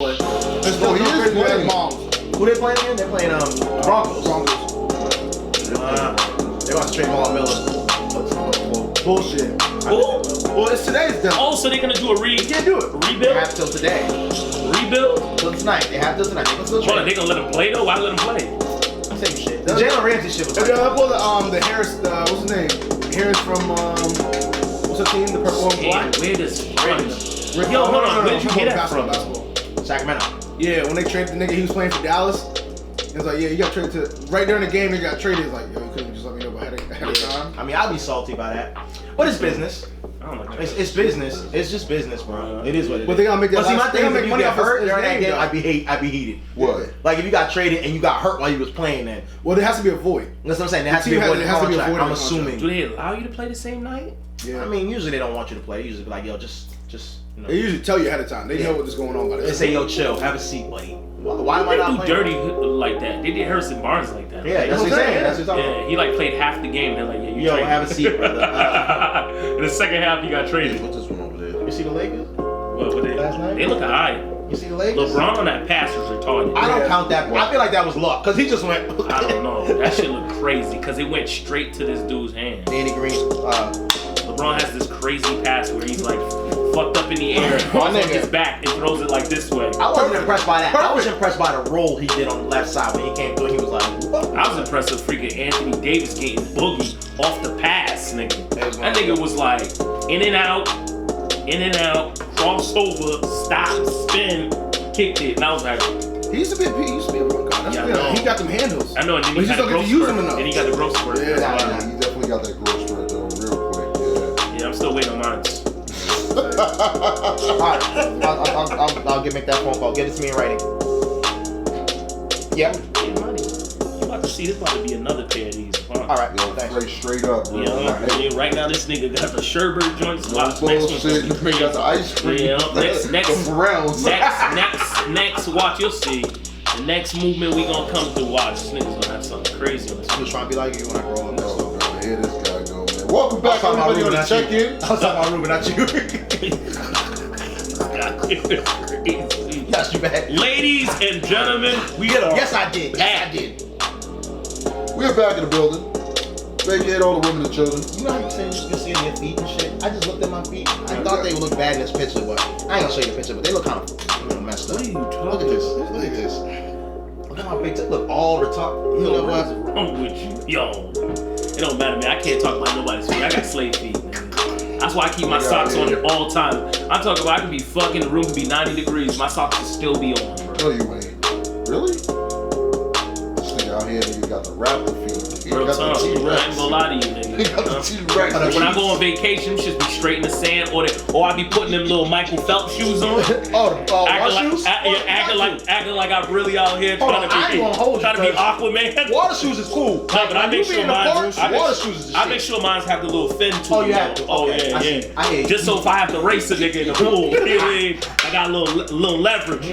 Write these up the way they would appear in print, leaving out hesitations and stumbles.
Who they playing again? They're playing Broncos. They're going to trade Von Miller. Bullshit. Well, it's today's done. Oh, so they're gonna do a They can't do it. rebuild? They have till today. Rebuild? Till tonight. They have till tonight. Hold on, they gonna let him play though? Why let him play? Same shit. The Jalen Ramsey shit was like the Harris, what's his name? Harris from, what's the team? The purple and black? Where does Yo, hold on. Where did you get that from? Sacramento. Yeah, when they traded the nigga, he was playing for Dallas. It was like, yeah, you got traded to, right during the game, they got traded. It's like, yo, you couldn't just let me know ahead of time. I mean, I'd be salty by that. But it's business. I don't like that. It's business. It's just business, bro. It is what it is. But they gotta make that. But see, my thing is, if you get hurt his during that game, though. I'd be heated. What? Like if you got traded and you got hurt while you was playing, then Well, there has to be a void. that's what I'm saying. There has to be a void in the contract. I'm assuming. Do they allow you to play the same night? Yeah. I mean, usually they don't want you to play. They usually be like, yo, just you know. They usually tell you ahead of time. They know what's going on by They this. say, yo, chill, have a seat, buddy. Why am I not They do playing? dirty like that. They did Harrison Barnes like that. Yeah, that's what I'm saying. That's what I'm Yeah, he like played half the game. They're like, yeah, you Yo, traded. have a seat, brother. In the second half, he got traded. Put this one over there. You see the Lakers? What they? Last night? They look high. You see the Lakers? LeBron on that pass was retarded. I don't count that. I feel like that was luck because he just went. I don't know. That shit looked crazy because it went straight to this dude's hand. Danny Green. LeBron has this crazy pass where he's like fucked up in the air, falls on his back, and throws it like this way. I wasn't impressed by that. I was impressed by the roll he did on the left side when he came through. He was like, whoa. I was impressed with freaking Anthony Davis getting boogie off the pass, nigga. That nigga was like in and out, crossover, stop, spin, kicked it, and I was like, He used to be a point guard. He got them handles. I know, and then But he you had a still get growth to use spurt. them enough. Then he got the growth spurt. Yeah. He definitely got that growth spurt though, real quick. Yeah, I'm still waiting on mine. Alright, I'll make that phone call. Give it to me in writing. Yep. Get money. You about to see this about to be another pair of these. Alright, Yo, thanks. straight up, bro. Yeah, right now this nigga got the sherbet joints. No bullshit. You got the ice cream. Yeah, next, The browns. next, watch, you'll see. The next movement we gonna come to watch. This nigga's gonna have something crazy on this. I'm just trying to be like you when I grow up. Oh, God, here this guy go, man. Welcome back, everybody, on the check-in. I was talking about Ruben, not you. Yes, you bad. Ladies and gentlemen, we get a Yes, I did. Yes, I did. We're back in the building. Vacated all the women and children. You know how you saying you're seeing your feet and shit? I just looked at my feet. I thought they would look bad in this picture, but I ain't gonna show you the picture, but they look kind of messed up. What are you talking Look at this. Look at this. Look at my picture. Look all retarded. You know What is what? wrong with you? Yo, it don't matter, man. I can't talk about nobody's feet. I got slave feet, man. That's why I keep my socks on all the time. I'm talking about I can be fucking, the room can be 90 degrees. My socks will still be on, bro. No, you ain't. Really? This nigga out here, nigga got the rapper feet. He Real got talk, the I ain't T-Rex. gonna lie to you, He nigga. got the T-Rex. When I go on vacation, should be straight in the sand, or I be putting them little Michael Phelps shoes on. Acting like I'm really out here trying to be Aquaman. Water shoes is cool. No, but I make sure water shoes is the I shit. make sure mine have the little fin to Oh, them. you have to? Oh, Okay. yeah, I yeah. see. I hear you. Just so if I have to race a nigga in the pool, you know what I mean? I got a little leverage.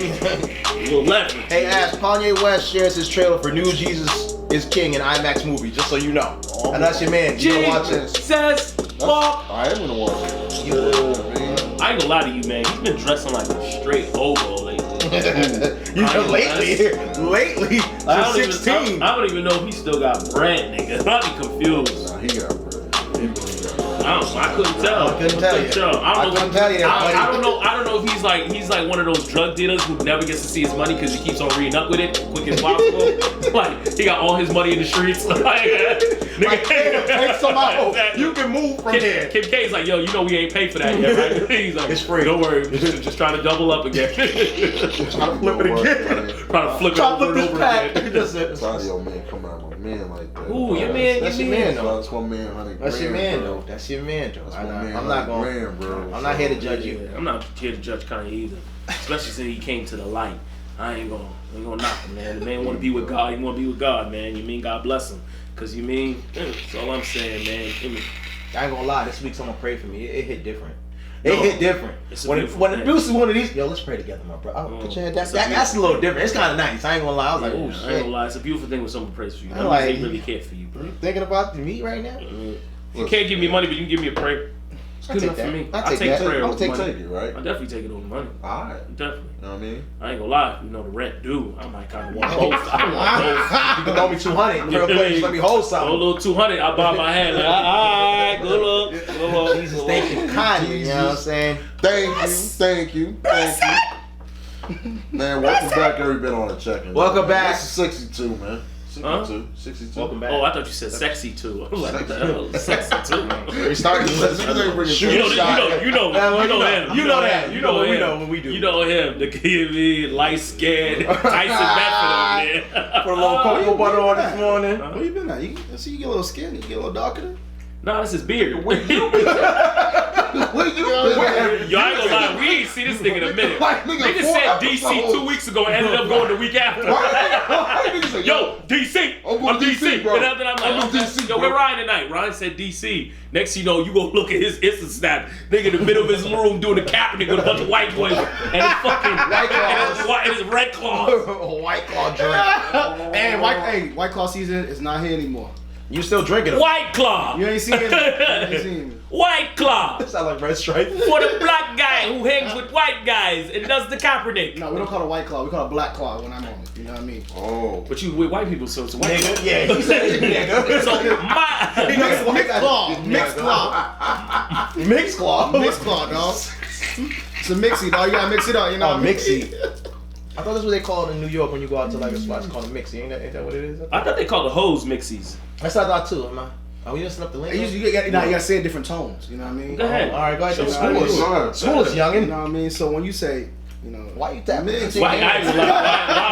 Hey, Ash, Kanye West shares his trailer for New Jesus is King in IMAX movie, just so you know. And that's your man. You gonna watch it. Says fuck. I am gonna watch it. I ain't gonna lie to you, man. He's been dressing like a straight hobo lately. lately, since 16. I don't even know if he still got bread, nigga. I'd be confused. Nah, he got bread. I couldn't tell. I couldn't tell you. I couldn't tell you that, buddy. I don't know if he's like one of those drug dealers who never gets to see his money because he keeps on reading up with it quick as possible. Like he got all his money in the streets. Take some out. You can move from there. Kim K's like, yo, you know we ain't paid for that yet, right? He's like, it's free. Don't worry, just trying to double up again. Trying to flip it again. Trying to flip it over and over again. That's your man coming out my man like that. Ooh, your man, That's your man, though. That's my man, $100 That's your man, bro. though. That's your man, though. That's my man, I'm not going. $100, bro. I'm not here to judge you. I'm not here to judge Kanye either, especially since he came to the light. I ain't gonna knock him, man. The man want to be with God. He want to be with God, man. You mean God bless him? Cause you mean that's all I'm saying, man. I ain't gonna lie. This week someone prayed for me. It hit different. It hit different. When the Bruce is one of these, yo, let's pray together, my bro. Put your head down. That's a little different. It's kind of nice. I ain't gonna lie. I was like, oh shit. I ain't gonna lie. It's a beautiful thing when someone prays for you. I'm like, they really care for you, bro. You thinking about me right now? You can't give me money, but you can give me a prayer. It's good enough for me. I'll I take take that. prayer I'll over take money. it, right? I definitely take it over money. All right. Definitely. You know what I mean? I ain't gonna lie. You know the rent due. I might kind of want both. I want You can throw me 200 real quick. Just let me hold both. A something. little 200. I bow my head. Like, all right, good luck. Good luck. Jesus, thank you kindly. You know what I'm saying? Thank you. Man, welcome back, everybody on the check-in. Welcome back. This is 62, man. 62. 62. Welcome back. Oh, I thought you said sexy too. I was like, what the hell? Sexy too. We started. You know him. You know that. You know him. We know when we do. You know him. The kid, light skinned Tyson Bedford over there. Put a little cocoa butter on this morning. Where you been at? You get a little skin. You get a little darker. Nah, this is beard. Where you been? Yo, I ain't gonna lie, we ain't see this nigga in a minute. Nigga said DC 2 weeks ago and ended up going the week after. Yo, DC, I'm DC, bro. And then I'm like, okay. DC, yo, bro. where Ryan tonight? Ryan said DC. Next thing you know, you go look at his Insta snap. Nigga in the middle of his room doing the Kaepernick with a bunch of white boys and his fucking White Claws. and his red claws. White Claw drink. And White Claw season is not here anymore. You still drinking them? White claw. You ain't seen it. You ain't seen it. White claw. That sound like Red Stripe. For the black guy who hangs with white guys and does the Kaepernick. No, we don't call it White Claw. We call it Black Claw when I'm on it. You know what I mean? Oh. But you with white people, so it's a white Nigga, yeah, he said nigga. So my Mixed Claw. Mixed Claw. Mixed Claw. Mixed Claw, dog. It's a mixie, dog. You gotta mix it up, you know what I mean? Mixie. I thought that's what they call it in New York when you go out to like a spot. It's called a mixie. Ain't that what it is? I thought they called the hose mixies. That's what I thought too. Am I? Are we just up the link? You gotta say it different tones, you know what I mean? Go ahead. All right, go ahead. Sure. School us, You youngin'. know what I mean? So when you say, you know, Why you tapping? Mix. Why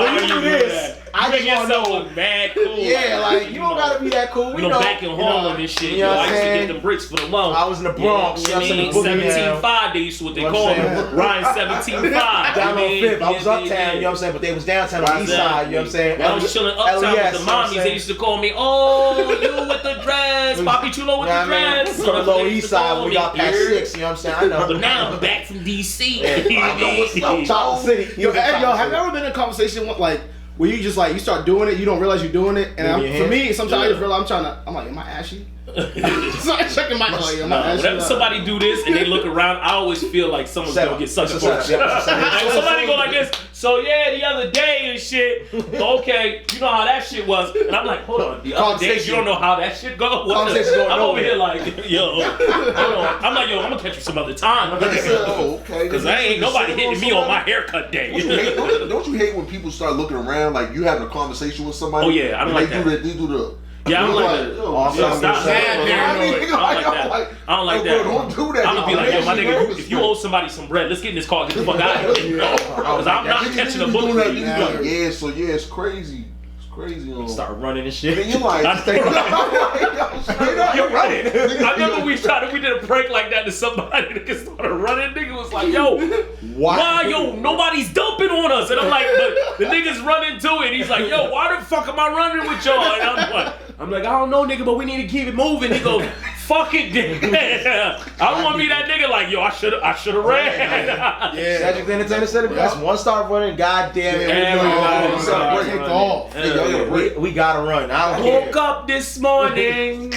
When you do this, that? I You make just wanna yourself know. look mad cool. Yeah, like you don't gotta be that cool. You We know, know. back in Harlem and shit. you know what I I'm used to saying? get them bricks for the loan. I was in the Bronx. Yeah, You know you what I'm know, saying? 17.5, they used to what they You know call what I'm them. saying? Ryan 17.5. Down on Fifth, I was Yeah, uptown, you know what I'm saying? But they was downtown on the east side, you know what I'm saying? When I was chilling uptown LES, with the you know what I'm mommies, saying? they used to call me, oh, you with the dress, Papi Chulo with the dress. From the Lower East Side, when we got past 6, you know what I'm saying? I know. But now I'm back from DC. I know what's up, Charles City. Yo, have you ever been in a conversation with, like, where you just like you start doing it, you don't realize you're doing it, and for me, sometimes I just realize I'm like, am I ashy? So I'm checking my whenever somebody do this and they look around, I always feel like someone's gonna get sucked up. Somebody go like this. So yeah, the other day and shit. Okay, you know how that shit was, and I'm like, hold on, the other day you don't know how that shit go. I'm over here like, yo, hold on. I'm like, yo, I'm gonna catch you some other time. Okay. Cause I ain't nobody hitting me on my haircut day. Don't you hate when people start looking around like you having a conversation with somebody? Oh yeah, I don't like that. They do the. Yeah, I don't like that. Stop. I don't like that. Don't do that. I'm gonna be like, yo, my nigga, if you owe somebody some bread, let's get in this car, get the fuck out of here. Cause I'm not catching a book. Yeah, so yeah, it's crazy. It's crazy. Start running and shit. And you're like, you're running. I remember we did a prank like that to somebody. Nigga started running. Nigga was like, yo, why, yo, nobody's dumping on us. And I'm like, but the niggas running to it. He's like, yo, why the fuck am I running with y'all? And I'm like, I don't know, nigga, but we need to keep it moving. He goes, fuck it, nigga. I don't want to be that nigga like, yo, I should have ran. Yeah. Cedric the Entertainer said it best. One start running, goddamn it. We gotta run. I don't woke up this morning.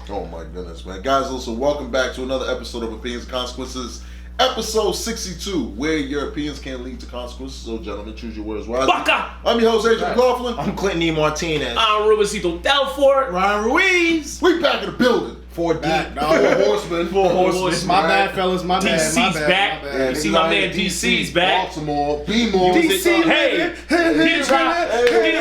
Oh my goodness, man. Guys, listen, welcome back to another episode of Opinions and Consequences. Episode 62, where your opinions can lead to consequences. So, gentlemen, choose your words wisely. I'm your host, Agent McLaughlin. I'm Clinton E. Martinez. I'm Ruben Delfort. Ryan Ruiz. We back in the building. 4 deep. Four horsemen. My bad, fellas. My bad. DC's back. You see my man DC's back. Baltimore. Be more. DC. Hey. Get right. Hey.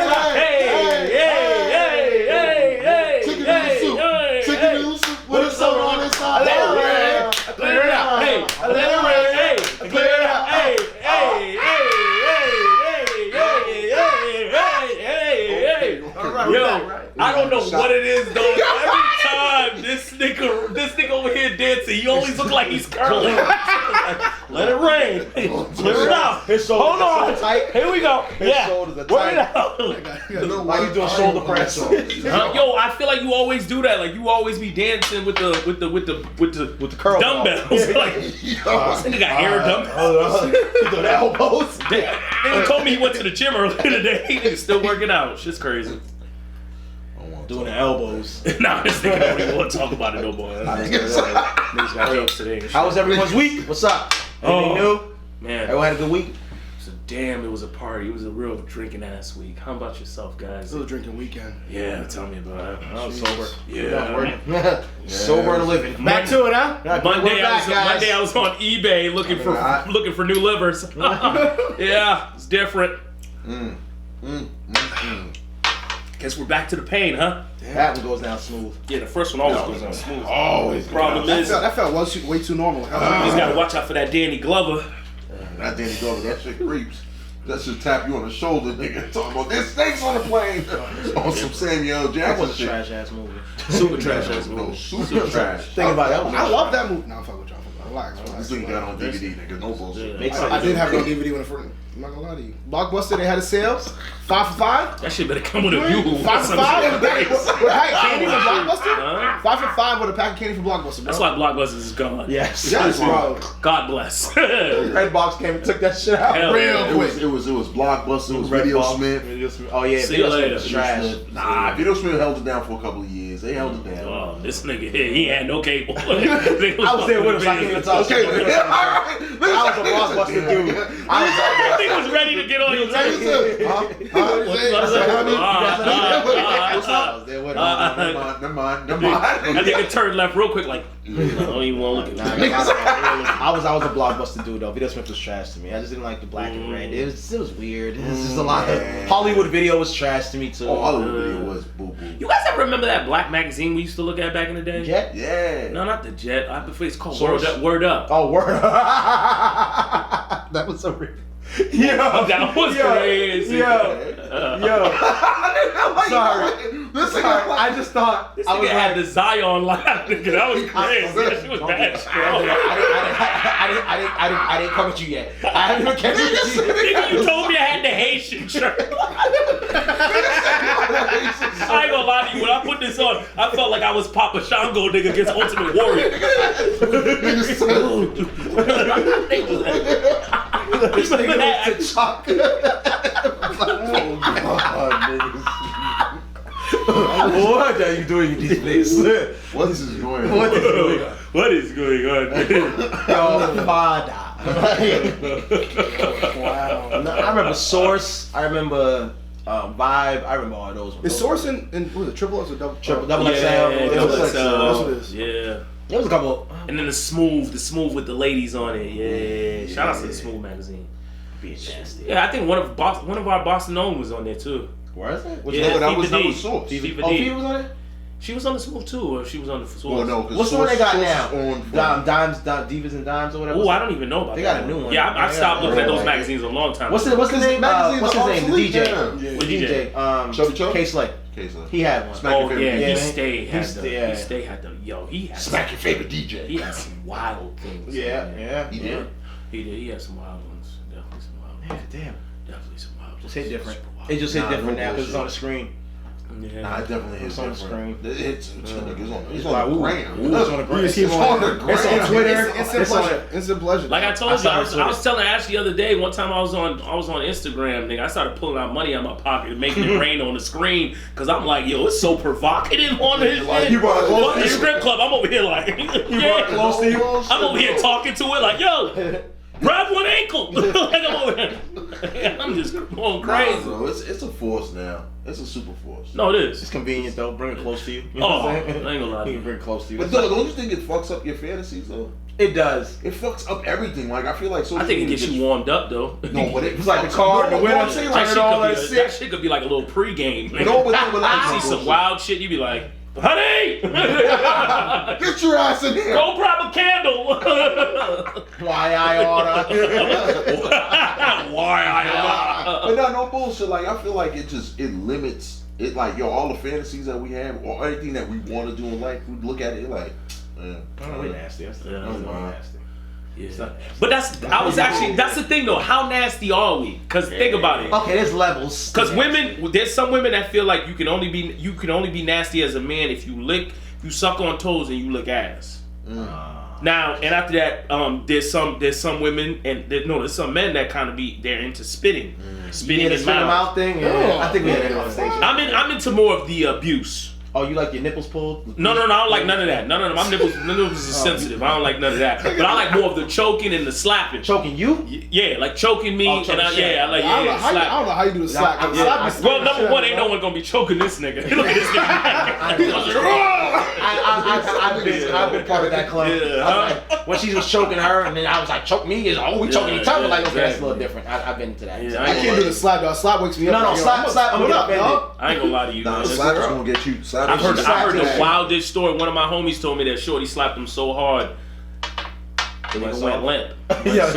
Chicken noodle soup with a soda on the side. Clear it out. Hey. Clear it out. Hey. Yo, I don't know what it is though. Every time this nigga over here dancing, he always look like he's curling. Let it rain. Clear it out. Hold on. Here we go. Yeah. Word out. Why you doing shoulder press? Yo, I feel like you always do that. Like you always be dancing with the curl dumbbells. Like this nigga got air dumbbells. You doing elbows? Nigga told me he went to the gym earlier today. He's still working out. Shit's crazy. Oh my Doing the elbows. Nah, this nigga don't even want to talk about it no more. Niggas got jokes today. How was everyone's week? What's up? Anything new? Man. Everyone had a good week? Damn, it was a party. It was a real drinking ass week. How about yourself, guys? It was a drinking weekend. Yeah, tell me about it. I was sober. Yeah. Sober and living. Back to it, huh? Monday I was on eBay looking for new livers. Yeah, it's different. Guess we're back to the pain, huh? That one goes down smooth. Yeah, the first one always goes down smooth. Always. Problem is, that felt way too normal. you just gotta watch out for that Danny Glover. Not Danny Glover, that shit creeps. That should tap you on the shoulder, nigga. Talking about there's snakes on the plane. On some Samuel That Jackson was a shit. trash ass movie. Super trash ass movie. No, super trash. Think about that. I love that movie. No, I'm fucking with y'all. Relax. This thing got on DVD, nigga. No bullshit. Yeah. I did have it on DVD when it first. I'm not gonna lie to you. Blockbuster, they had a sale. 5 for $5. That shit better come with a view. 5 for $5 with a pack of candy for Blockbuster. Huh? 5 for $5 with a pack of candy for Blockbuster. Bro. That's why Blockbusters is gone. Yes. Yes, bro. God bless. Redbox came and took that shit out. Hell Real yeah. quick. It was Blockbuster, it was Video Smith. Oh yeah, See you Video Smith later. was trash. Nah, Video Smith held it down for a couple of years. They held it down. Oh, this nigga here, he had no cable. I was there with him, so I can't even talk. Okay, I was a Blockbuster dude. That nigga was ready to get on your Ready team. to- Never mind. That nigga turned left real quick, like, I don't even want to look at that. I was a Blockbuster dude though. Video Smith was trash to me. I just didn't like the black and red. It was weird. It was just a lot of Hollywood Video was trash to me too. Oh, Hollywood Video was boo boo. You guys ever remember that black magazine we used to look at back in the day? Jet? Yeah. No, not the Jet. I prefer it's called Source? Word Up. Oh, word. That was so weird. Yo, That was crazy. Yo. Sorry. I just thought This I was nigga had like, the Zion line, nigga. That was crazy. That shit was bad. I didn't come at you yet. I haven't even catch you. Nigga, you told me I had the Haitian shirt. I ain't gonna lie to you. When I put this on, I felt like I was Papa Shango, nigga, against Ultimate Warrior. This nigga was to chalk. What are you doing in this place? What is going on? What is going on? Your father. Wow. I remember Source. I remember Vibe. I remember all those. Is Source in what was it, triple X or double Double Yeah, XL? Double That's XL. what it is. Yeah. There was a couple. And then the smooth with the ladies on it. Yeah. Shout out to the Smooth magazine. Being nasty. Yeah, I think one of our Boston own was on there too. Where is it? Yeah, that was Fever D. Source. Fever Oh, D. Fever was on it? She was on the Smooth too, or she was on the Source. Well, no, because What's the one they got Source now? on Dimes, Divas and Dimes or whatever. Oh, I don't even know about They that. got a new one. Yeah, I stopped looking at those Yeah. magazines a long time What's ago. the name? magazines What's his are name? The obsolete DJ. now. The What DJ. Chubby Chub? K-Slay. He had one. Smack Oh your favorite yeah, DJ. he stayed had He the he had Smack your favorite DJ. He had some wild things. Yeah. He did. He had some wild ones. Definitely some wild ones. Yeah, damn. Definitely some wild ones. Just hit different. Super wild. It just hit Nah, different no now because it's on the bullshit. screen. Yeah. Nah, it definitely It's is on the different. screen. It's on It's the like, ooh, gram. ooh, it's on the gram. It's on the It's on gram. Twitter. Instant It's on pleasure. Instant pleasure. Like I told I you, saw I it was on telling Ash the other day. One time I was on Instagram, nigga. I started pulling out money out my pocket and making it rain on the screen because I'm like, yo, it's so provocative on this. Like, you brought it close Fuck to the you. strip club. I'm over here like, You brought it close to you. I'm over here talking to it like, yo, grab one ankle. Like I'm over here. I'm just going crazy. Nah, bro, it's a force now. It's a super force. No, it It's is. convenient though. Bring it close to you. You know Oh, what I I'm saying? ain't gonna lie to You you. can bring it close to you. But don't you think it fucks up your fantasies though? It does. It fucks up everything. Like I feel like social I think it media gets just- you warmed up though. No, but It's like the car, the winner, I'm saying That like shit, all could that be shit. that shit could be like a little pregame. Like, No, but like, you see some wild shit, you be like, honey, Get your ass in here. go grab a candle. Why I oughta. Why I But no bullshit. Like I feel like it limits it. Like all the fantasies that we have, or anything that we want to do in life, we look at it like, man, We nasty. That's nasty. Yeah. But that's the thing though. How nasty are we? Because think about it. Okay, there's levels. Because there's some women that feel like you can only be nasty as a man if you suck on toes and you lick ass. Now and after that, there's some women and there's some men that kind of they're into spitting, spitting in the mouth. thing. Yeah. I think we had that conversation. I'm into more of the abuse. Oh, you like your nipples pulled? No, I don't like none of that. None of them. My nipples are sensitive. I don't like none of that. But I like more of the choking and the slapping. Choking you? Yeah, like choking me. I like I don't know how you do the slap. Well, number one, ain't no one gonna be choking this nigga. Look at this nigga. I've been part of that club. Like, when she was choking her, and then I was like, choke me? We choking each other? Like, okay, that's a little different. I've been into that. I can't do the slap, dog. Slap wakes me up. No, slap. I'm gonna get offended. I ain't gonna lie to you. Nah, slap's gonna get you. I heard the wildest story. One of my homies told me that Shorty slapped him so hard, the nigga went limp. Yeah,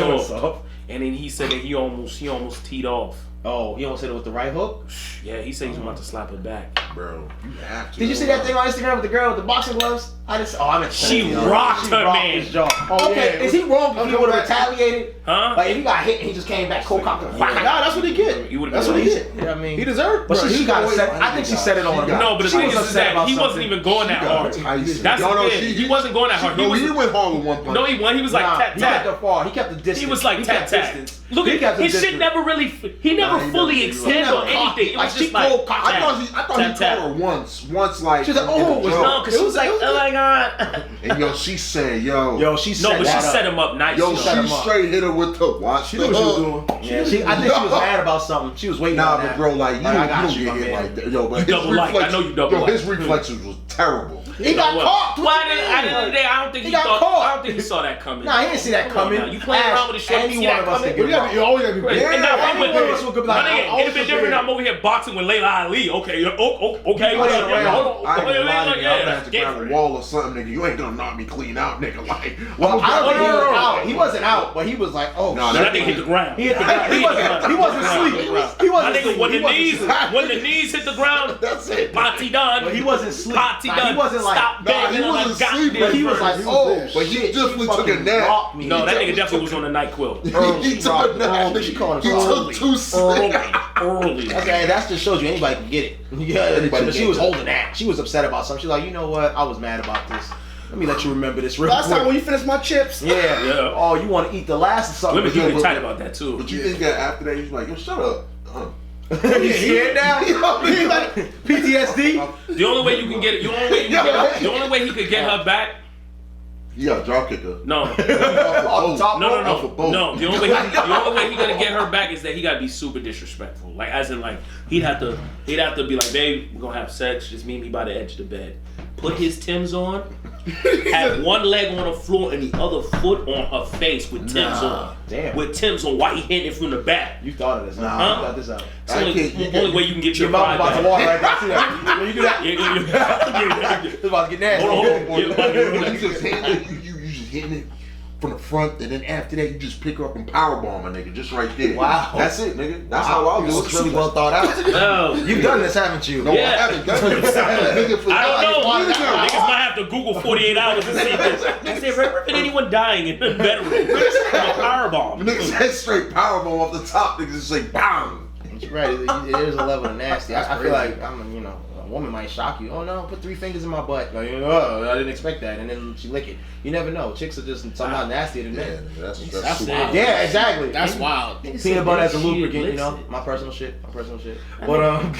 and then he said that he almost teed off. Oh, you almost hit it with the right hook? Yeah, he said he's about to slap her back. Bro, you have to. Did you see that thing on Instagram with the girl with the boxing gloves? She rocked her man. His jaw. Okay, is he wrong if he would have retaliated? Huh? Like if he got hit and he just came back cold cocked. Nah, that's what he get. That's what he get. Yeah, I mean, he deserved. But she got set. I think she set it on him. No, but the thing is that he wasn't even going that hard. That's the thing. He wasn't going that hard. No, he went hard with one punch. No, he won. He was like tap He got the far. He kept the distance. He was like tap tap. Look at his shit. Never really. He never fully extended on anything. It was just like I thought he caught her once. Once like. She's like, oh, no, because she was like, oh my god. And yo, she said, she set him up nice. Yo, she straight hit her with the watch. She knew what she was doing. Yeah, I think she was mad about something. She was waiting. Nah, but bro, like you don't get hit like that. Yo, but I know you double. Yo, his reflexes was terrible. He got caught. Why at the end of the day, I don't think he thought. I don't think he saw that coming. Nah, he didn't see that coming. You playing around with the shit. Any one of us could get You always gotta be big. It'd been different. I'm over here boxing with Layla Ali. Okay, okay. A wall or something, nigga. You ain't gonna knock me clean out, nigga. Like, well, I don't think he was out. He wasn't out, but he was like, oh. No, that nigga hit the ground. He hit the ground. He wasn't asleep. He wasn't asleep. When the knees hit the ground, that's it. Party done. But he wasn't asleep. Party done. He wasn't like, stop begging. He wasn't asleep, but he was like, oh, but he definitely took a nap. No, that nigga definitely was on the NyQuil. He took a nap. She called He took 2 sleep. Early. Okay, that just shows you anybody can get it. Yeah, she was holding that. She was upset about something. She's like, you know what? I was mad about this. Let me let you remember this real quick. Last time when you finished my chips. Yeah. Oh, you want to eat the last of something? Let me get tight about that too. But you think that after that, he's like, yo, shut up. You scared now? PTSD? The only way you can get it, the only way he could get her back. He got a drop kicker. No. No. The only way he gonna get her back is that he gotta be super disrespectful. Like as in like he'd have to be like, babe, we're gonna have sex, just meet me by the edge of the bed. Put his Timbs on, have one leg on the floor and the other foot on her face with Timbs on. Damn. With Timbs on, why he hitting it from the back? You thought of this. Nah, you thought this out. It's the only way you can get your mouth pride about back. to water right now. See that? You do that? It's about to get nasty. Hold on. You just hitting it from the front, and then after that, you just pick her up and powerbomb a nigga just right there. Wow. That's it, nigga. That's how I do it. It's really well thought out. No. You've done this, haven't you? No, Yeah. I haven't done it. I don't know. Niggas might have to Google 48 hours to see this. I said, ever been anyone dying in the bedroom from a powerbomb? Niggas said straight powerbomb off the top. Niggas just say bang. You're right. There's a level of nasty. I feel like a woman might shock you. Oh no, put 3 fingers in my butt. Like, I didn't expect that, and then she lick it. You never know. Chicks are just somehow nastier than men. That's it. Yeah, exactly. That's wild. Peanut butter as a lubricant, my personal shit. But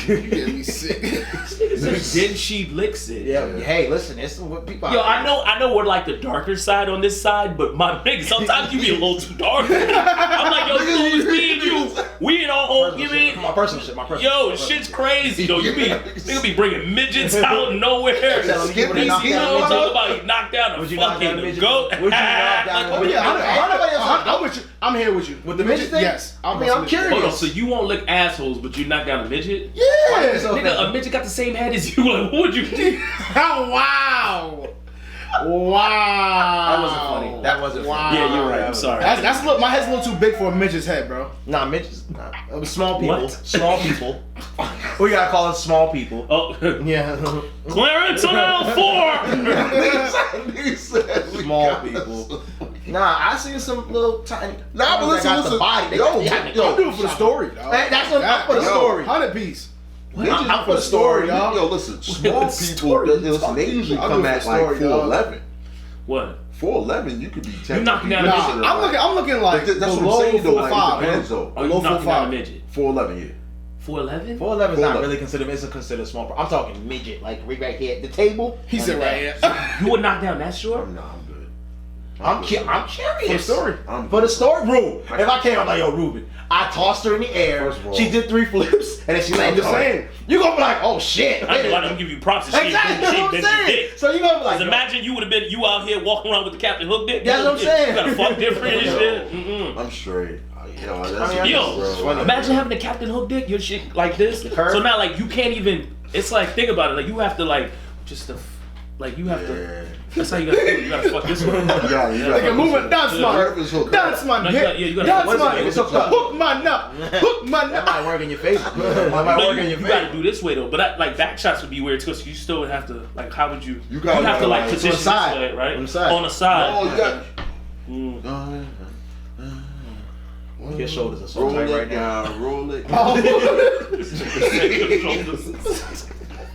You get me sick. Then she licks it. Yeah. Hey, listen, it's what people. Yo, I know we're like the darker side on this side, but my nigga, sometimes you be a little too dark. I'm like, yo, me and you, we in our own. You mean my personal shit. Yo, shit's crazy though. Nigga be bringing midgets out of nowhere. Skip it. Talk about he knocked down a fucking goat. Would you knock down a midget? I'm with you. I'm here with you. With the midget thing? Yes. I'm curious. Hold on, so you won't lick assholes, but you knock down a midget? Yeah. Nigga, a midget got the same head as you. Like, what would you do? Wow. That wasn't funny. Wow. Yeah, you're right. I'm sorry. That's my head's a little too big for a midget's head, bro. Nah, midgets. Nah. It was small people. What? Small people. We gotta call it small people. Oh, yeah. Clarence on L4. Small people. Nah, I seen some little tiny. Nah, but listen. The body. Yo, I'm doing it for the story, dog. That's what I'm for the story. 100 piece. I'm for the story, dog. Yo, listen, small people, listen, they usually come at like 4'11". What? 4'11", you could be 10. You knocking down a midget. I'm looking like that's what below I'm saying though. Like, 4'5". it depends though. Oh, you knocking down a midget. 4'11", yeah. 4'11"? 4'11" is not really considered. It's considered small. I'm talking midget, like right here at the table. He said right here. You would knock down that short? No, I'm good. I'm curious. For the story. For the story, bro. If I came, I'm like, yo, Ruben. I tossed her in the air. First of all, she did 3 flips, and then she landed on it. You gonna be like, oh shit. I know I don't give you props. Exactly. That's what I'm saying. So you gonna be like, imagine you would have been out here walking around with the Captain Hook dick. That's what I'm saying. You gotta fuck different and shit. I'm straight. Imagine having a Captain Hook dick, your shit like this. So now, like, you can't even. It's like, think about it. Like, you have to you have to. That's how you gotta do it. You gotta fuck this one. Like a movement, dance man. Dance man. Dance man. Hook man up. Hook man that up. might work in your face. You gotta do this way though. But like back shots would be weird because you still would have to like. How would you? You have to like position this way, right? On the side. Oh, you got. Your shoulders are so tight right now. Roll it.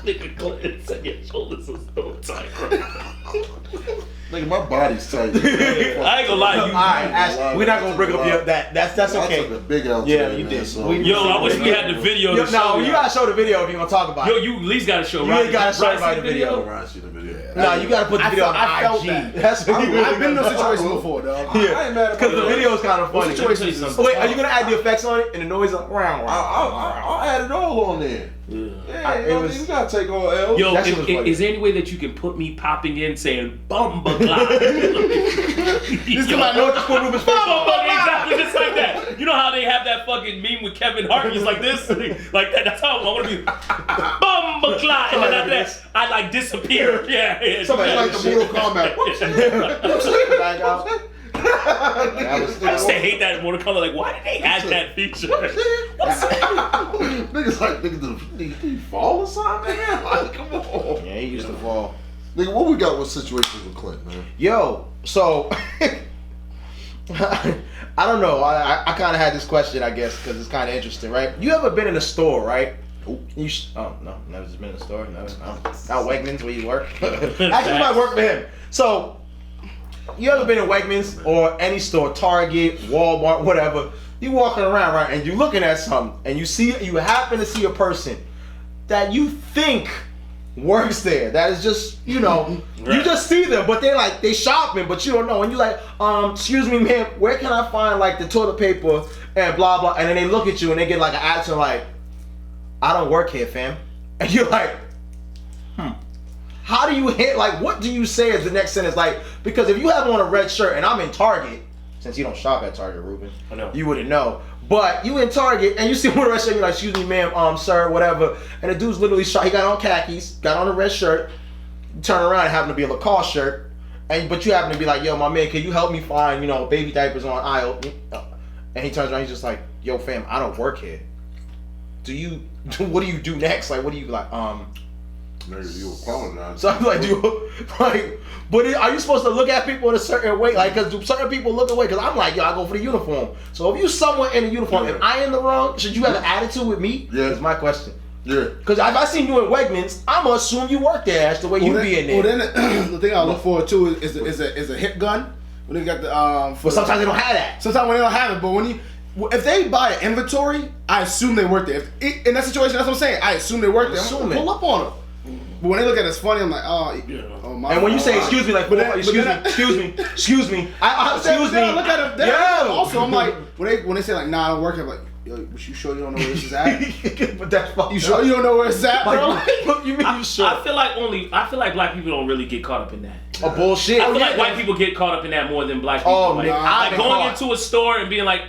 Nigga, Glenn said your shoulders are so tight, bro. Nigga, my body's tight. I ain't gonna lie. Alright, we're not gonna bring up your that's okay. I took a big L. Yeah, you did. Yo, I wish we had the video. No, you gotta show the video if you're gonna talk about it. Yo, you at least gotta show. You gotta show everybody the video. No, you gotta put the video on IG. That's what I've been in those situations before, dog. Yeah, because the video is kind of funny. Wait, are you gonna add the effects on it and the noise? I'll add it all on there. Yeah, you gotta take all L. Yo, is there any way that you can put me popping in saying "Bumba Glide"? This is my note to put Ruben's face on. Exactly, just like that. You know how they have that fucking meme with Kevin Hart? He's like this, like that. That's how I want to be. Bumba Glide, and then after that, I like disappear. Yeah. Somebody like the Mortal Kombat. I used to hate that in Mortal Kombat. Like, why did they add that feature? Niggas like, did he fall or something, man? Like, come on. Yeah, he used to fall. Nigga, what we got with situations with Clint, man? Yo, so I don't know. I kind of had this question, I guess, because it's kind of interesting, right? You ever been in a store, right? No, never just been in a store. No, not Wegmans where you work. Actually, might work for him. So. You ever been in Wegmans or any store, Target, Walmart, whatever? You walking around, right, and you looking at something, and you happen to see a person that you think works there. That is just, you just see them, but they shopping, but you don't know. And you like, excuse me, man, where can I find like the toilet paper and blah blah? And then they look at you and they get like an attitude like, I don't work here, fam. And you're like, how do you hit, like, what do you say as the next sentence? Like, because if you have on a red shirt and I'm in Target, since you don't shop at Target, Ruben, I know. You wouldn't know. But you in Target and you see one of the red shirt, you're like, excuse me, ma'am, sir, whatever. And the dude's literally shot, he got on khakis, got on a red shirt, turn around and happen to be a Lacoste shirt. But you happen to be like, yo, my man, can you help me find, baby diapers on aisle? And he turns around, he's just like, yo, fam, I don't work here. What do you do next? Like, what do you like, Nigga, you apologize. So I'm like, but are you supposed to look at people in a certain way? Like, because certain people look away. Because I'm like, yo, I go for the uniform. So if you someone in a uniform, if I in the wrong, should you have an attitude with me? Yeah. That's my question. Yeah. Because if I seen you in Wegmans, I'm gonna assume you work there. That's the way you be in there. Well, then the thing I look for too is a hip gun. When they got the But sometimes they don't have that. Sometimes when they don't have it, but if they buy an inventory, I assume they work there. In that situation, that's what I'm saying. I assume they work there. I'm gonna pull up on them. But when they look at it, it's funny. I'm like, oh my. And when you say excuse me, like, excuse me, I look at them. Yeah. Also, I'm like, when they say like, nah, I don't work, I'm like, yo, you sure you don't know where this is at? But that's fucked. You sure you don't know where it's at, bro? What you mean you sure? I feel like black people don't really get caught up in that. Oh, bullshit. I feel like white people get caught up in that more than black people. Oh, like going into a store and being like,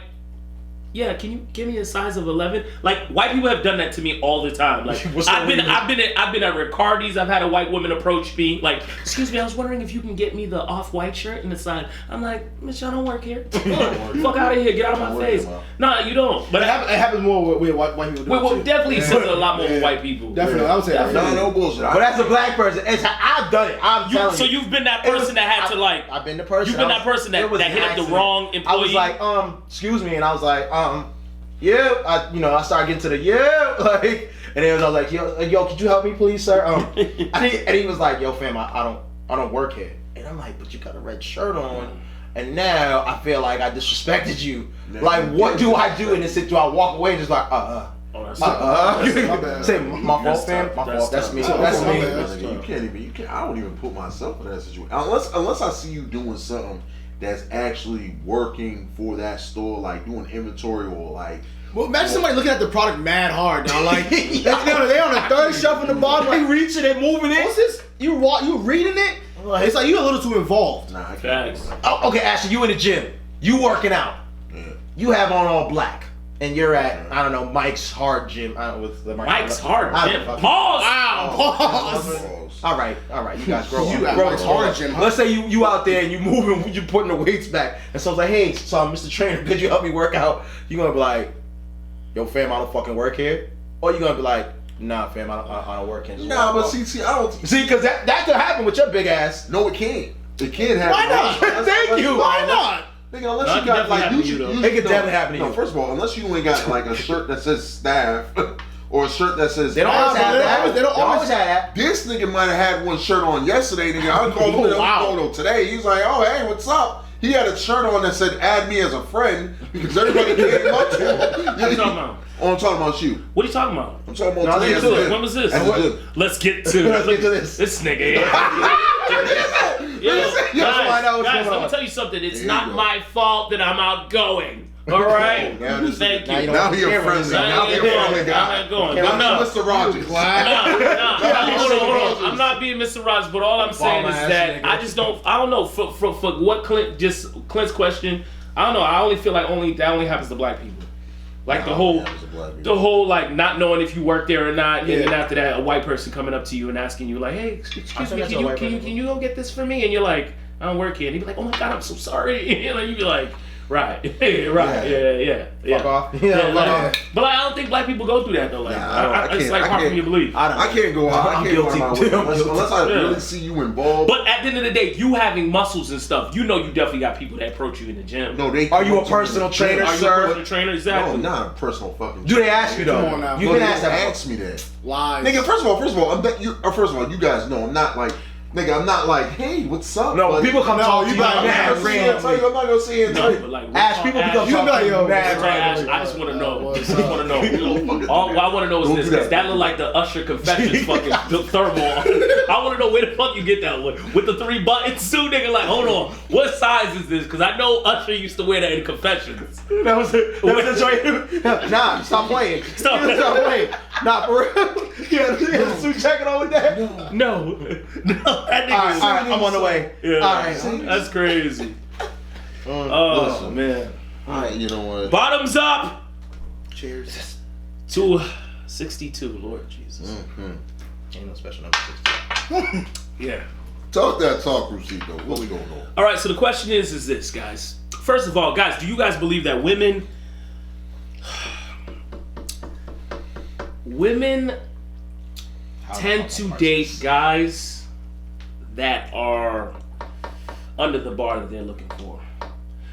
yeah, can you give me a size of 11? Like, white people have done that to me all the time. Like, I've been at Ricardi's. I've had a white woman approach me, like, excuse me, I was wondering if you can get me the off-white shirt in the size. I'm like, Miss, I don't work here. Fuck out of here, get out of my face. Nah, you don't. But it happens more with white people. Well, definitely says a lot more with white people. Definitely, I would say no bullshit. But as a black person, I've done it. I'm telling you. So you've been that person that had to like. I've been the person. You've been that person that hit up the wrong employee. I was like, excuse me, and I was like, yeah, I started getting to the like, and then I was like, yo, could you help me, please, sir? And he was like, yo, fam, I don't work here. And I'm like, but you got a red shirt on, and now I feel like I disrespected you. Like, what do I do in this situation? Do I walk away and just like, Oh, that's my bad. Say my fault, fam. My fault. That's me. That's my me. bad. You can't. I don't even put myself in that situation unless I see you doing something that's actually working for that store, like doing inventory or like. Well, imagine somebody looking at the product mad hard, dog. Like they on the third shelf in the bottom, like reaching it, moving it. What's this? You reading it? It's like you a little too involved. Nah, I can't. Oh, okay, Ashley, you in the gym. You working out. Yeah. You have on all black. And you're at, I don't know, Mike's Hard Gym. I don't know, with the Mike's Hard Gym. Pause! Wow, pause. All right. You guys grow up. You at Mike's Hard Gym. Let's say you out there and you moving, you putting the weights back. And someone's like, hey, so Mr. Trainer, could you help me work out? You're going to be like, yo, fam, I don't fucking work here. Or you're going to be like, nah, fam, I don't work here. Nah, but see, I don't. See, because that could happen with your big ass. No, it can't. It can't happen. Why not? Thank you. Why not? Nigga, unless you got like it could definitely happen to you. No, first of all, unless you ain't got like a shirt that says staff or a shirt that says they don't always have that. They don't always have that. This nigga might have had one shirt on yesterday, nigga. I called him today. He's like, oh hey, what's up? He had a shirt on that said add me as a friend because everybody came up to him. What are you talking about? Oh, I'm talking about you. What are you talking about? I'm talking about today. When was this? Let's get to this. This nigga. Guys, let me tell you something. It's not my fault that I'm outgoing. All right? Thank you. Now you're friendly. Now you're friendly guy. I'm going. Mr. Rogers. No. I'm not being Mr. Rogers, but all I'm saying is that I don't know. For what Clint's question, I don't know. I only feel like that only happens to black people. Like the whole like not knowing if you work there or not, and then after that, a white person coming up to you and asking you like, "Hey, excuse me, can you go get this for me?" And you're like, "I don't work here." And he'd be like, "Oh my God, I'm so sorry." And you'd be like, "Right, yeah." Fuck off. But I don't think black people go through that though. Like, it's like hard for me to believe. I can't go out. I'm guilty unless I really see you involved. But at the end of the day, you having muscles and stuff, you definitely got people that approach you in the gym. No, are you a personal trainer, sir? Are you a personal trainer? Exactly. No, not a personal fucking. Do they ask you though? Come on now. You can ask me that. Lies. Nigga, first of all, you guys know I'm not like. Nigga, I'm not like, hey, what's up? No, people come talk to you like, I'm not gonna see it. Ask people because you be like, yo, I just want to know. All I want to know is this. That look like the Usher Confessions fucking thermal. I want to know where the fuck you get that one with the 3 buttons too, nigga. Like, hold on, what size is this? Because I know Usher used to wear that in Confessions. That was the joint. Nah, stop playing. Stop playing. Nah, for real. Yeah, the suit jacket on with that. No. That nigga all right, I'm on the way. Yeah. All right. That's crazy. Listen. Man. All right, you know what? Bottoms up. Cheers. To 62, Lord Jesus. Mm-hmm. Ain't no special number 62. Yeah. Talk that talk, Rusito. What we going on? All right, so the question is this, guys. First of all, guys, do you guys believe that women tend to date guys that are under the bar that they're looking for?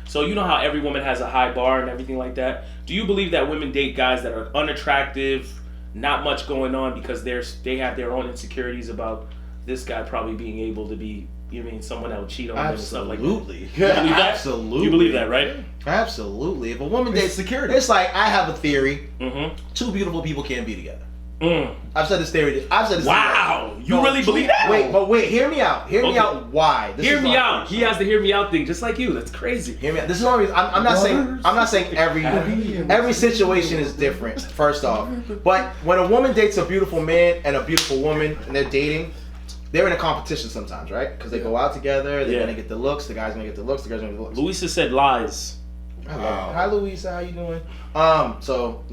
So you know how every woman has a high bar and everything like that? Do you believe that women date guys that are unattractive, not much going on because they have their own insecurities about this guy probably being able to be, someone that would cheat on them and stuff like that? Absolutely. Absolutely. You believe that, right? Absolutely. If a woman dates security, it's like I have a theory. Mm-hmm. 2 beautiful people can't be together. Mm. I've said this theory. Wow, you really believe that? Wait, hear me out. Hear me out. Why? Hear me out. He has the hear me out thing, just like you. That's crazy. Hear me out. This is the only reason. I'm not saying every situation is different. First off, but when a woman dates a beautiful man and a beautiful woman and they're dating, they're in a competition sometimes, right? Because they go out together. They're gonna get the looks. The guy's gonna get the looks. The girl's gonna get the looks. Louisa said lies. I love it. Hi, Louisa. How you doing? So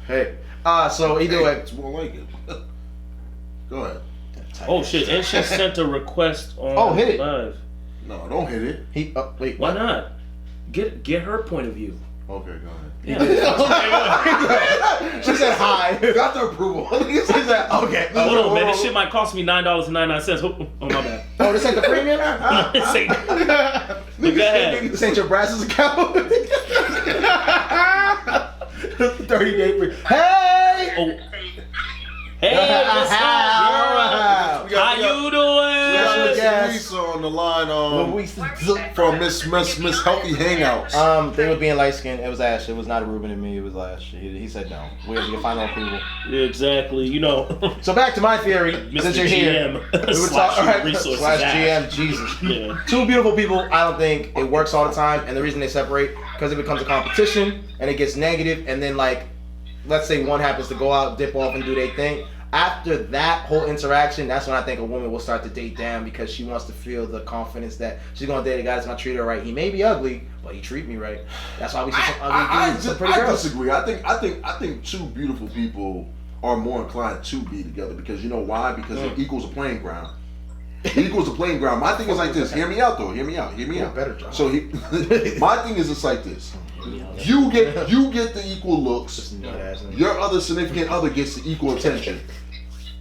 hey. So either way, it's more like it. Go ahead. Oh shit! And she sent a request on hit it. Live. No, don't hit it. Wait. Why not? Get her point of view. Okay, go ahead. Yeah. She said hi. Got the approval. She said okay. Hold on, man. This shit might cost me $9.99. Oh my bad. Oh, this ain't the premium. This ain't. Go ahead. This ain't your Brass's account. 30-day free. Hey! Oh. Hey, what's up, girl? How you doing? We got Luisa on the line from Miss Healthy Hangouts? They were being light skinned. It was Ash. It was not Ruben and me. It was Ash. He said no. We had to get final approval. Yeah, exactly. You know. So back to my theory. Mr. Since you're here, GM. we were talking slash GM. Jesus. Yeah. Two beautiful people. I don't think it works all the time, and the reason they separate because it becomes a competition and it gets negative, and then like, let's say one happens to go out, dip off, and do their thing. After that whole interaction, that's when I think a woman will start to date down because she wants to feel the confidence that she's gonna date a guy that's gonna treat her right. He may be ugly, but he treat me right. That's why we see some ugly dudes, some pretty girls. I disagree. I think two beautiful people are more inclined to be together because you know why? Because it equals a playing ground. It equals a playing ground. My thing is like this. Hear me out though. Hear me out. Better job. So my thing is it's like this. You get the equal looks. Your other significant other gets the equal attention.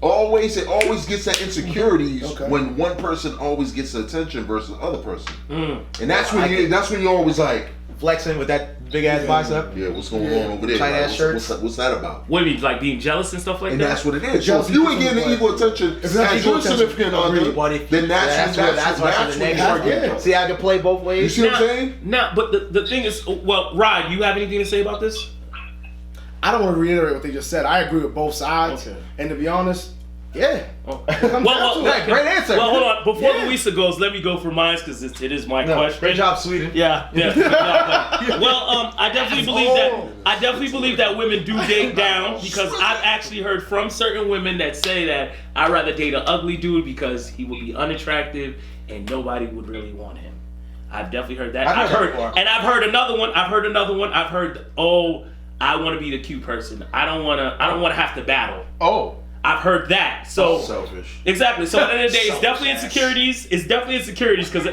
It always gets that insecurities when one person always gets the attention versus the other person. And that's when you always like flexing with that big ass bicep. Yeah, what's going on over there? Tight ass shirts. What's that about? What do you mean, like being jealous and stuff like and that? And that's what it is. So if you ain't getting the equal attention as your significant other, then that's when you start getting. See, I can play both ways. You see what I'm saying? Nah, but the thing is, well, Rod, you have anything to say about this? I don't want to reiterate what they just said. I agree with both sides. Okay. And to be honest, yeah. Well, great answer. Well, hold on. Before Luisa goes, let me go for mine because it is my question. Great job, Sweden. Yeah. Well, I definitely believe that women do date down because I've actually heard from certain women that say that I'd rather date an ugly dude because he would be unattractive and nobody would really want him. I've definitely heard that. I've heard another one. I've heard, I want to be the cute person. I don't want to have to battle. Oh. I've heard that. So selfish. Exactly. So at the end of the day, it's definitely insecurities. It's definitely insecurities because.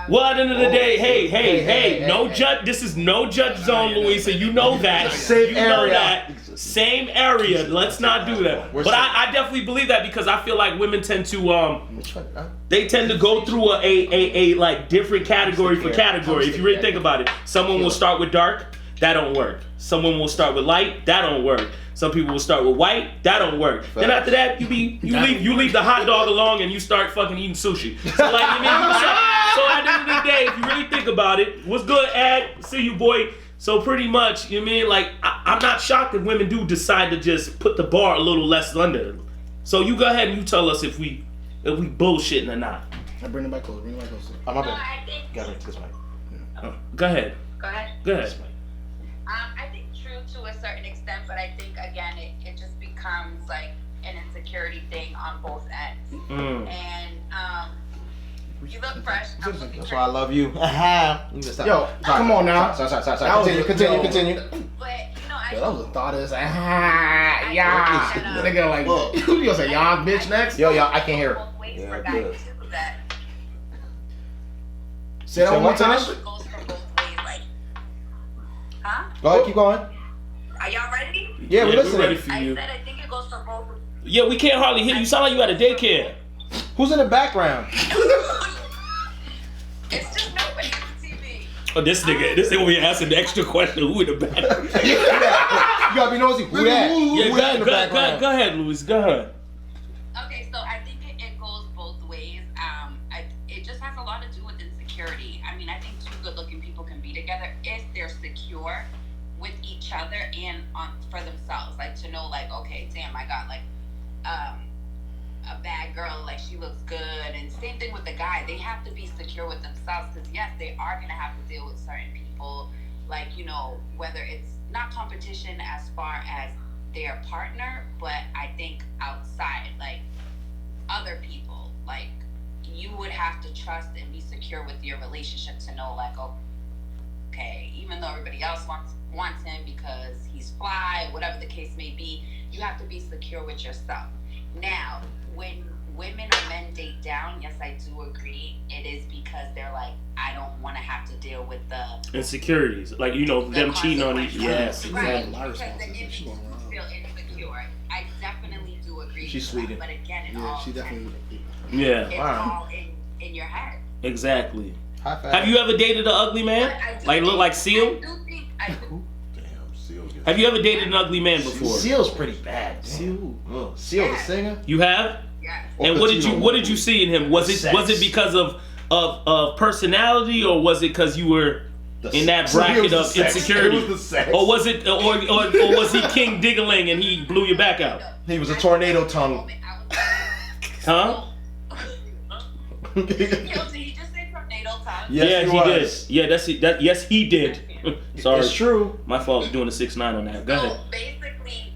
Well, at the end of the day, hey, no judge. This is no judge zone, Louisa. You know that. Same area. Let's not do that. But I definitely believe that because I feel like women tend to they tend to go through a like different category for category. If you really think about it, someone will start with dark. That don't work. Someone will start with light. That don't work. Some people will start with white. That don't work. Facts. Then after that, you leave the hot dog alone and you start fucking eating sushi. So like, so at the end of the day, if you really think about it, what's good, Ad? See you, boy. So pretty much, you know what I mean? Like, I'm not shocked if women do decide to just put the bar a little less under. So you go ahead and you tell us if we bullshitting or not. I bring it back closer. Oh, my bad. Got it this way. Go ahead. I think true to a certain extent, but I think again it just becomes like an insecurity thing on both ends. And you look fresh. That's why I love you. Yo, come on now. Sorry. Continue. But that was a thought is yeah. Nigga like you gonna say y'all bitch next? Yo, I can't hear it. Say that one more time. Huh? Go ahead, keep going. Are y'all ready? Yeah, we're listening. Ready for you. I said I think it goes for both. Yeah, we can't hardly hear you. You sound like you at a daycare. Who's in the background? It's just nobody on TV. Oh, this nigga will be asking the extra question. Who in the background? You gotta be nosy. Who that? Go ahead, Louis. Go ahead. Okay, so I think it goes both ways. It just has a lot to do with insecurity. I mean, I think two good-looking people can be together if they're secure with each other and for themselves. Like to know, like, okay, damn, I got like a bad girl, like she looks good. And same thing with the guy. They have to be secure with themselves because yes, they are gonna have to deal with certain people. Like, whether it's not competition as far as their partner, but I think outside, like other people, like you would have to trust and be secure with your relationship to know, like, okay, even though everybody else wants him because he's fly, whatever the case may be, you have to be secure with yourself. Now, when women or men date down, yes, I do agree. It is because they're like, I don't want to have to deal with the insecurities, like them cheating on each. Yes, exactly. Right, because then it makes you feel insecure. I definitely do agree. She's with Sweden. That, but again, she definitely. Yeah. It's all in your head. Exactly. Have you ever dated an ugly man? Like look like Seal? I do. Damn, Seal. Have you ever dated an ugly man before? Seal's pretty bad. Seal the singer. You have? Yes. guess. And what did you see in him? Was it because of personality, or was it because you were in that bracket of insecurity? It was the sex. Or was it or was he King Diggling and he blew your back out? He was a tornado tongue. Huh? Yo, did he just say tornado tongue? Yes, he did. Yeah, that's it. Yes, he did. Sorry, it's true. My fault doing a 6'9" on that. Go ahead. So basically,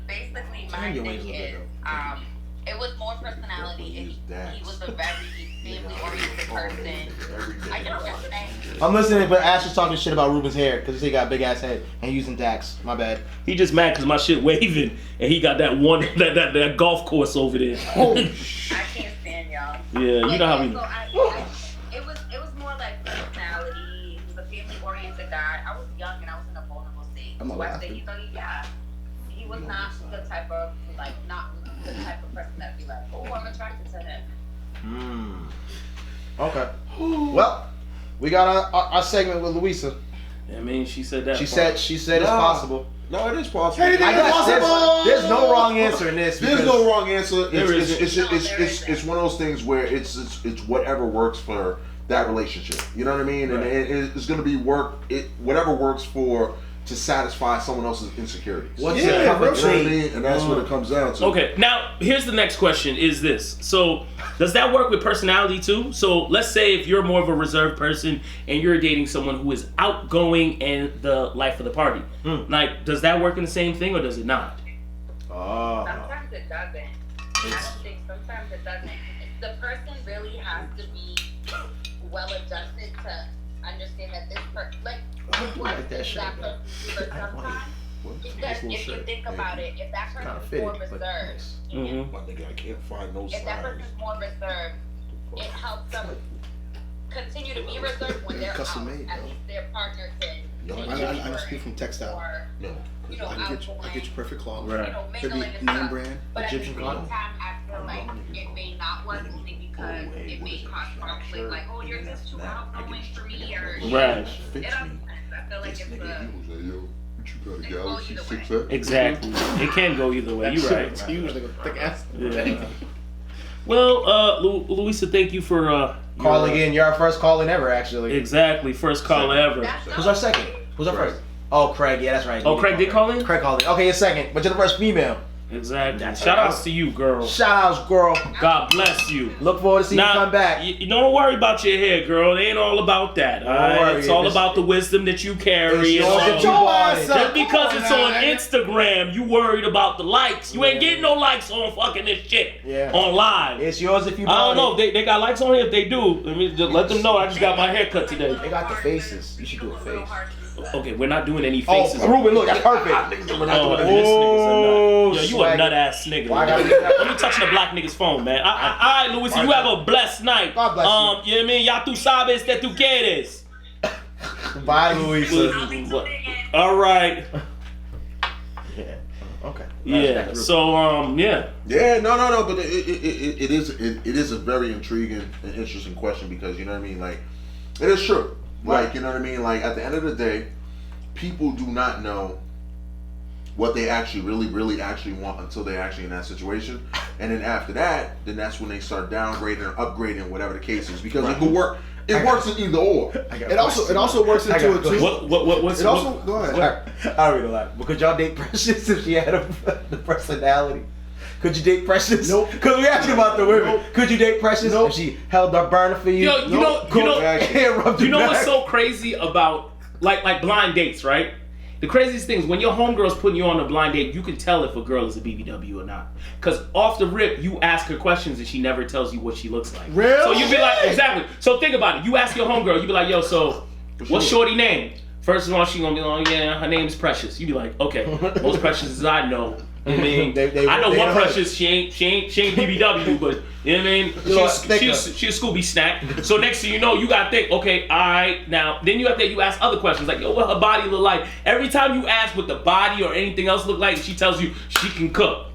my thing is, it was more personality. He was a very family-oriented person. I know yesterday. I'm listening, but Ash was talking shit about Ruben's hair because he got a big ass head and using Dax. My bad. He just mad because my shit waving and he got that one that golf course over there. I can't stand y'all. Yeah, you know how we. It was more like personality. He was a family-oriented guy. I was young and I was in a vulnerable state. So I say he was not the type of person that'd be like, oh, I'm attracted to him. Okay. Well, we got our segment with Louisa. I mean, she said that. She said it's possible. No, it is possible. Anything is possible. There's no wrong answer in this. There's no wrong answer. There It's one of those things where it's whatever works for that relationship. You know what I mean? Right. And it's going to be whatever works to satisfy someone else's insecurities. What's you know the what I mean? And that's what it comes down to. Okay, now here's the next question: is this so? Does that work with personality too? So let's say if you're more of a reserved person and you're dating someone who is outgoing and the life of the party, like does that work in the same thing or does it not? Sometimes it doesn't. I don't think sometimes it doesn't. The person really has to be well adjusted to understand that this person, what does that person do for sometimes? Because if you think about it, if that person's more reserved, My nigga, I can't find no signs. if that person's more reserved, it helps them continue to be reserved when they're out. At least their partner can. I speak from textile. No. I get you perfect cloth. Right. Could be name brand. But Egyptian at the cotton. same time, I feel like it may not work only because it may cause conflict. Like, oh, you're just too outgoing for me, or Right. I feel like it's You got a Galaxy 6X? Exactly. It can go either way. You're right. It's huge, like a thick ass. Yeah. Well, Louisa, thank you for Calling in. You're our first calling ever, actually. Exactly. First call ever. Who's our second? Who's our first? Oh, Craig. Yeah, that's right. Oh, Craig did call in? Craig called in. Okay, you're second, but you're the first female. Exactly. That's Shout right. outs to you, girl. Shout outs, girl. God bless you. Look forward to seeing you come back. You don't worry about your hair, girl. It ain't all about that. All right? worry. It's all about the wisdom that you carry. It's and yours all. if you want it. Just because it's on Instagram, you worried about the likes. You ain't getting no likes on fucking this shit on live. It's yours if you I don't want know. They got likes on here. If they do, let me just let them know. I just got my hair cut today. They got the faces. You should do a face. Okay, we're not doing any faces. Oh, Ruben, look, that's perfect. Oh, this nigga's a nut. Yo, you a swag. nut ass nigga. Why I gotta do that? Let me touch the black nigga's phone, man. All right, Luis, you have a blessed night. God bless you. You know what I mean? Ya tú sabes que tú quieres. Bye, Louisa. All right. Yeah. Okay. Yeah. So yeah. Yeah, no, but it is a very intriguing and interesting question because you know what I mean, like it is true. Like, you know what I mean? Like, at the end of the day, people do not know what they actually really actually want until they're actually in that situation. And then after that, then that's when they start downgrading or upgrading, whatever the case is. Because it could work. It works in either or. It also works into it too. What's it also go ahead. I read a lot. But could y'all date Precious if she had the personality? Could you date Precious? Nope. Because we asked about the women. Nope. Could you date Precious if she held her burner for you? Yo, you know what's so crazy about like blind dates, right? The craziest thing is when your homegirl's putting you on a blind date, you can tell if a girl is a BBW or not. Because off the rip, you ask her questions and she never tells you what she looks like. Really? So you be like, exactly. So think about it. You ask your homegirl, you be like, yo, so what's shorty name? First of all, she gonna be like, oh yeah, her name's Precious. You be like, okay, most Preciouses I know. I mean, I know one Precious. She ain't BBW, but you know what I mean. She a Scooby snack. So next thing you know, you gotta think, okay, all right, now then you ask other questions like, yo, what her body look like? Every time you ask what the body or anything else look like, she tells you she can cook.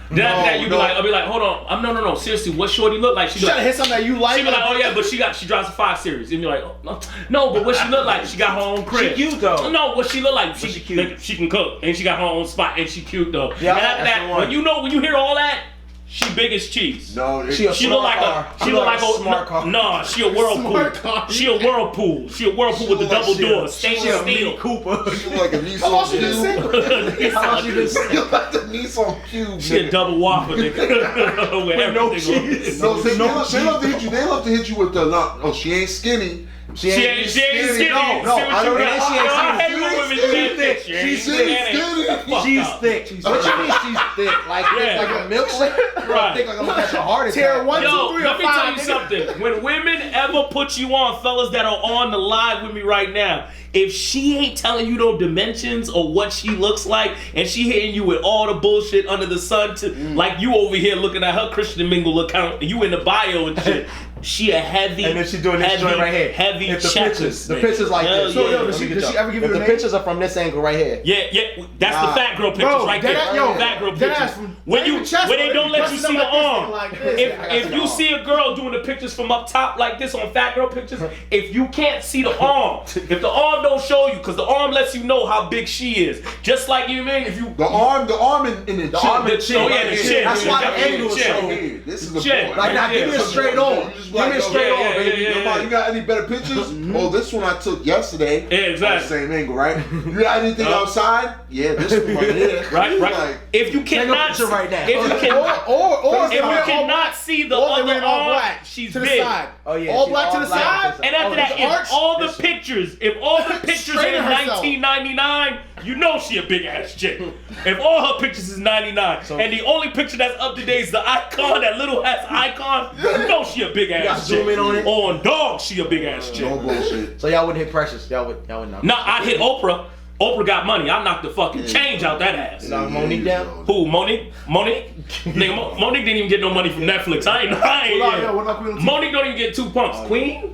Then after that, I'll be like, hold on, no, seriously, what shorty look like? She trying to hit something that you like. She be like, oh yeah, but she drives a 5 Series. And you're like, oh, no, but what she look like? She got her own crib. She cute though. No, what she look like? She cute. She can cook and she got her own spot and she cute though. Yeah, and after that, when you hear all that, She big as cheese. No, She look like a smart car. No, she a whirlpool. She a whirlpool. She a whirlpool with the double doors. Stainless steel. Cooper. She look like a Nissan How long she been Cube. single? How long she been She look like the Nissan Cube. She a double whopper, nigga. With no everything on cheese. it. No, they love to hit you. They love to hit you with the. Oh, she ain't skinny. She ain't skinny. No, I don't know. She I ain't hate when women skinny. say She that. ain't She ain't skinny. She's thick. What you mean she's thick? Like Yeah. like a milkshake? Right. Thick like I'm gonna catch a heart attack. Tier 1, 2, 3, Yo, or let me tell 5. you something. When women ever put you on, fellas that are on the live with me right now, if she ain't telling you no dimensions or what she looks like, and she hitting you with all the bullshit under the sun, like you over here looking at her Christian Mingle account, and you in the bio and shit. She a heavy, And then she doing this joint right here. Heavy If the checkers. pictures, the pictures like Hell this. yeah. So, yo, Let does me she get ever give you if a the name? pictures are from this angle right here. Yeah, that's the fat girl pictures Bro, right there. Fat girl that pictures. ass from- When not even chest, when they but don't let you busting see up the like this, arm. like this. If you see a girl doing the pictures from up top like this on fat girl pictures, if you can't see the arm, if the arm don't show you, because the arm lets you know how big she is. Just like you mean if you The arm and the chin. arm and chin. Oh yeah, the chin. That's why the Yeah, angle is chin. so Here, this is the Chin. point. Like, now give me a straight on. Give me a straight on, baby. yeah, Yo, Ma, you got any better pictures? Oh, this one I took yesterday. Yeah, exactly. On the same angle, right? You got anything outside? Yeah, this one right here. Right. Like, If you cannot, picture right now. if you can, Or if you cannot see the or they other went all arm, black she's to the big. side. Oh yeah. All she's black to the side? And after that, it's if arch. all the pictures Straighten in herself. 1999, you know she a big ass chick. If all her pictures is 99, and the only picture that's up to date is the icon, that little ass icon, you know she a big ass gotta chick. zoom in on it. On dog, she a big ass chick. no bullshit. So y'all wouldn't hit Precious. Y'all would not. Nah, I hit Oprah. Oprah got money. I knocked the fucking change out that ass. Knock Monique down. Who? Monique? Nigga, Monique didn't even get no money from Netflix. I ain't yeah. What about Queen Latifah? Monique don't even get 2 pumps. Queen?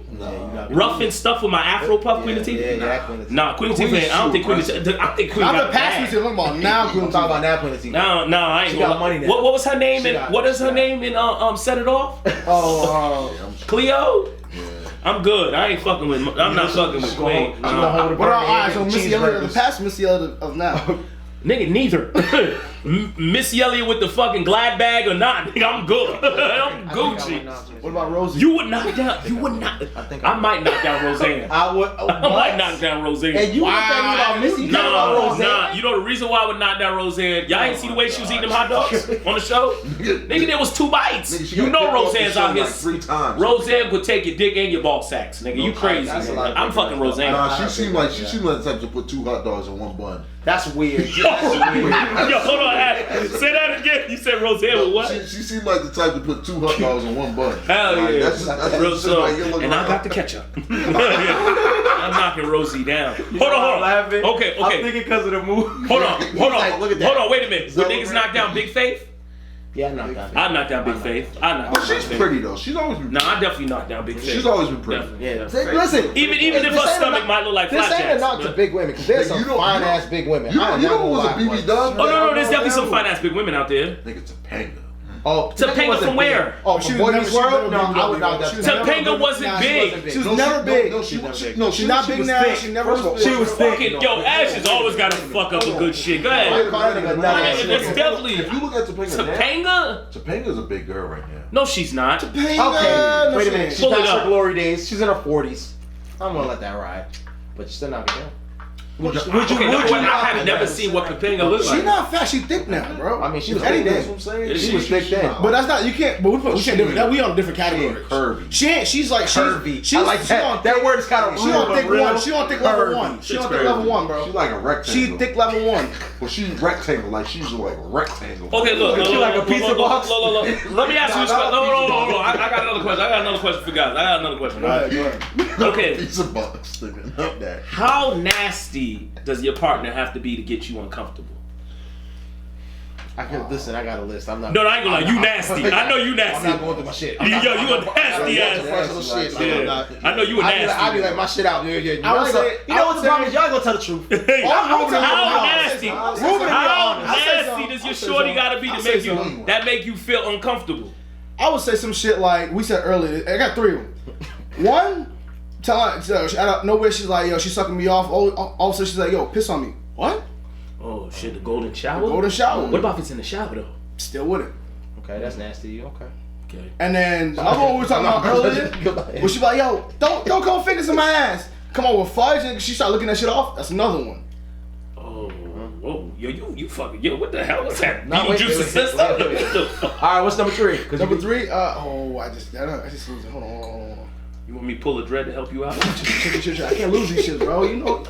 Rough and stuff with my Afro puff, Queen Latifah? Yeah, Queen Latifah. Nah, Queen Latifah. I don't think Queen Latifah. I think Queen I'm got the past bad. we said, look about now. I'm talking about now, Queen Latifah. No, I ain't She gonna got lie. money now. What was her name? She got- What is she her got- name in Set It Off? Cleo? I'm good. I ain't fucking with. I'm not fucking with Queen. I'm gonna hold the What about, burger alright, so and Missy Elliott of the cheeseburgers. past, Missy Elliott of now. Nigga, neither. Missy Elliott with the fucking glad bag or not, nigga, I'm good. I'm Gucci. What about Rosie? You would knock down. You would not. I might knock down Roseanne. I would. I might knock down Roseanne. And you looked at me about Missy. You talking about Roseanne? Nah. You know the reason why I would knock down Roseanne? Y'all ain't see the way she was eating them hot dogs on the show? Nigga, there was 2 bites. Nigga, she You got know kicked off Roseanne's the show out here. like 3 times. Roseanne could take your dick and your ball sacks, nigga. You crazy. that's a lot of I'm people. fucking Roseanne. Nah, she seemed like the type to put 2 hot dogs in one bun. That's weird. Yo, hold on. Say that again. You said Roseanne with what? She seemed like the type to put 2 hot dogs in one bun. Hell Like, yeah. that's Real just so. like you're looking And I around. got the ketchup. I'm knocking Rosie down. Hold on. Laughing. Okay. I'm thinking because of the movie. Hold on. Like, look at that. Hold on. Wait a minute. Would niggas knock down Big Faith? Yeah, I knocked down. I knocked down Big Faith. I knocked But down she's Big Faith. pretty though. She's always been. No, I definitely knocked down Big Faith. She's always been pretty. Definitely. Yeah. Definitely. Listen. Even if this her ain't a stomach knock- might look like This ain't a flapjacks. knock to big women because there's Nigga, some you don't- fine ass big women. You I am know not who was a gonna lie, BB boy. dub? Oh no, there's definitely some fine ass big women out there. Nigga, Topanga. Oh, Topanga wasn't from where? big. Oh, She from was Boy never- Meets she was World? No, never I would big. knock that. She was down. Topanga wasn't Nah, she big. wasn't big. She was No, never big. No, she wasn't. No, she's not big was now. thick. She never First of all, was she big. was thick. Fucking, yo, Ash has always got to fuck up a good shit. Go I ahead. call that nigga nut ass. It's definitely If you look at Topanga now, Topanga. Topanga's a big girl right now. No, she's not. Okay, No, wait a she minute. ain't. She's Pull it past her up. glory days. She's in her 40s. I'm gonna let that ride, but you're still not gonna. Would you? Okay, no, I not- have never seen what Topanga looks She like. not fat. She thick now, bro. I mean, she was Any thick day. then. That's what I'm saying. She was thick then. But that's not. You can't. But we can't do that. We on different She ain't categories. curvy. She ain't. She's like Curvy. She's I like she that. on That thick- word is kind of She rude, on but thick real. one. She on thick level Curvy. 1. She Shit's on thick crazy. level 1, bro. She like a rectangle. She thick level 1. Well, she's rectangle. Like she's like a rectangle. Okay, look. She like a pizza box? Look. Let me ask you this Nah, question. not a No. pizza I got another question. I got another question for guys. I got another question. Go ahead. Okay. Pizza box. Nigga, not that. How nasty does your partner have to be to get you uncomfortable? I can listen. I got a list. I'm not. No, I ain't gonna lie. You nasty. I know you I'm nasty. not going through my shit. Yo, you a nasty ass. Personal shit. Yeah. I'm not. I know you a nasty. I be like my shit out. Yeah. I would say- You know I what would the problem say- is? Y'all gonna tell the truth. Hey, All how Ruben and nasty? Ruben How and Ruben. I'll say nasty something. does your I'll say shorty something. gotta be I'll to say make you something. that make you feel uncomfortable? I would say some shit like we said earlier. I got 3 of them. One, tell her out of nowhere she's like, yo, she's sucking me off. All of a sudden she's like, yo, piss on me. What? Oh shit, the golden shower. Golden shower. What about if it's in the shower though? Still with it. Okay, that's nasty. Okay. And then the other one we were talking about earlier, was she like, yo, don't come fingers in my ass. Come on with fudge, and she started looking that shit off. That's another one. Oh, whoa, yo, you fucking, yo, what the hell was that? No, wait, Beetlejuice wait. All right, what's number 3? Number 3, I just lose it. Hold on. You want me to pull a dread to help you out? I can't lose these shits, bro. You know,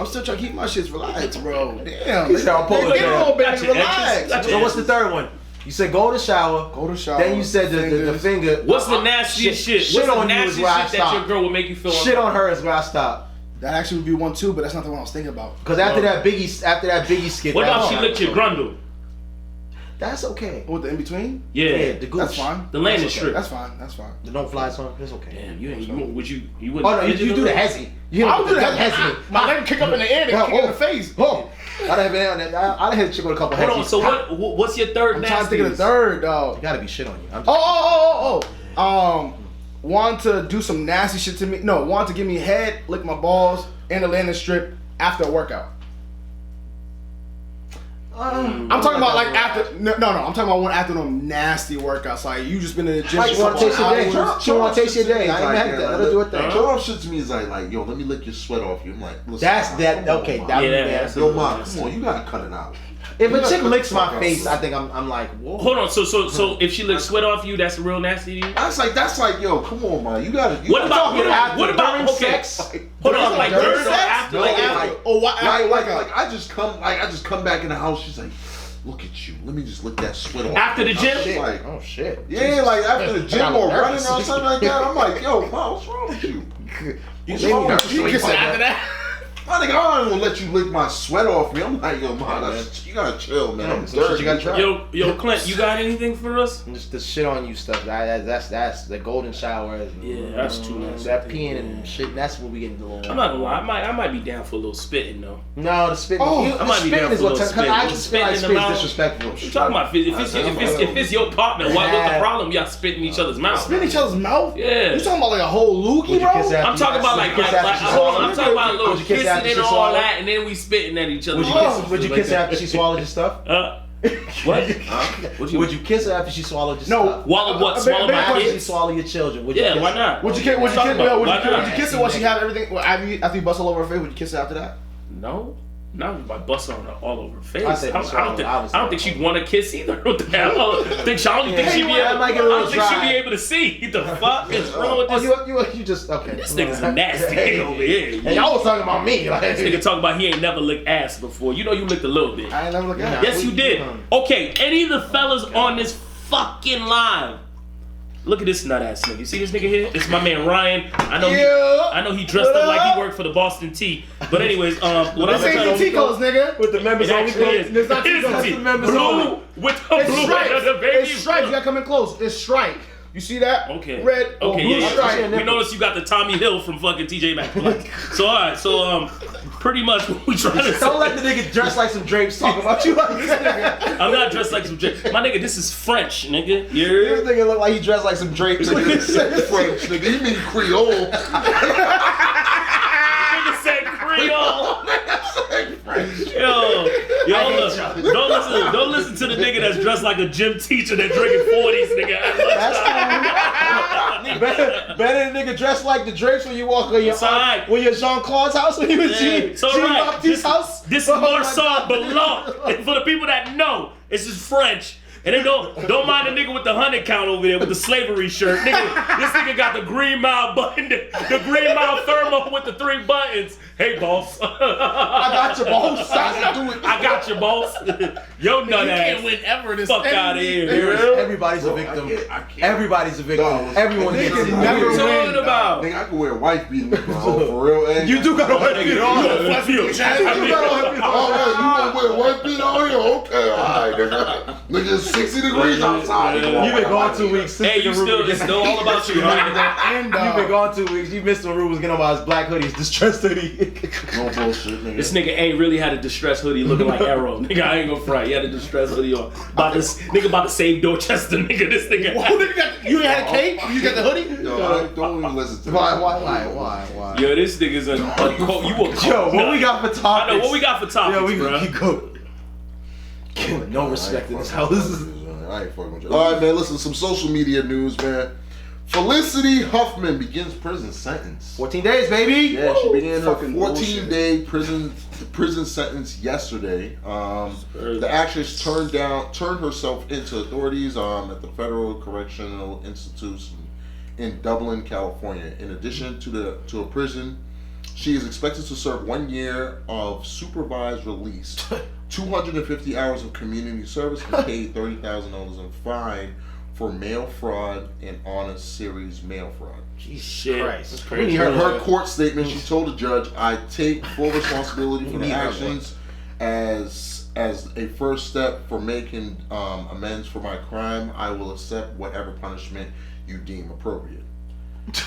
I'm still trying to keep my shits relaxed, bro. Damn. He said, I'll pull a dread. Baby, relax. So what's the third one? You said go to shower. Then you said the finger. What's the nastiest shit? Shit What's on the you is nastiest where I shit that stop. your girl would make you feel Shit on her is where I stop. That actually would be one too, but that's not the one I was thinking about. Because after that Biggie skit. What about she licked your grundle? That's okay. What, the in between? Yeah, the gooch. That's fine. The landing okay. strip. That's fine. The no-fly song. That's okay. Damn, you wouldn't. Oh no, you do the hezzy. I would do that hezzy. My leg kick up in the air and kick in the face. Oh, I'd have hit a chick with a couple hezies. Hold on. So what's your third? I'm trying to think of the third, dog. You gotta be shit on you. Want to do some nasty shit to me? No, want to give me head, lick my balls, and the landing strip after a workout. I'm talking about like after. No. I'm talking about one after them nasty workouts. Like you just been in the gym. She want to taste your day. She want to taste your day. I ain't mad at that. Let her do it thing. Turn off shit to me is like, yo, let me lick your sweat off you. I'm like, listen, That's that. Okay, that would be nasty. Yo, mom, come on, you gotta cut it out. If a chick licks my face, I think I'm like, whoa. Hold on. So if she licks sweat off you, that's real nasty to you? That's like, yo, come on, man. You gotta. What about sex? Hold on, like during or after? Like I just come back in the house. She's like, look at you. Let me just lick that sweat off. After the gym? Like, oh shit. Yeah, like after the gym or running or something like that. I'm like, yo, mom, what's wrong with you? You kiss after that? I think I don't want to let you lick my sweat off me. I'm like, yo, mom, you gotta chill, man. I'm dirty. You gotta try. Yo, Clint, you got anything for us? Just the shit on you stuff. That's the golden shower. Yeah, that's too nasty. That peeing and shit. That's what we get into. I'm not gonna lie. I might be down for a little spitting though. No, the spitting. I might be down for a little spitting. I just feel like spitting is disrespectful. I'm talking about if it's your partner, what's the problem? Y'all spit in each other's mouth. Spit in each other's mouth? Yeah. You talking about like a whole loogie, bro? I'm talking about like I'm talking about a little kissing and all that. And then we spitting at each other. Would you kiss her after she swallowed your stuff? What? Would you kiss her after she swallowed your stuff? Swallow what? Swallow my After she kids? swallow your children? Yeah, why not? Would you kiss her while she had everything? After you bust all over her face, would you kiss her after that? No. Not by busting on her all over her face. I don't think she'd want to kiss either. What the hell? I don't think she'd be able to see. The fuck is wrong with this? You just okay. This nigga's a nasty nigga over here. And y'all was talking about me. This nigga talking about he ain't never licked ass before. You know you licked a little bit. I ain't never licked ass. Yes, you did. Okay, any of the fellas on this fucking live. Look at this nut ass nigga. You see this nigga here? This is my man Ryan. I know he dressed up like he worked for the Boston Tea. But anyways, what this ain't the tea colors, nigga. With the members only is. It's not It is the tea. Blue with the It's blue stripes. and the baby. It's stripes. You gotta come in close. It's stripe. You see that? Okay. Red or blue stripe. We noticed you got the Tommy Hill from fucking TJ Maxx. So alright, pretty much what we trying to say. Don't let the nigga dress like some drapes talk about you like this nigga. I'm not dressed like some drapes. My nigga, this is French, nigga. This nigga look like he dressed like some drapes. Nigga said French, nigga. You mean Creole? Nigga said Creole. Don't listen to the nigga that's dressed like a gym teacher that drinking 40s, nigga. That's better than nigga dressed like the drapes when you walk on your Jean-Claude's house when he was Jean-Baptiste's house. This is Marcel below. And for the people that know, this is French. And then don't mind the nigga with the 100 count over there with the slavery shirt. Nigga, this nigga got the Green Mile button, the Green Mile thermal with the 3 buttons. Hey, boss. I got your boss. I got your boss. Yo, nut ass. You can't win ever this Fuck out of here. Everybody's a victim. Everybody's a victim. Everyone gets it. What are you talking about? Nigga, I can wear a wife beater, bro. For real, eh? You do got a wife beater on. You want to wear a wife beater on here? Okay, alright, nigga. Nigga, it's 60 degrees outside. You've been gone 2 weeks. Hey, it's still all about you, right? You've been gone 2 weeks. You missed when Ruben was getting on his black hoodie, his distressed hoodie. No bullshit, nigga. This nigga ain't really had a distressed hoodie looking like Arrow. Nigga, I ain't gonna front. He had a distressed hoodie on. About to save Dorchester, nigga. This nigga. You ain't had a cape? You got the hoodie? No, don't even listen to me. Why? Yo, this nigga's a what we got for topics? I know, what we got for topics, Yo, bro? go. No respect in this house. man. I ain't fucking with you. All right, man. Listen, some social media news, man. Felicity Huffman begins prison sentence. 14 days, baby. Yeah, she began her Fucking 14-day prison sentence yesterday. The actress turned herself into authorities at the Federal Correctional Institution in Dublin, California. In addition to a prison, she is expected to serve 1 year of supervised release, 250 hours of community service, and paid $30,000 in fine for mail fraud and honest series mail fraud. Jesus Christ. That's crazy. Her court statement, she told the judge, I take full responsibility for the actions as a first step for making amends for my crime. I will accept whatever punishment you deem appropriate.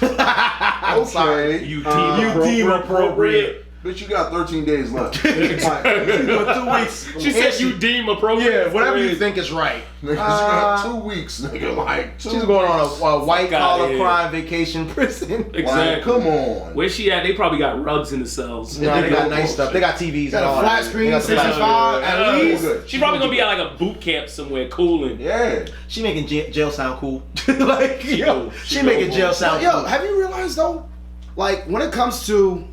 I'm sorry. You deem appropriate. Bitch, you got 13 days left. 2 weeks. She said you deem appropriate. Yeah, whatever you think is right. Nigga, you got 2 weeks, nigga. Like, She's going on a white collar here. crime vacation prison. Exactly. Like, come on. Where's she at? They probably got rugs in the cells. No, they got nice stuff. They got TVs. Got and all a flat that. screen, They got the flat 65 screen. at least. Good. She's probably gonna be at like a boot camp somewhere, cooling. Yeah. She making jail sound cool. Like, yo, she making jail sound Yo, cool. have you realized though? Like when it comes to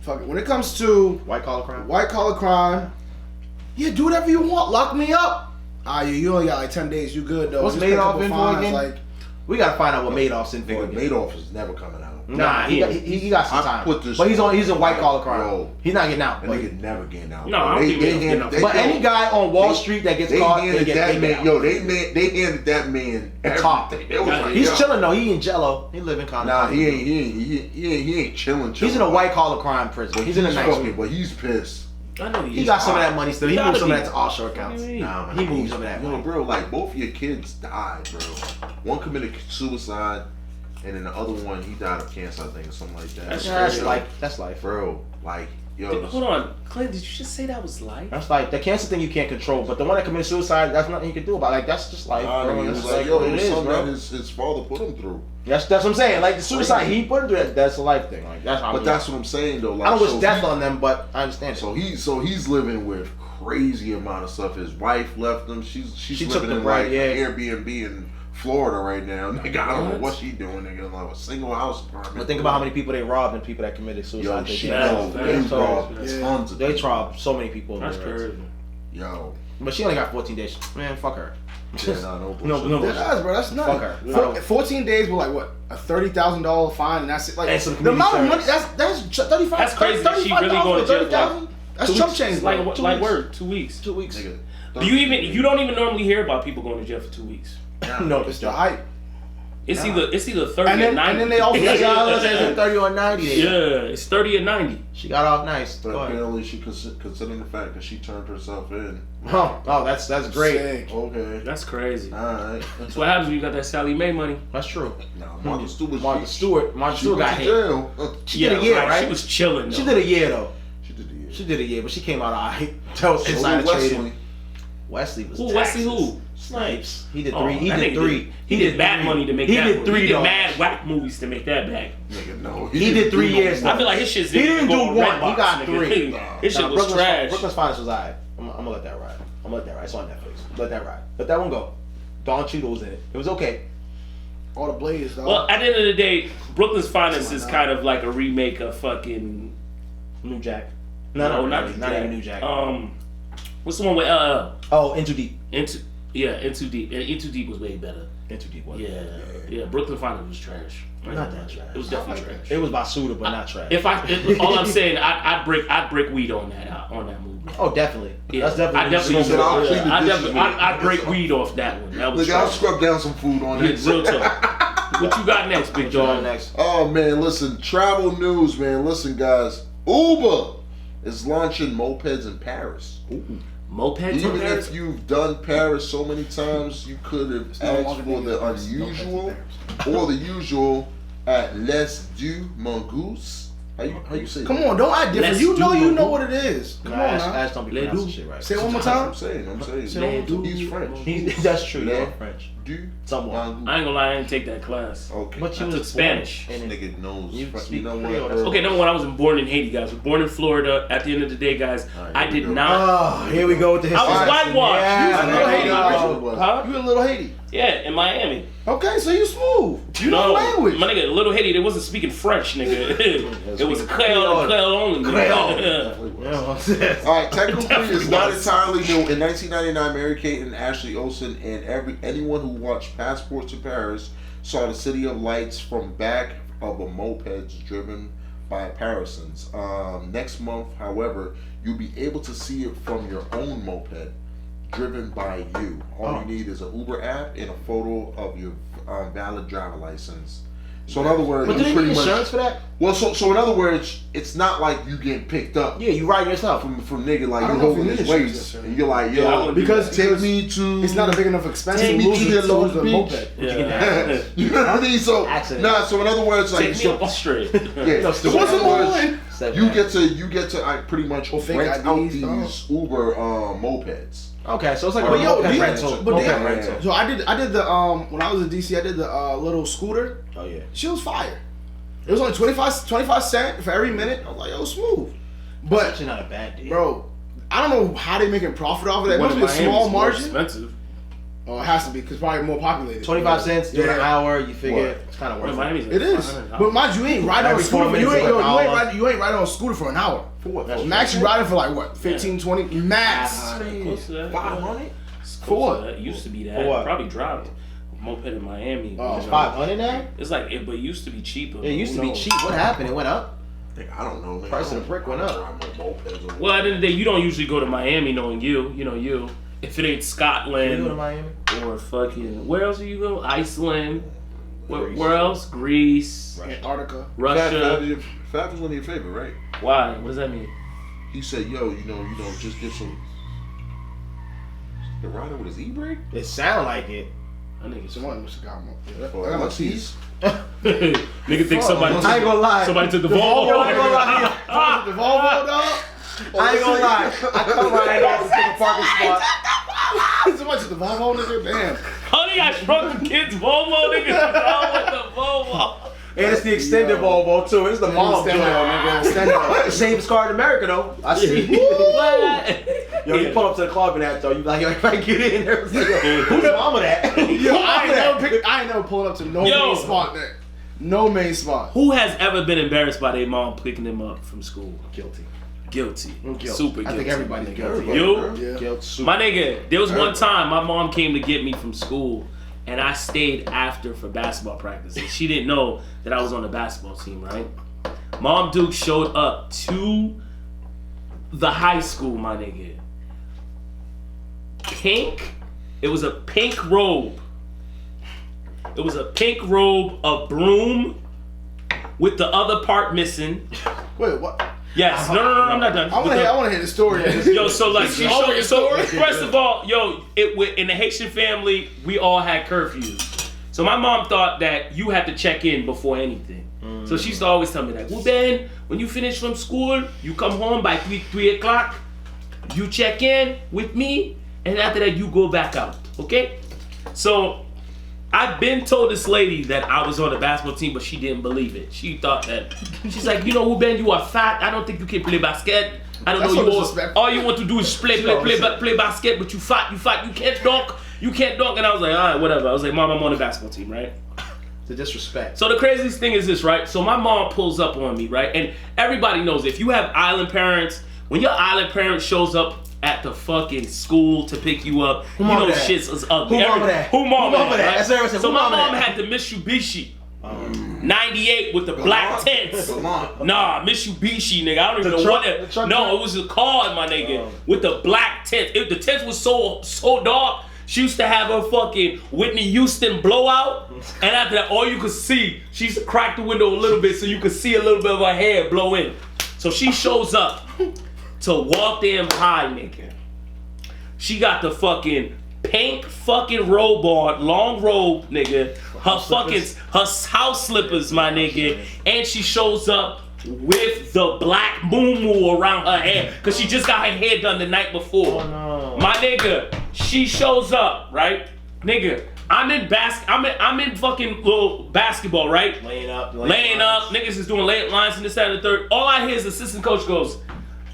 White collar crime. yeah, do whatever you want. Lock me up. You only got like 10 days. You good though. What's Just pay a Madoff couple in for fines, again? Like, We gotta find out what Madoff's in Boy, for. Madoff is never coming out. Nah, he got some I time. put this But he's in white collar crime. Yo. He's not getting out. And But, they get never getting out. No, I don't think Madoff's getting out. but any guy on Wall Street that gets caught, they handed get that man. out. Yo, they handed that man The top. everything. It was like, He's yo. chilling though. He in Jello. He living kind of. Nah, he ain't chilling. He's in a white collar crime prison. But He's in a nice fucking, one. but he's pissed. I know He got some of that money still. He Gotta moved some of be. that to offshore accounts. What do you mean? Nah, man, He moved some of that Yo, money. bro, like both of your kids died, bro. One committed suicide, and then the other one he died of cancer, I think, or something like that. That's life. bro. Like, yo, Hold on, Clint. Did you just say that was life? That's like the cancer thing you can't control, but the one that committed suicide, that's nothing you can do about it. Like that's just life, nah, bro. nigga, it That's was like like, yo, what it it was is, something bro. that his father put him through. That's what I'm saying. Like the suicide he put him through, that's a life thing. Like that's how. But that's what I'm saying though. Like, I don't wish so death on them, but I understand. So he's living with crazy amount of stuff. His wife left him. She's She took living the in bread, like yeah. an Airbnb in Florida right now. Nigga, I don't know what she doing. Nigga, like a single house apartment. But think about how many people they robbed and people that committed Yo, suicide. They she can't- they So, robbed yeah. tons of They people. robbed so many people. That's over there. crazy. Yo, But she only got 14 days. Man, fuck her. yeah, no bullshit. No bullshit. that's bro. That's Fuck nothing. her. 14 days with like what? A $30,000 fine, and that's it. Like And some the amount of money. community That's 35. That's crazy that she really going to jail for, 30,000. That's chump change, bro. Like 2 like weeks. word, 2 weeks. 2 weeks. Nigga, You don't even normally hear about people going to jail for 2 weeks. No, It's the hype. It's either 30 And then- or 90. and then they also- That's all it says, 30 or 90. Yeah, it's 30 or 90. She got off nice. But Go ahead. apparently she considering the fact that she turned herself in. Oh, that's great. Sick. Okay. That's crazy. Alright. That's what happens when you got that Sally Mae money. That's true. No, Martha Stewart. Martha Stewart She got went to hit. jail. She did a year, right? She was chilling. She though. did a year though. She did the year. She did a year, but she came out alright. That was So insider did Wesley. trading. Wesley was Who? Wesley taxes. who? Snipes. He did Oh, three. He that did nigga three. He did bad money to make He that. did movie. three. He did dollars. mad whack movies to make that back. Nigga, no. He did 3 years. I feel like his shit's He didn't do go on one. Redbox, He got nigga. three. His shit Nah, was trash. Brooklyn's Finest was alright. I'm gonna let that ride. I'm gonna let that ride. It's on Netflix. Let that ride. Let that one go. Don Cheadle was in it. It was okay. All the blades, dog. Well, at the end of the day, Brooklyn's Finest is kind of like a remake of fucking New Jack. No, not even New Jack. What's the one with Oh, Into Deep. Into Deep? And Into Deep was way better. Into Deep was. Yeah. Brooklyn Finest was trash. Not that trash. It was definitely trash. It was Basuda, but not trash. All I'm saying, I'd break weed on that movie. Oh, definitely. Yeah, That's definitely. I definitely, said I'll clean the dishes I'd break weed off that one. That was Look, I'll trash. scrub down some food on Yeah, it. real talk. What you got next, Big John? Next. Oh man, listen, travel news, man. Listen, guys, Uber is launching mopeds in Paris. Mopeds in Even Paris? if you've done Paris so many times, you could have asked for the unusual or the usual at Les Deux Mongoose. How you say? Come that? on, don't act different. Let's You do know it. what it is. Come on, Ash don't be Let pronouncing do. shit right. Say it one more That's time. what I'm saying. He's French. That's true. Yeah. Yeah, French. Somewhat. I ain't gonna lie, I didn't take that class. Okay. But you I was took Spanish. This nigga knows. You You speak know Creole, what? that's Okay, number one, I was born in Haiti, guys. I was born in Florida. At the end of the day, guys, I here did we go. not. Oh, here we go with the history. I was whitewashed. Yeah, You was a little Haiti, no. Huh? You a little Haiti. Yeah, in Miami. Okay, so you smooth. You know the language. My nigga, little Haiti, they wasn't speaking French, nigga. It was Creole. Creole only. nigga. All right, technically it's not entirely new. In 1999, Mary Kate and Ashley Olsen and anyone who watched Passport to Paris saw the City of Lights from back of a mopeds driven by Parisans. Next month, however, you'll be able to see it from your own moped driven by you. All you need is an Uber app and a photo of your valid driver license. So in other words, But do they need insurance for that? Well, so in other words, it's not like you getting picked up. Yeah, you riding yourself. From nigga like I you don't know if holding you his need insurance, waist yes, sir. and you're like, Yeah, I yo, wouldn't do Because take me to. it's not a big enough expense Take to me lose to it the to Long the Beach. moped. Yeah. You know what I mean? So Accident. nah. So in other words, like Take me so, up straight. yeah. No, So stupid. in other words, What's you get to pretty much Or fake rent out IDs, these Uber mopeds. Okay, so it's like a But yo, moped these- rental. but Moped they- rental. So I did the when I was in DC, I did the little scooter. Oh yeah. She was fire. It was only 25 cents for every minute. I was like, yo, smooth. That's But actually not a bad deal. bro, I don't know how they making profit off of that. It One must in be a Miami small is more margin. expensive. Oh, it has to be because probably more populated. 25 cents, do an Yeah. hour, you figure What? it's kind of One worth in it. Miami's like It is. $500. But mind you, you ain't riding on a Every 4 scooter. You minutes ain't, is like $1. you ain't riding on a scooter for an hour. For what? That's Max, you riding for like what? 15, 20 max. Close to that. 500? For what? It used to be that. For what? Probably dropped. Moped in Miami. Oh, It's 500 now? It's like, but it used to be cheaper. It used to Who be knows? cheap. What happened? It went up. I don't know, man. Price of the brick went up. Well, at the end of the day, you don't usually go to Miami knowing you. If it ain't Can Scotland you go to Miami? or fucking, where else do you go? Iceland. Greece. Where else? Greece. Antarctica. Russia. Fab was one of your favorite, right? Why? What does that mean? He said, yo, you know, just get some. The rider with his e-brake? It sound like it. That nigga's Someone must have got more. Or I got my Keys? keys. Nigga think somebody I ain't gonna lie. somebody took the Volvo, Volvo. I ain't gonna lie. The Volvo, dog. I ain't gonna lie. I come right off to take a parking spot. Somebody took the Volvo, nigga. Damn. Honey, I shrunk the kids Volvo, nigga. Down with the Volvo. And it's the extended Volvo too. It's the mom Stand joint. up, nigga. Stand up. Safest car in America though. I see. What? Yo, you pull up to the club in that though. You be like, yo, if I get in there, it's like, yo, who's mama that? Yo, I ain't never pulled up to no Yo. main spot there. No main spot. Who has ever been embarrassed by their mom picking them up from school? Guilty. Guilty. Guilty. Super guilty. I think everybody's my nigga. guilty. You? Yeah. Guilty. Super. My nigga, there was one time my mom came to get me from school and I stayed after for basketball practice. And she didn't know that I was on the basketball team, right? Mom Duke showed up to the high school, my nigga. Pink. It was a pink robe. It was a pink robe, a broom with the other part missing. Wait, what? Yes. No, I'm not done. I want to hear the story. Yo, so like she Oh, showed, your so story? first of all, yo, in the Haitian family, we all had curfews. So my mom thought that you had to check in before anything. So she used to always tell me that, Ruben, when you finish from school, you come home by 3 o'clock, you check in with me, and after that you go back out. Okay? So I've been told this lady that I was on the basketball team, but she didn't believe it. She thought that, she's like, you know, Ruben, you are fat. I don't think you can play basket. I don't That's know so you disrespectful. all you want to do is play basket, but you fat, you can't dunk. And I was like, all right, whatever. I was like, Mom, I'm on the basketball team, right? The disrespect. So the craziest thing is this, right? So my mom pulls up on me, right? And everybody knows if you have island parents, when your island parent shows up at the fucking school to pick you up, you know that? shit's is ugly. Who mama that? Who mama Who mama that? right? That's what I said. So Who my mama mom that? had the Mitsubishi 98 with the black tents. Nah, Mitsubishi, nigga. I don't even know truck- what the that. truck No, truck? it was a car, my nigga, with the black tent. The tent was so dark. She used to have her fucking Whitney Houston blowout, and after that, all you could see, she used to crack the window a little bit so you could see a little bit of her hair blow in. So she shows up to walk them high, nigga. She got the fucking pink fucking robe on, long robe, nigga. Her house slippers, my nigga, and she shows up with the black moo around her hair, cause she just got her hair done the night before. Oh no. My nigga, she shows up, right? Nigga, I'm in fucking little basketball, right? Laying up. Niggas is doing layup lines and this, that, and the third. All I hear is the assistant coach goes,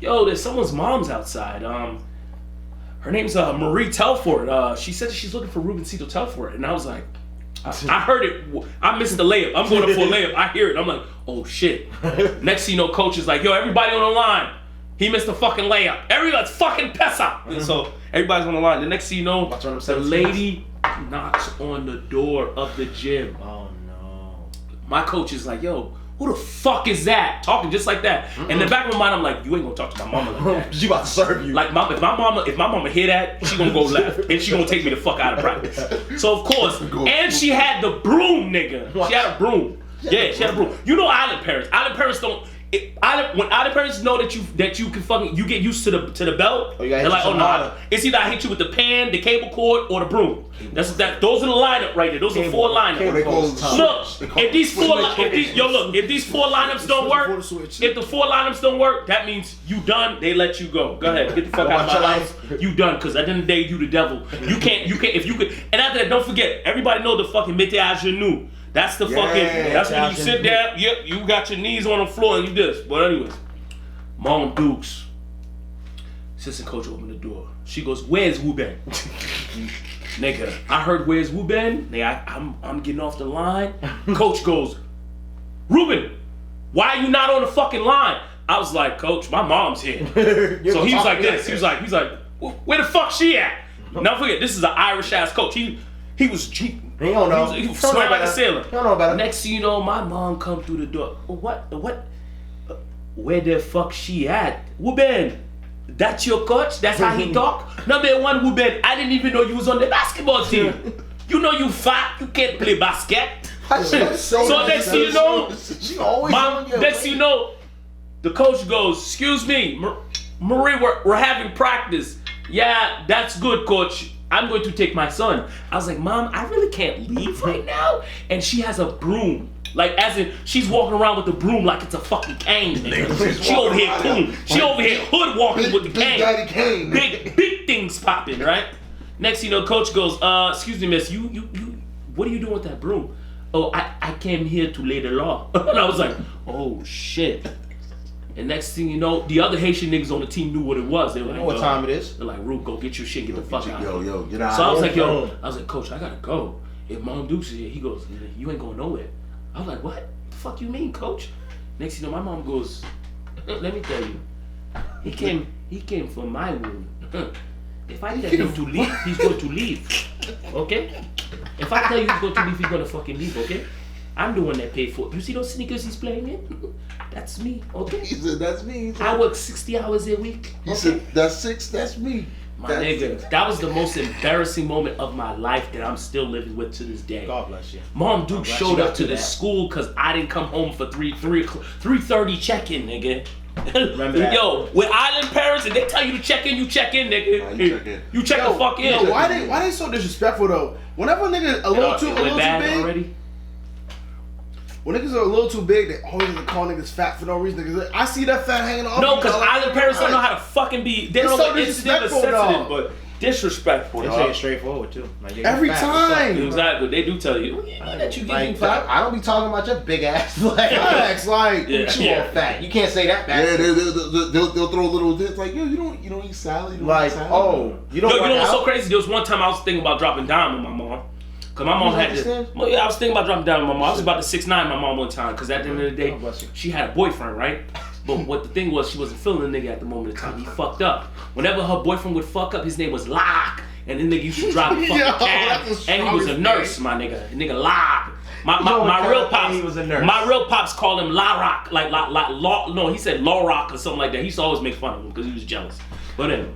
"Yo, there's someone's mom's outside. Her name's Marie Telford. She said that she's looking for Ruben Telford." And I was like, I heard it. I missed the layup. I'm going up for a layup. I hear it. I'm like, oh shit. Next thing you know, coach is like, yo, everybody on the line. He missed the fucking layup. Everybody's fucking pesa. And so everybody's on the line. The next thing you know, the lady knocks on the door of the gym. Oh no. My coach is like, yo, who the fuck is that? Talking just like that. And in the back of my mind, I'm like, you ain't gonna talk to my mama like that. She about to serve you. Like, if my mama hear that, she gonna go left. And she gonna take me the fuck out of practice. So, of course, and she had the broom, nigga. She had a broom. Yeah, she had a broom. You know island parents. Island parents don't... When island parents know that you can fucking... You get used to the belt. They're like, oh, no. It's either I hit you with the pan, the cable cord, or the broom. Those are the lineup right there. Those are 4 lineups. Look, if these 4 lineups don't work, if the 4 lineups don't work, that means you done. They let you go. Go ahead, get the fuck out of my life. You done, because at the end of the day, you the devil. You can't. If you could. And after that, don't forget. Everybody know the fucking mete à genoux. That's the fucking. That's when you sit down. Yep, you got your knees on the floor and you this. But anyways, Mom Dukes. Assistant coach opened the door. She goes, "Where's Ruben?" Nigga, I heard where's Ruben? Nigga, I'm getting off the line. Coach goes, "Ruben, why are you not on the fucking line?" I was like, "Coach, my mom's here." So he was like this. He was like, "Where the fuck she at?" Now forget, this is an Irish ass coach. He was cheap. He don't know. He was swearing like a sailor. He don't know about it. Next thing you know, my mom come through the door. What? Where the fuck she at? Ruben, that's your coach? That's how he talk? Number 1, Ruben, I didn't even know you was on the basketball team. You know you fat, you can't play basket. So next thing you know, next thing you know, the coach goes, "Excuse me, Marie, we're having practice." "Yeah, that's good, coach. I'm going to take my son." I was like, "Mom, I really can't leave right now." And she has a broom. Like, as in, she's walking around with the broom like it's a fucking cane, nigga. She over here cool. She over here hood walking with the cane. Big daddy cane. Big things popping, right? Next thing you know, coach goes, "Excuse me, miss, you, what are you doing with that broom?" "Oh, I came here to lay the law." And I was like, oh shit. And next thing you know, the other Haitian niggas on the team knew what it was. They were like, know what time it is. They're like, "Rube, go get your shit, get the fuck out." Yo, get out. So I was like, "Coach, I gotta go. If Mom Dukes is here," he goes, "You ain't going nowhere." I was like, "What the fuck you mean, coach?" Next thing you know, my mom goes, "Let me tell you, he came for my room. If I tell him to leave, he's going to leave. Okay? If I tell you he's going to leave, he's going to fucking leave, okay? I'm the one that paid for it. You see those sneakers he's playing in? That's me, okay?" He said, "That's me." I work 60 hours a week. He said, "That's 6, that's me." My nigga, that was the most embarrassing moment of my life that I'm still living with to this day. God bless you. Mom Duke showed up to the school because I didn't come home for 3:30 check-in, nigga. Remember that? Yo, with island parents, and they tell you to check in, you check in, nigga. You check in. You check the fuck in. Yo, why they so disrespectful though? Whenever a nigga a little too big, already? When niggas are a little too big, they always call niggas fat for no reason. Niggas, I see that fat hanging off. No, because island parents don't know how to fucking be. They don't know what insensitive, but disrespectful. They say it straightforward too. Like, every time. Exactly. They do tell you. That you getting like, fat. I don't be talking about your big ass. Like, you all fat. You can't say that back. Yeah, they'll throw a little this like, yo, you don't eat salad. You don't like, eat salad. oh, you don't. Yo, you know what's so crazy? There was one time I was thinking about dropping down with my mom. Cause my mom had this. Well, yeah, I was thinking about dropping down with my mom. I was about to 6'9" my mom one time. Cause at the end of the day, she had a boyfriend, right? But what the thing was, she wasn't feeling the nigga at the moment of time. He fucked up. Whenever her boyfriend would fuck up, his name was Lock. And the nigga used to drive the fucking cab. And he was a nurse, my nigga. The nigga Lock. My real pops. He was a nurse. My real pops called him La Rock. Like Law. No, he said Law Rock or something like that. He used to always make fun of him because he was jealous. But anyway.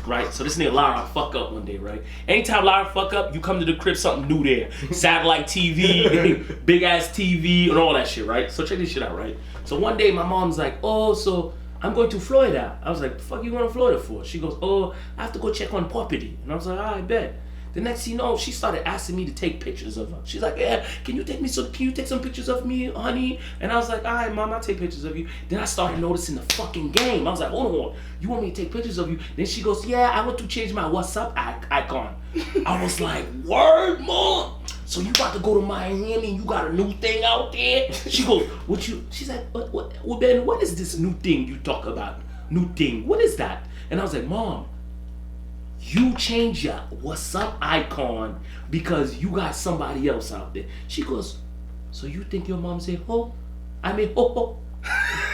Right, so this nigga Lara fuck up one day, right? Anytime Lara fuck up, you come to the crib, something new there. Satellite TV, big ass TV, and all that shit, right? So check this shit out, right? So one day my mom's like, "Oh, so I'm going to Florida." I was like, "The fuck you going to Florida for?" She goes, "Oh, I have to go check on property." And I was like, "I bet." The next thing you know, she started asking me to take pictures of her. She's like, yeah, can you take some pictures of me, honey? And I was like, all right, mom, I'll take pictures of you. Then I started noticing the fucking game. I was like, hold on, you want me to take pictures of you? Then she goes, yeah, I want to change my WhatsApp icon. I was like, word, mom. So you about to go to Miami and you got a new thing out there? She goes, she's like, Ben, what is this new thing you talk about? New thing, what is that? And I was like, mom, you change your WhatsApp icon because you got somebody else out there. She goes, so you think your mom said ho? I mean ho ho.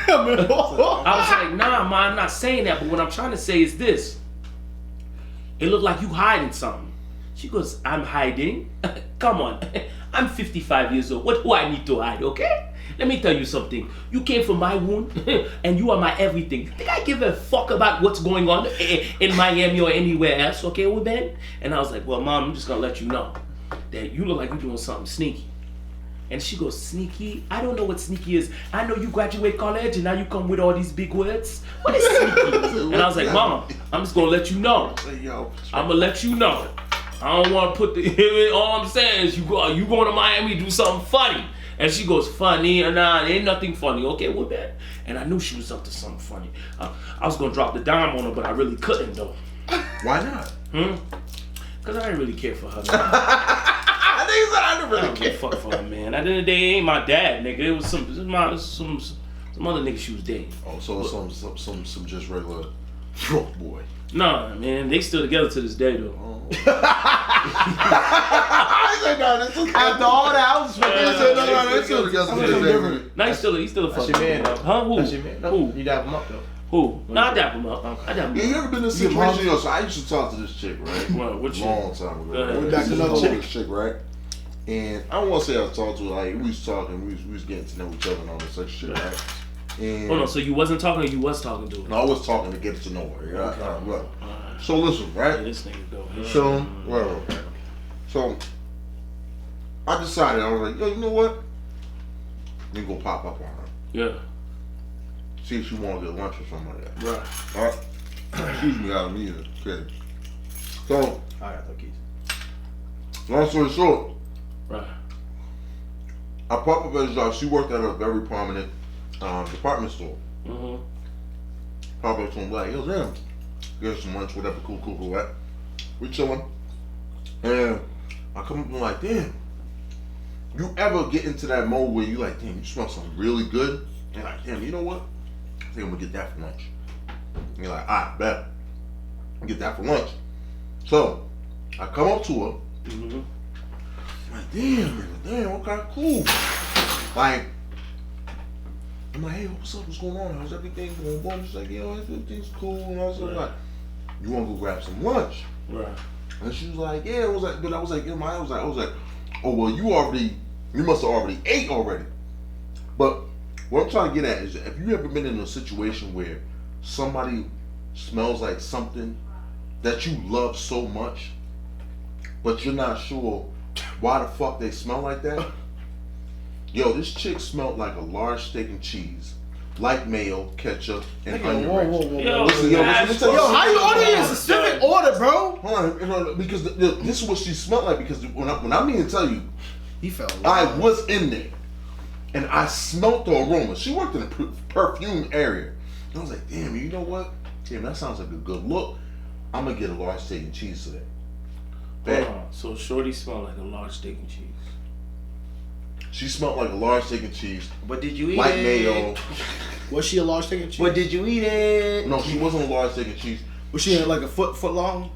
I was like, nah, ma, I'm not saying that, but what I'm trying to say is this. It looked like you hiding something. She goes, I'm hiding? Come on, I'm 55 years old. What do I need to hide, okay? Let me tell you something. You came from my womb, and you are my everything. You think I give a fuck about what's going on in Miami or anywhere else, okay, Ruben? And I was like, well, mom, I'm just gonna let you know that you look like you're doing something sneaky. And she goes, sneaky? I don't know what sneaky is. I know you graduate college and now you come with all these big words. What is sneaky? And I was like, mama, I'm just gonna let you know. I'm gonna let you know. I don't want to put the. All I'm saying is you going to Miami, do something funny. And she goes, funny? Nah, ain't nothing funny. Okay, well then. And I knew she was up to something funny. I was gonna drop the dime on her, but I really couldn't though. Why not? Because I didn't really care for her. I think you said I didn't really care. Fuck for her, man. At the end of the day, it ain't my dad, nigga. It was some other nigga she was dating. Oh, so some just regular broke boy. Nah, man, they still together to this day though. Oh. I said no, this is after all that. I was no, they still together to this day. Nah, he's still a fucking man though. Huh? Who? That's your man. No, Who? You dap him up though. Who? Nah, I dap him up. I dap him Yeah, up. you ever been in a situation? Yo, so I used to talk to this chick, right? What chick? Long time ago. ahead. We're back to another This chick, right? And I don't want to say I was talking to her. Like we was talking, we was getting to know each other and all this such shit, right? And Oh no, so you wasn't talking or you was talking to her? no, I was talking to get to know her. Yeah. Okay. Right. Alright. So listen, Yeah, right? this nigga go. So, well, so I decided, I was like, yo, you know what? Let me go pop up on her. Yeah. See if she want to get lunch or something like that. Right. All right. Excuse me, out of me. Okay. So, All right, no keys. long story short, Right. I pop up at a job. She worked at a very prominent department store. Mm-hmm. Pop up to him like, yo, damn. Get her some lunch, whatever, cool, right? We chilling. And I come up and I'm like, damn. You ever get into that mode where you like, damn, you smell something really good? And like, damn, you know what? I think I'm gonna get that for lunch. And you're like, I bet. I'll get that for lunch. So, I come up to her. Mm-hmm. I'm like, damn, okay, cool. Like, I'm like, hey, what's up? What's going on? How's everything going? Boom. She's like, yo, everything's cool. And I was like, you want to go grab some lunch? Right. And she was like, yeah. I was like, but I was like, in my head, I was like, oh well, you must have already ate already. But what I'm trying to get at is, have you ever been in a situation where somebody smells like something that you love so much, but you're not sure why the fuck they smell like that? Yo, this chick smelled like a large steak and cheese, light mayo, ketchup, and onion rings. Yo, Listen, listen. Yo, how you order in a specific order, bro? Hold on, because this is what she smelled like. Because when I mean to tell you, He fell. I was in there, and I smelled the aroma. She worked in a perfume area, and I was like, damn, you know what? Damn, that sounds like a good look. I'm gonna get a large steak and cheese today. Hold on. So shorty smelled like a large steak and cheese. She smelled like a large steak and cheese, But did you eat light it? mayo. Was she a large steak and cheese? But did you eat it? No, she wasn't a large steak and cheese. Was she like a foot long?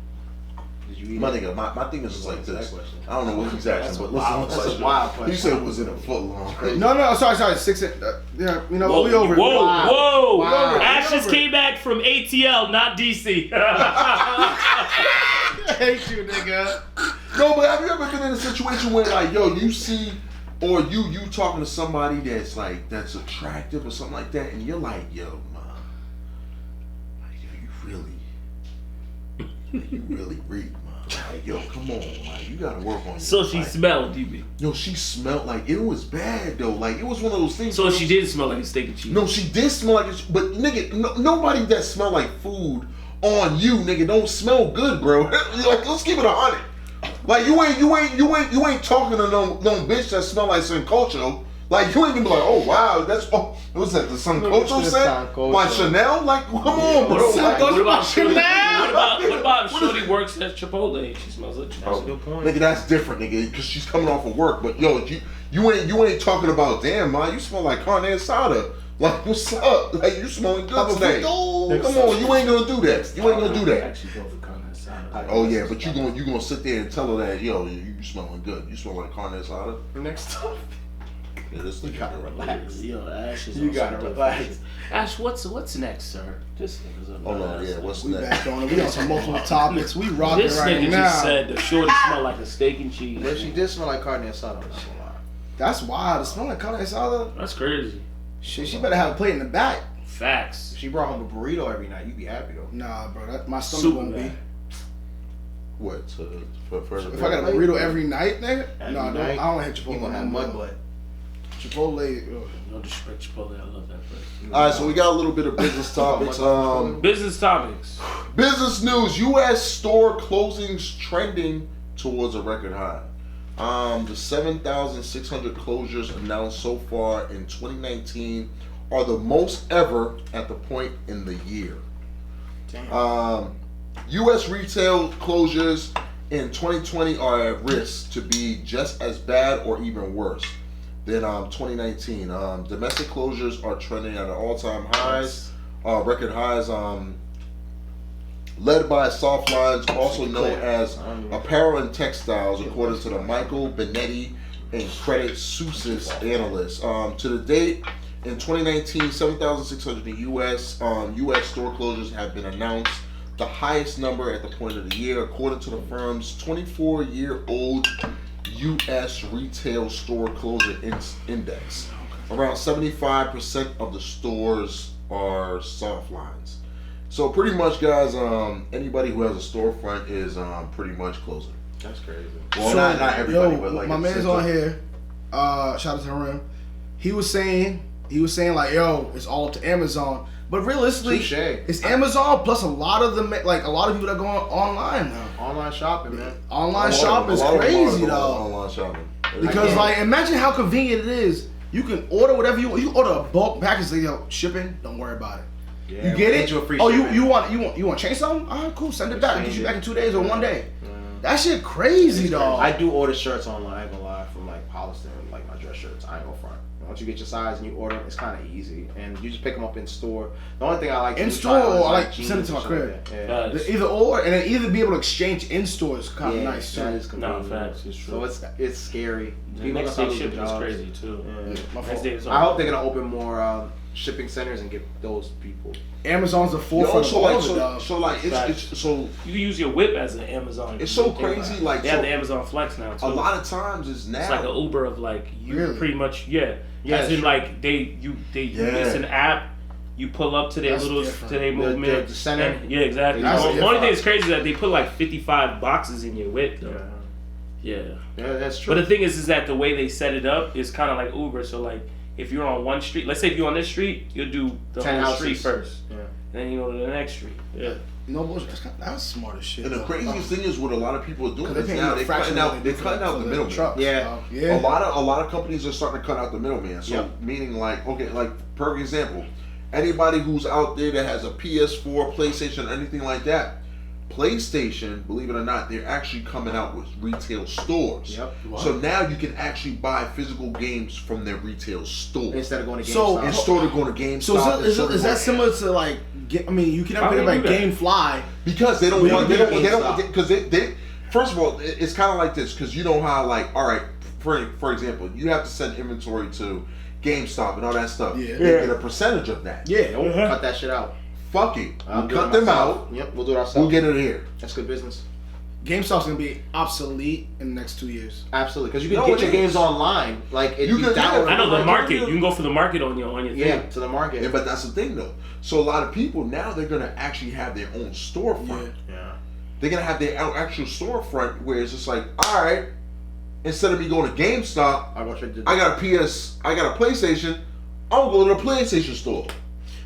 Did you eat My it? nigga, my thing is just like That's this. a question. I don't know what he's asking, but listen, That's a wild question. You said was it a foot long? No, sorry, 6 inch. Yeah, you know what? We over it. Whoa, whoa! Wow. Ash just Over it. came back from ATL, not DC. I hate you, nigga. No, but have you ever been in a situation where like, yo, you see, or you talking to somebody that's like, that's attractive or something like that, and you're like, yo, man, like, yo, you really read, man. Like, yo, come on, like, you gotta work on So your, she like, smelled, DB. Yo, she smelled like, it was bad though. Like, it was one of those things. So where she did smell like a steak and cheese. No, she did smell like it, but nigga, nobody that smell like food on you, nigga, don't smell good, bro. Like, let's keep it 100. Like you ain't talking to no bitch that smell like sancocho. Like you ain't gonna be like, oh wow, what's that? The sancocho scent by Chanel? Like come on, bro. What about Chanel? What about if Shorty works at Chipotle? She smells like Chipotle. That's a good point. Nigga, that's different, nigga, because she's coming off of work. But yo, you ain't talking about damn, man. You smell like carne asada. Like what's up? Like you smelling good today? Come on, you ain't gonna do that. You ain't gonna do that. Actually go for carne asada. Oh yeah, but you gonna sit there and tell her that yo, you smelling good. You smell like carne asada. Next time. Yeah, this You gotta relax. Yo, Ash is You gotta relax. Ash, what's next, sir? This nigga's a Oh no, yeah, what's We next? back on it. We on some multiple topics. We rocking This right nigga now. just said the Shorty smell like a steak and cheese. But she did smell like carne asada. I'm not gonna lie. That's wild. It smell like carne asada. That's crazy. Shit, she better have a plate in the back. Facts. If she brought home a burrito every night, you'd be happy though. Nah, bro. My stomach Super won't be. bad. What? For If I got a burrito every night, nigga, Every no, night, I don't hit Chipotle. You gonna have no more. mud butt. Chipotle. No disrespect, Chipotle. I love that place. All right, so we got a little bit of business topics. Business topics. Business news: U.S. store closings trending towards a record high. The 7,600 closures announced so far in 2019 are the most ever at the point in the year. Damn. U.S. retail closures in 2020 are at risk to be just as bad or even worse than 2019. Domestic closures are trending at an all-time highs, record highs, led by soft lines, also known as apparel and textiles, according to the Michael Benetti and Credit Suisse analysts. To the date, in 2019, 7,600 U.S. store closures have been announced, the highest number at the point of the year, according to the firm's 24-year-old U.S. retail store closure index. Around 75% of the stores are soft lines. So pretty much, guys, anybody who has a storefront is pretty much closing. That's crazy. Well, So, not everybody, yo, but like my man's on here. Shout out to him. He was saying like, yo, it's all up to Amazon. But realistically, Touché. it's Amazon plus a lot of them, like a lot of people that go online now. Online shopping, man. Online shopping is crazy, though. Online shopping. Because like, imagine how convenient it is. You can order whatever you want. You order a bulk package, like, yo, shipping. Don't worry about it. Yeah, you get we'll it? get you a free Oh, shipping. you want to change something? All right, cool. Send it back. Get you Exchange back it. in 2 days or 1 day. Yeah. That shit crazy, dog. I do order shirts online, I ain't gonna lie, from like Hollister, like my dress shirts. I ain't gonna front. Once you get your size and you order them, it's kind of easy, and you just pick them up in store. The only thing I like to In do store, try on is, or I like jeans send it to and my shit crib. like that. Facts. Either or, and then either be able to exchange in store is kind of Yeah, nice too. that is No, convenient. facts. It's true. So it's scary. The People next gonna day lose shipping their is jobs. crazy too. Yeah. My Next fault. day is I hope they're gonna open more shipping centers and get those people. Amazon's the forefront of all of it, dog. You can use your whip as an Amazon. It's so crazy. Like they have the Amazon Flex now too. a lot of times it's now. It's like an Uber of like you Really? pretty much Yeah, as in sure. like it's an app. You pull up to their That's little different. to their movement. The center. And, yeah, exactly. That's The only different. thing that's crazy is that they put like 55 boxes in your whip though. Yeah. Yeah, that's true. But the thing is that the way they set it up is kind of like Uber. So like if you're on one street, let's say if you're on this street, you'll do the 10 whole houses. street first. Yeah. Then you go to the next street. Yeah. No bullshit. That's smart as shit. And the though. craziest thing is what a lot of people are doing Because is they now paying a fraction of what they're they do cutting out for the the middleman. trucks. Yeah. dog. Yeah. A lot of companies are starting to cut out the middleman. So meaning like, okay, like per example, anybody who's out there that has a PS4, PlayStation, anything like that, PlayStation, believe it or not, they're actually coming out with retail stores. Yep. So now you can actually buy physical games from their retail store. Instead of going to GameStop. So- Instead of going to GameStop. So is instead of that going- similar to like? I mean, you can Why have would like you do that? GameFly. Because they don't We want, don't they get don't, GameStop. because they, first of all, it's kind of like this, because you know how, like, all right, for example, you have to send inventory to GameStop and all that stuff. Yeah. They get a percentage of that. Yeah. Don't cut that shit out. Fuck it. I'll We'll do cut it them myself. out. Yep, we'll do it ourselves. We'll get it here. That's good business. GameStop's gonna be obsolete in the next 2 years. Absolutely, because you can No, get it your is. games online. Like You can do download that. I know the Like, market. you- You can go for the market on your thing. Yeah, to the market. Yeah, but that's the thing, though. So a lot of people, now they're going to actually have their own storefront. Yeah. Yeah. They're going to have their actual storefront where it's just like, all right, instead of me going to GameStop, I want you to. I got a PlayStation, I'll go to the PlayStation store.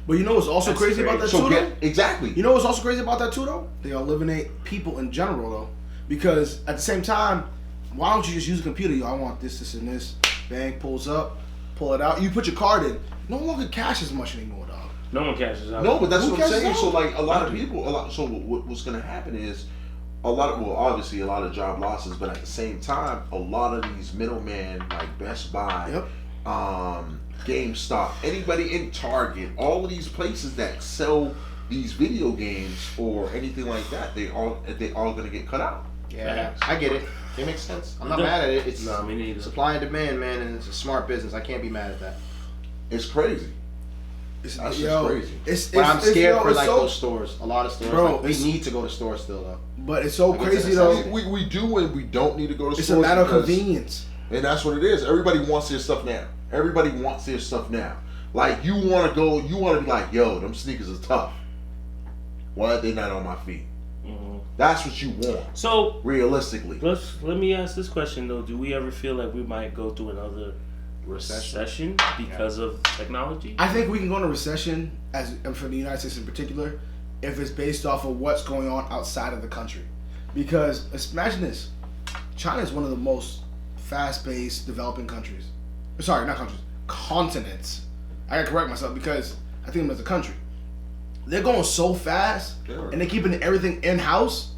But you know what's also That's crazy about that crazy. too, though? Exactly. You know what's also crazy about that too, though? They eliminate people in general, though. Because at the same time, why don't you just use a computer? Yo, I want this, this, and this. Bang, pulls up, pull it out. You put your card in. No longer cash as much anymore, dog. No one cashes out. No, but that's Who what I'm cashes saying. out? So like a lot of people, so what's gonna happen is obviously a lot of job losses, but at the same time, a lot of these middlemen like Best Buy, GameStop, anybody in Target, all of these places that sell these video games or anything like that, they all gonna get cut out. Yeah, I get it. It makes sense. I'm not mad at it. It's me neither. Supply and demand, man, and it's a smart business. I can't be mad at that. It's crazy. That's just crazy. But I'm scared for like those stores. A lot of stores. Bro, like, we need to go to stores still though. But it's so Like, crazy it's though. We do and we don't need to go to It's stores. a matter of because- convenience. And that's what it is. Everybody wants their stuff now. Everybody wants their stuff now. Like you want to be like, yo, them sneakers are tough. Why are they not on my feet? Mm-hmm. That's what you want. So realistically, let me ask this question though: do we ever feel like we might go through another recession because of technology? I think we can go into recession as for the United States in particular if it's based off of what's going on outside of the country. Because imagine this: China is one of the most fast-paced developing countries. Sorry, not countries, continents. I gotta correct myself because I think of them as a country. They're going so fast and they're keeping everything in house.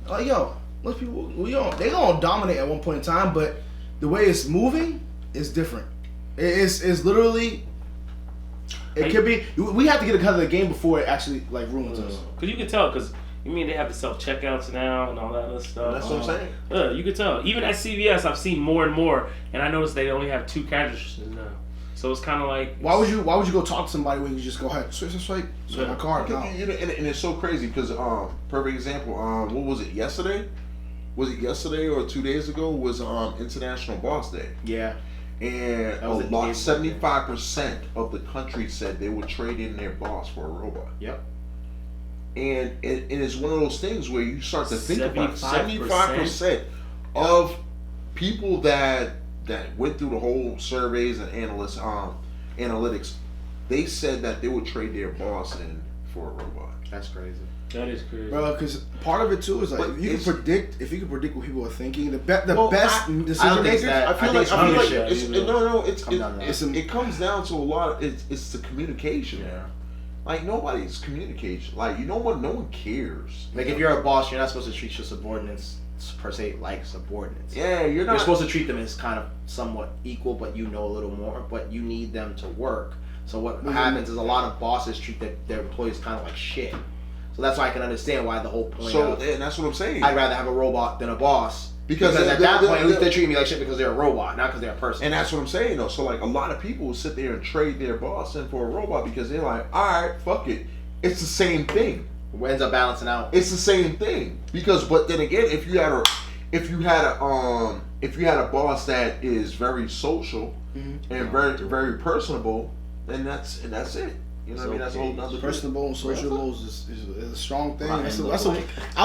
Like yo, most people they gonna dominate at one point in time, but the way it's moving is different. It's literally. It could be. We have to get ahead of the game before it actually like ruins us. Because you can tell. Because you mean they have the self checkouts now and all that other stuff. That's what I'm saying. Yeah, you can tell. Even at CVS, I've seen more and more, and I noticed they only have 2 cash registers now. So it's kind of like. Why would you go talk to somebody when you just go ahead swipe my card? No. And it's so crazy because perfect example. What was it yesterday? Was it yesterday or 2 days ago? Was International Boss Day? Yeah. And 75% of the country said they would trade in their boss for a robot. Yep. And it's one of those things where you start to think about it. 75% of people that went through the whole surveys and analytics, they said that they would trade their boss in for a robot. That's crazy. That is crazy, bro. Because part of it too is like if you can predict what people are thinking, the best decision makers. I feel like it comes down to a lot. It's the communication. Yeah. Like nobody's communication. Like you know what? No one cares. Like if you're a boss, you're not supposed to treat your subordinates per se like subordinates. Yeah, you're not. You're supposed to treat them as kind of somewhat equal, but you know a little more. But you need them to work. So what happens is a lot of bosses treat their employees kind of like shit. So that's why I can understand why the whole point. And that's what I'm saying. I'd rather have a robot than a boss because at that point, at least they're treating me like shit because they're a robot, not because they're a person. And that's what I'm saying though. So like a lot of people will sit there and trade their boss in for a robot because they're like, all right, fuck it, it's the same thing. It ends up balancing out. It's the same thing because, but then again, if you had a boss that is very social and very very personable, then that's it. You know what I mean? That's a whole nother personable and sociable is a strong thing. I'll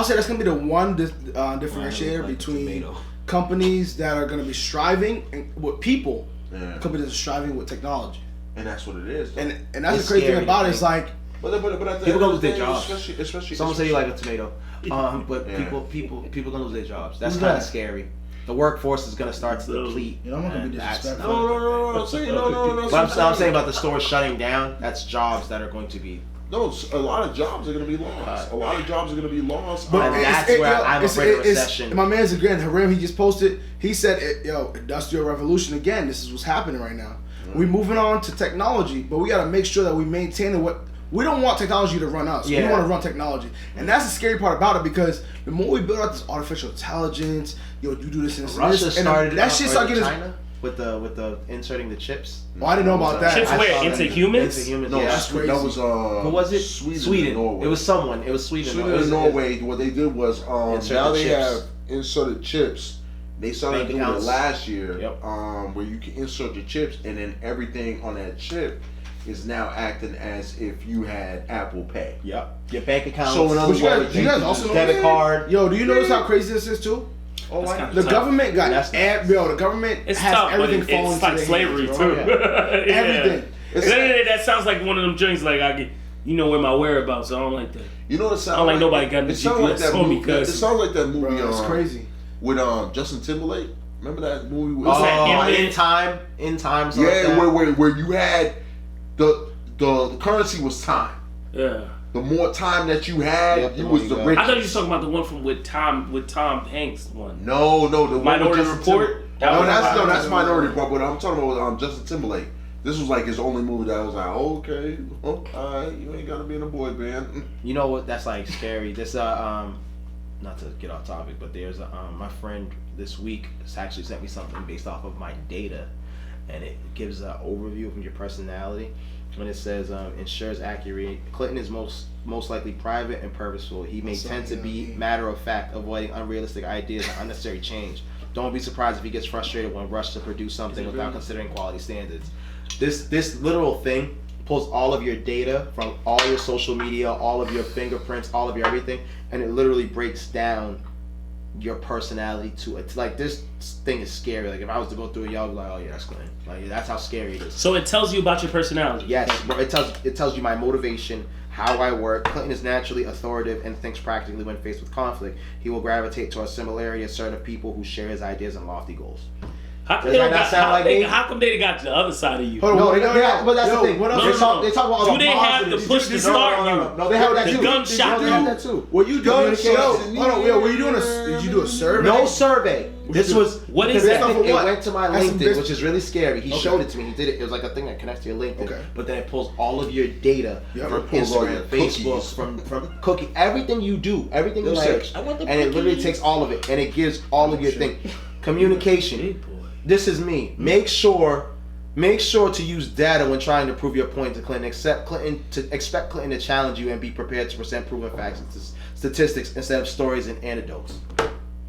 say that's gonna be the one differentiator between companies that are gonna be striving with people, companies that are striving with technology. And that's what it is. And that's the crazy thing about it. It's like but people gonna lose their jobs. Especially someone say you like a tomato, but people gonna lose their jobs. That's kind of scary. The workforce is gonna start to deplete. You know, I'm not gonna be disrespectful. No. I'm saying about the stores shutting down. That's jobs that are going to be. No, a lot of jobs are going to be lost. But that's where I'm afraid of recession. My man's again, Harim, he just posted. He said, Industrial Revolution again. This is what's happening right now. We're moving on to technology, but we got to make sure that we maintain what. We don't want technology to run us. We want to run technology. And that's the scary part about it because the more we build out this artificial intelligence, you do this and this. Russia started that shit started getting China with the inserting the chips. I didn't know about that. Chips where? Into humans? Into humans. No, that's crazy. That was who was it? Sweden. Norway. It was someone. It was Sweden. Sweden and Norway. What they did was now they have inserted chips. They started doing it last year, where you can insert your chips and then everything on that chip is now acting as if you had Apple Pay. Yep. Your bank account. So in other words, you guys also know debit card. Yo, do you notice how crazy this is too? The government got the government has tough, everything but falling it's like slavery hands, too. Everything. That sounds like one of them joints. Like you know where my whereabouts. So I don't like that. You know what it sounds I don't like nobody got the it sounds like GPS that on me movie. It because sounds like that movie. Bro, it's crazy. With Justin Timberlake. Remember that movie? With in time. Something like yeah, that. where you had the currency was time. yeah. The more time that you had, Yep, the you more was you the got. richest. I thought you were talking about the one from with Tom Hanks one. No, the one Minority with Justin Report? Timberlake. That was That's Minority Report. But I'm talking about Justin Timberlake. This was like his only movie that I was like, okay, alright, you ain't gotta be in a boy band. You know what? That's like scary. This not to get off topic, but there's my friend this week actually sent me something based off of my data, and it gives an overview of your personality. And it says ensures accurate. Clinton is most likely private and purposeful. He may tend to be matter of fact, avoiding unrealistic ideas and unnecessary change. Don't be surprised if he gets frustrated when rushed to produce something without considering quality standards. This literal thing pulls all of your data from all your social media, all of your fingerprints, all of your everything, and it literally breaks down your personality to it. Like, this thing is scary. Like, if I was to go through it, y'all would be like, oh yeah, that's Clinton. Like, that's how scary it is. So it tells you about your personality. Yes, bro. It tells you my motivation, how I work. Clinton is naturally authoritative and thinks practically when faced with conflict. He will gravitate toward similarity assertive people who share his ideas and lofty goals. How come Does that not sound like me? how come they got the other side of you? Hold on, No, what- but that's the thing. What else? They talk about all Do the they have positives. the push to start you? No, they have that The too. gunshot No, they have you? that too. What you doing? Gunshot Yo, in hold on, the yo, were you doing did you do a survey? No survey. This was What is because that? It What? went to my That's some LinkedIn, which is really scary. He Okay. showed it to me. He did it. It was like a thing that connects to your LinkedIn. Okay. But then it pulls all of your data Yep. from It pulls all your Instagram, Facebook, cookies. from cookie, everything you do, everything you Like, search, I want the and it literally cookies. takes all of it, and it gives all of your shit. thing. Communication. Big boy. This is me. Make sure to use data when trying to prove your point to Clinton. Expect Clinton to challenge you and be prepared to present proven facts and statistics instead of stories and anecdotes.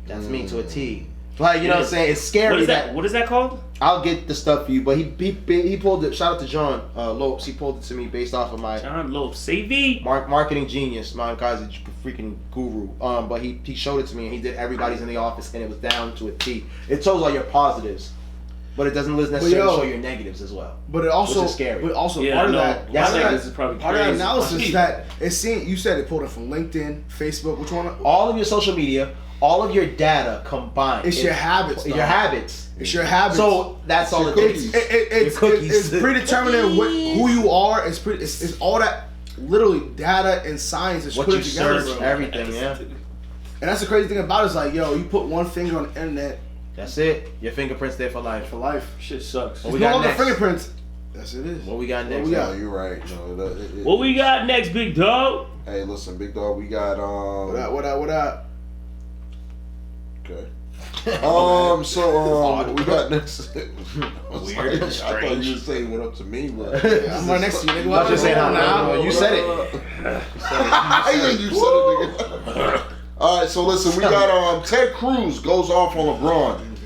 That's me to a T. Like, you know what I'm saying? It's scary. What is that? What is that called? I'll get the stuff for you, but he pulled it. Shout out to John Lopes. He pulled it to me based off of my John Lopes, CV. marketing genius. My guy's a freaking guru. But he showed it to me, and he did everybody's in the office, and it was down to a T. It shows all your positives, but it doesn't necessarily show your negatives as well. But it also, which is scary. But also Yeah, part I of know. that, Yes, part of this is probably part of that crazy. analysis that it's seeing. You said it pulled it from LinkedIn, Facebook. Which one? All of your social media, all of your data combined. It's your habits. Your though. habits. It's your habits. So that's all it takes. It's cookies. predetermining who you are. It's all that literally data and science is What put you it together, search, bro. everything, yeah. And that's the crazy thing about it is like, yo, you put one finger on the internet That's it. Your fingerprints there for life. for life. Shit sucks. What It's we no got longer next? fingerprints. Yes, it is. What we got next? we got? No, you're right. No, What we got next, big dog? Hey, listen, big dog. We got What up? Okay. So we got next. Weird. I thought you were saying what up to me, but I'm right next to you, nigga. I was just saying how now. you said it. Yeah, you said it, nigga. All right, so listen, we got Ted Cruz goes off on LeBron.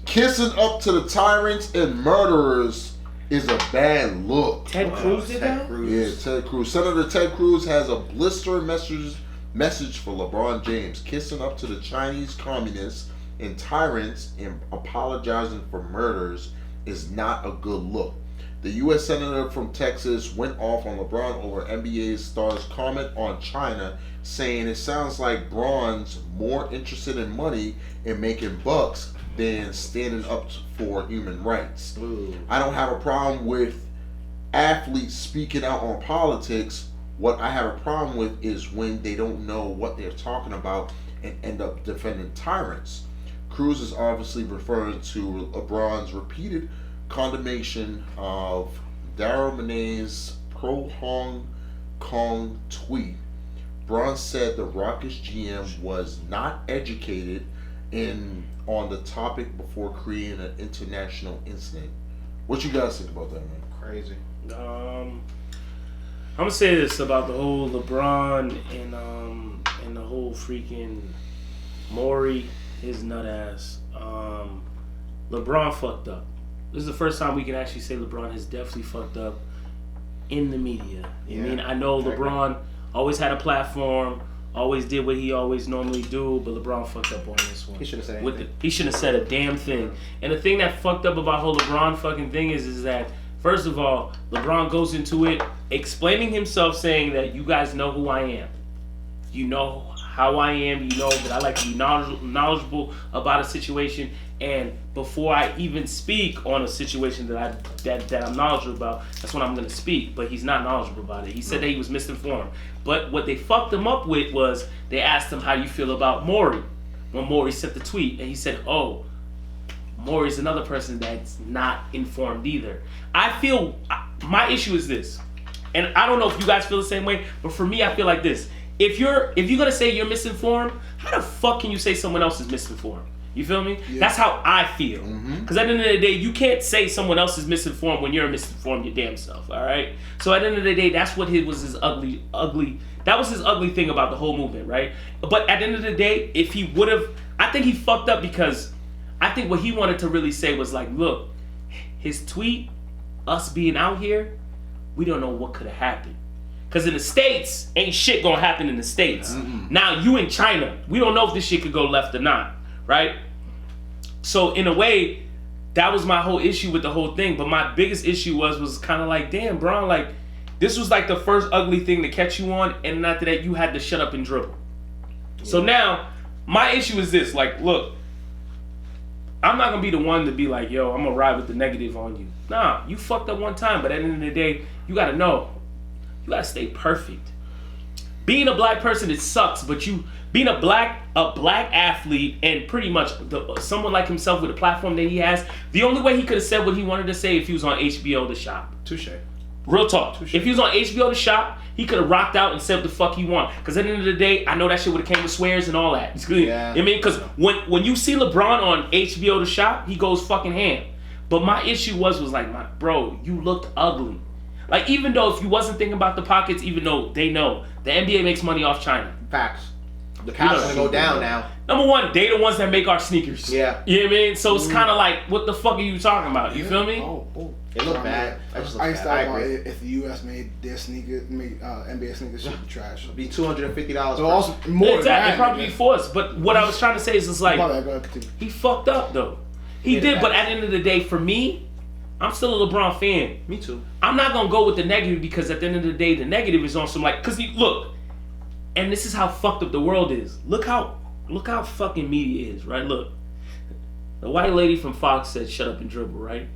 Kissing up to the tyrants and murderers is a bad look. Ted Cruz did that? Yeah, Ted Cruz. Senator Ted Cruz has a blistering message for LeBron James, kissing up to the Chinese communists and tyrants and apologizing for murders is not a good look. The U.S. Senator from Texas went off on LeBron over NBA star's comment on China, saying it sounds like Bron's more interested in money and making bucks than standing up for human rights. Ooh. I don't have a problem with athletes speaking out on politics. What I have a problem with is when they don't know what they're talking about and end up defending tyrants. Cruz is obviously referring to LeBron's repeated condemnation of Daryl Monet's pro-Hong Kong tweet. Bron said the Rockets GM was not educated on the topic before creating an international incident. What you guys think about that, man? Crazy. I'm gonna say this about the whole LeBron and the whole freaking Maury, his nut ass. LeBron fucked up. This is the first time we can actually say LeBron has definitely fucked up in the media. Yeah. I mean, I know LeBron always had a platform, always did what he always normally do, but LeBron fucked up on this one. He shouldn't have said With anything. he shouldn't have said a damn thing. And the thing that fucked up about the whole LeBron fucking thing is that First of all, LeBron goes into it explaining himself, saying that you guys know who I am. You know how I am. You know that I like to be knowledgeable about a situation. And before I even speak on a situation that I'm knowledgeable about, that's when I'm going to speak. But he's not knowledgeable about it. He said that he was misinformed. But what they fucked him up with was they asked him, how do you feel about Maury? When Maury sent the tweet. And he said, oh, Maury's another person that's not informed either. I feel, my issue is this. And I don't know if you guys feel the same way, but for me, I feel like this. If you're gonna say you're misinformed, how the fuck can you say someone else is misinformed? You feel me? Yeah. That's how I feel. Because at the end of the day, you can't say someone else is misinformed when you're misinformed your damn self. All right. So at the end of the day, that's what was his ugly. That was his ugly thing about the whole movement, right? But at the end of the day, if he would have, I think he fucked up because I think what he wanted to really say was like, look, his tweet, us being out here, we don't know what could have happened. Because in the States, ain't shit gonna happen in the States. Now, you in China, we don't know if this shit could go left or not, right? So, in a way, that was my whole issue with the whole thing. But my biggest issue was kind of like, damn, bro, like, this was like the first ugly thing to catch you on, and after that, you had to shut up and dribble. Yeah. So now, my issue is this, like, look, I'm not gonna be the one to be like, yo, I'm gonna ride with the negative on you. Nah, you fucked up one time, but at the end of the day, you gotta know. You gotta stay perfect. Being a black person, it sucks, but being a black athlete and pretty much someone like himself with the platform that he has, the only way he could have said what he wanted to say if he was on HBO The Shop. Touche. Real talk. Touché. If he was on HBO The Shop, he could have rocked out and said what the fuck he want. Because at the end of the day, I know that shit would have came with swears and all that. Yeah. You know what I mean? Because when you see LeBron on HBO The Shop, he goes fucking ham. But my issue was like, bro, you looked ugly. Like, even though if you wasn't thinking about the pockets, even though they know, the NBA makes money off China. Facts. The pocket's gonna go down now. Number one, they the ones that make our sneakers. Yeah. You know what I mean? So it's kind of like, what the fuck are you talking about? You feel me? Oh. It looked bad. I used to talk about if the U.S. made their NBA sneakers, should be trash. It'd be $250. So also more exactly. It'd probably be forced. But what I was trying to say is, it's like, he fucked up though. He did, but at the end of the day, for me, I'm still a LeBron fan. Me too. I'm not gonna go with the negative because at the end of the day, the negative is on some like, cause look, and this is how fucked up the world is. Look how fucking media is, right? Look, the white lady from Fox said, "Shut up and dribble," right?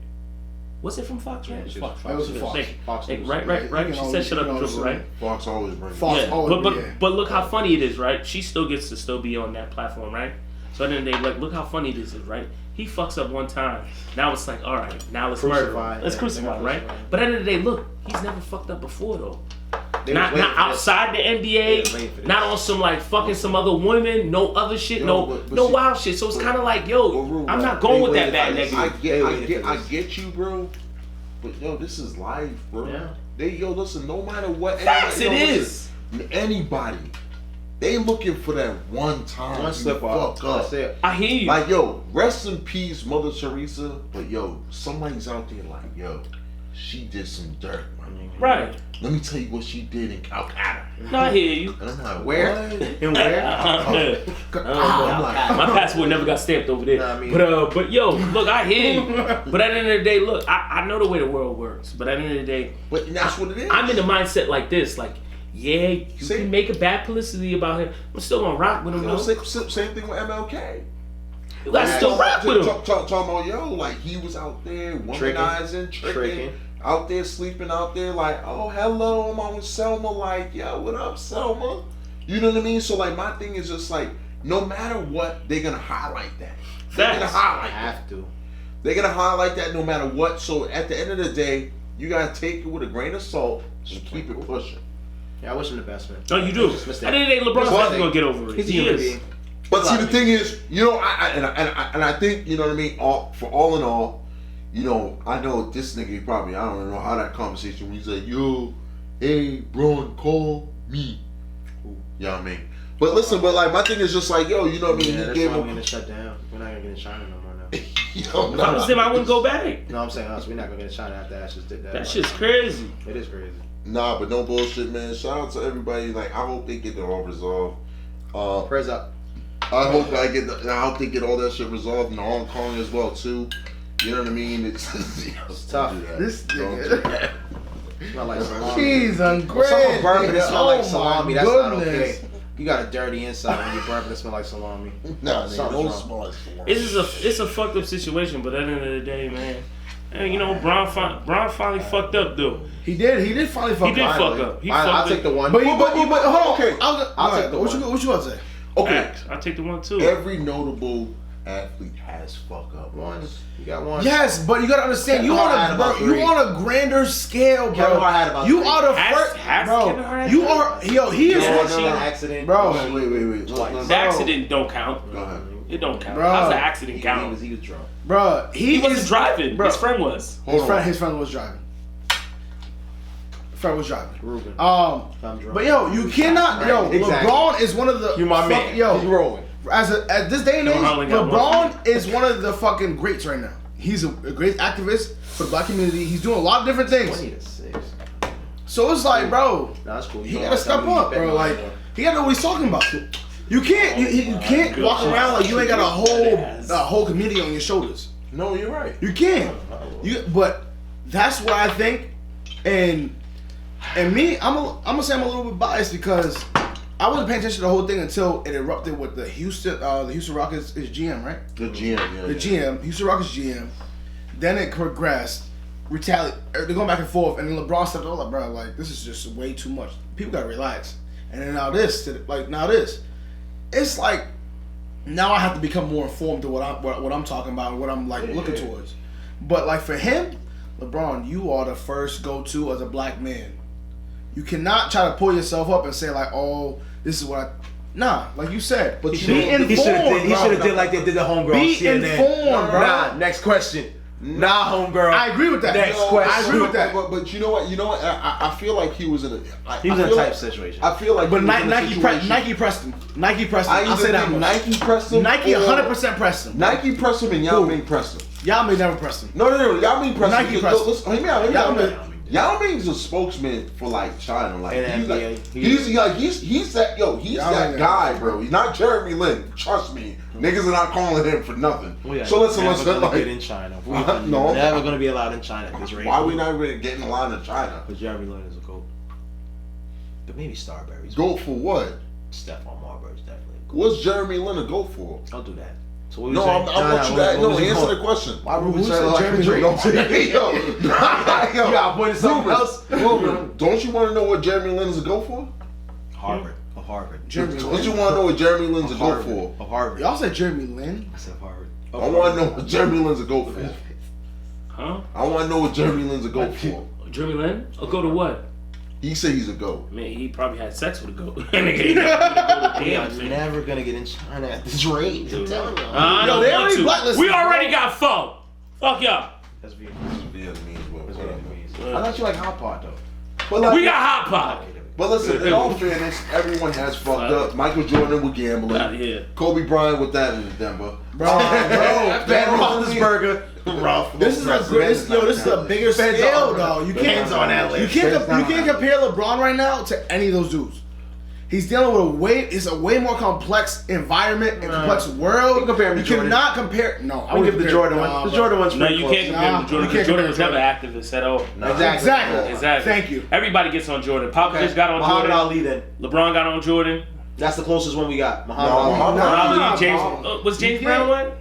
Was it from Fox? Right? Yeah, Fox. It was Fox. Right. She said, "Shut up and dribble," right? Fox always brings. But look how funny it is, right? She still gets to still be on that platform, right? So at the end of the day, like, look how funny this is, right? He fucks up one time. Now it's like, all right, now let's murder him. Let's crucify, right? But at the end of the day, look, he's never fucked up before though. Not outside the NBA, not on some like fucking some other women, no other shit, no wild shit. So it's kind of like, yo, I'm not going with that bad negative. I get you, bro. But yo, this is life, bro. Yeah. Listen, no matter what. Facts, it is. Anybody. They looking for that one time. One slip up. I hear you. Like, yo, rest in peace, Mother Teresa. But yo, somebody's out there like, yo, she did some dirt, man. Right. Let me tell you what she did in Calcutta. No, I hear you. And I'm like, where? And where? I'm like, my passport never got stamped over there. But yo, look, I hear you. But at the end of the day, look, I know the way the world works. But at the end of the day, but that's what it is. I'm in the mindset like this, like, yeah, you can make a bad publicity about him. I'm still gonna rock with him. Same thing with MLK. You gotta still rock with him. Talking about, yo, like, he was out there womanizing, tricking, out there sleeping out there, like, oh, hello, I'm on with Selma, like, yo, what up, Selma? You know what I mean? So, like, my thing is just like, no matter what, they're gonna highlight that. They're gonna highlight that. They're gonna highlight that no matter what. So at the end of the day, you gotta take it with a grain of salt and keep it pushing. Yeah, I wish him the best, man. No, you do. At the end of the day, LeBron's never gonna get over it. He is. But see, the thing is, you know, I think, you know what I mean. All in all, you know, I know this nigga probably, I don't know how that conversation when he's like, yo, hey, Bron, call me. You know what I mean? But listen, but like my thing is just like, yo, you know what I mean? Yeah, that's why we're gonna shut down. We're not gonna get in China no more now. If I was him, I wouldn't go back. No, I'm saying us. We're not gonna get in China after Ashes did that. That shit's crazy. It is crazy. Nah, but no bullshit, man. Shout out to everybody. Like, I hope they get it all resolved. Prayers up. I hope they get all that shit resolved in Hong Kong as well too. You know what I mean? It's tough. This Don't nigga. do that. Smell like salami. Cheese and When someone burping and nigga. smell like Oh salami, my that's not goodness. okay. You got a dirty inside when you burping and smell like salami. Nah, Something's don't wrong. smell like salami. It's a fucked up situation, but at the end of the day, man, and you know, Braun finally fucked up though. He did finally fuck He did up. fuck up. He I'll fucked take up. the one. But hold on. Okay. I'll take the what one. you about to say? Okay, Facts. I'll take the one too. every notable athlete has fuck up. One. You got one. Yes, but you gotta understand, you Kevin Hart had about you three. on a grander scale, bro. Kevin Hart had about you three. are the Has first, Kevin bro. Hart You had are, he is, Yeah, No, she- accident. bro. Wait. Twice. The accident don't count. Go ahead. It don't count. Bro. How's the accident He count? was drunk. Bro. He wasn't is- driving. bro. His friend was. Hold on. His friend was driving. Friend was driving. Ruben. Um, I'm drunk. but yo, you cannot. Yo, Right, exactly. LeBron is one of the. You my fuck- man. Yo, You rolling. at this day and age, Kevin Hart only got LeBron is one of the fucking greats right now. He's a great activist for the black community. He's doing a lot of different things. 20 to 6. So it's like, bro, No, that's cool. he gotta step up, bro. Like, he gotta know what he's talking about. You can't, you can't Good walk shit. around like you ain't got a whole community on your shoulders. No, you're right. You can't. But that's what I think, and me, I'm gonna say I'm a little bit biased because I wasn't paying attention to the whole thing until it erupted with the Houston Rockets is GM, right? The GM, yeah. The GM, Houston Rockets GM. Then it progressed, they're going back and forth, and then LeBron stepped up like, bro, like this is just way too much. People gotta relax. And then now this. It's like now I have to become more informed to what I'm talking about and what I'm like looking towards. But like for him, LeBron, you are the first go-to as a black man. You cannot try to pull yourself up and say like, oh, this is what I. Nah, like you said. But be he should informed. have did like they did the homegirl. Be CNN. informed, bro. Nah, next question. Nah, homegirl. I agree with that. Next Yo, question. I agree with that. But you know what? I feel like he was in a. He was in a type situation. I feel like. But he was in a Nike situation- pressed him. Nike pressed him. I I'll either say that think much. Nike pressed him. Nike or 100% pressed him. Nike pressed him and Yao Ming pressed him. Y'all may never press him. No. Yao Ming pressed him. Nike pressed him. Listen, hear me out. Yao Ming. Yao Ming's a spokesman for like China. Like And he's NBA. like he's that Yao that Ming. guy, bro. He's not Jeremy Lin. Trust me, niggas are not calling him for nothing. We are So listen, never gonna like, get in China. No. Never gonna be allowed in China at this rate. why we not even getting in line in China? Because Jeremy Lin is a goat. But maybe Starberry's. Go for what? Stephon Marbury's definitely a goat. What's Jeremy Lin a go for? I'll do that. So what No, saying? I want you to what was you answer going? the question. Why Ruben Who said said like Jeremy Drake? Lin? Yo, You got pointed something Ruben, else? Ruben, don't you want to know what Jeremy Lin is a go for? Harvard. Of Harvard. Jeremy Don't Lin. you want to know what Jeremy Lin's a go Harvard. for? Of Harvard. Y'all said Jeremy Lin. I said Harvard. I want to know what Jeremy Lin's a go for. Huh? I want to know what Jeremy Lin's a go for. Jeremy Lin? Or go to what? He said he's a go. Man, he probably had sex with a goat. Nigga, he never gonna go to We are damn thing. never gonna get in China at this rate. I'm telling you. I Yo, don't they want already to. blacklisted, We bro. already got phone. Fuck y'all. That's Vietnamese. Vietnamese, That's whatever. Vietnamese. I thought you like hot pot though. But like, We got hot pot. But listen, in all fairness, everyone has fucked up. Michael Jordan with gambling. Out of here. Kobe Bryant with that in Denver. Bro, Ben Roethlisberger. Rough. this is a bigger scale, though. You can't on that list. You can't compare LeBron right now to any of those dudes. He's dealing with it's a way more complex environment and complex world. You can compare him to You Jordan. cannot compare. No, I We would give the Jordan one. The Jordan one's No, pretty you close. can't compare him Nah, to Jordan. you can't Jordan compare was never Jordan. activist at all. No. Exactly. Exactly. Thank you. Everybody gets on Jordan. Popovich got on Muhammad Jordan. Ali then. LeBron got on Jordan. That's the closest one we got. Muhammad No, Ali. Muhammad Nah, Ali, James. bro. Was James You Brown can't- one?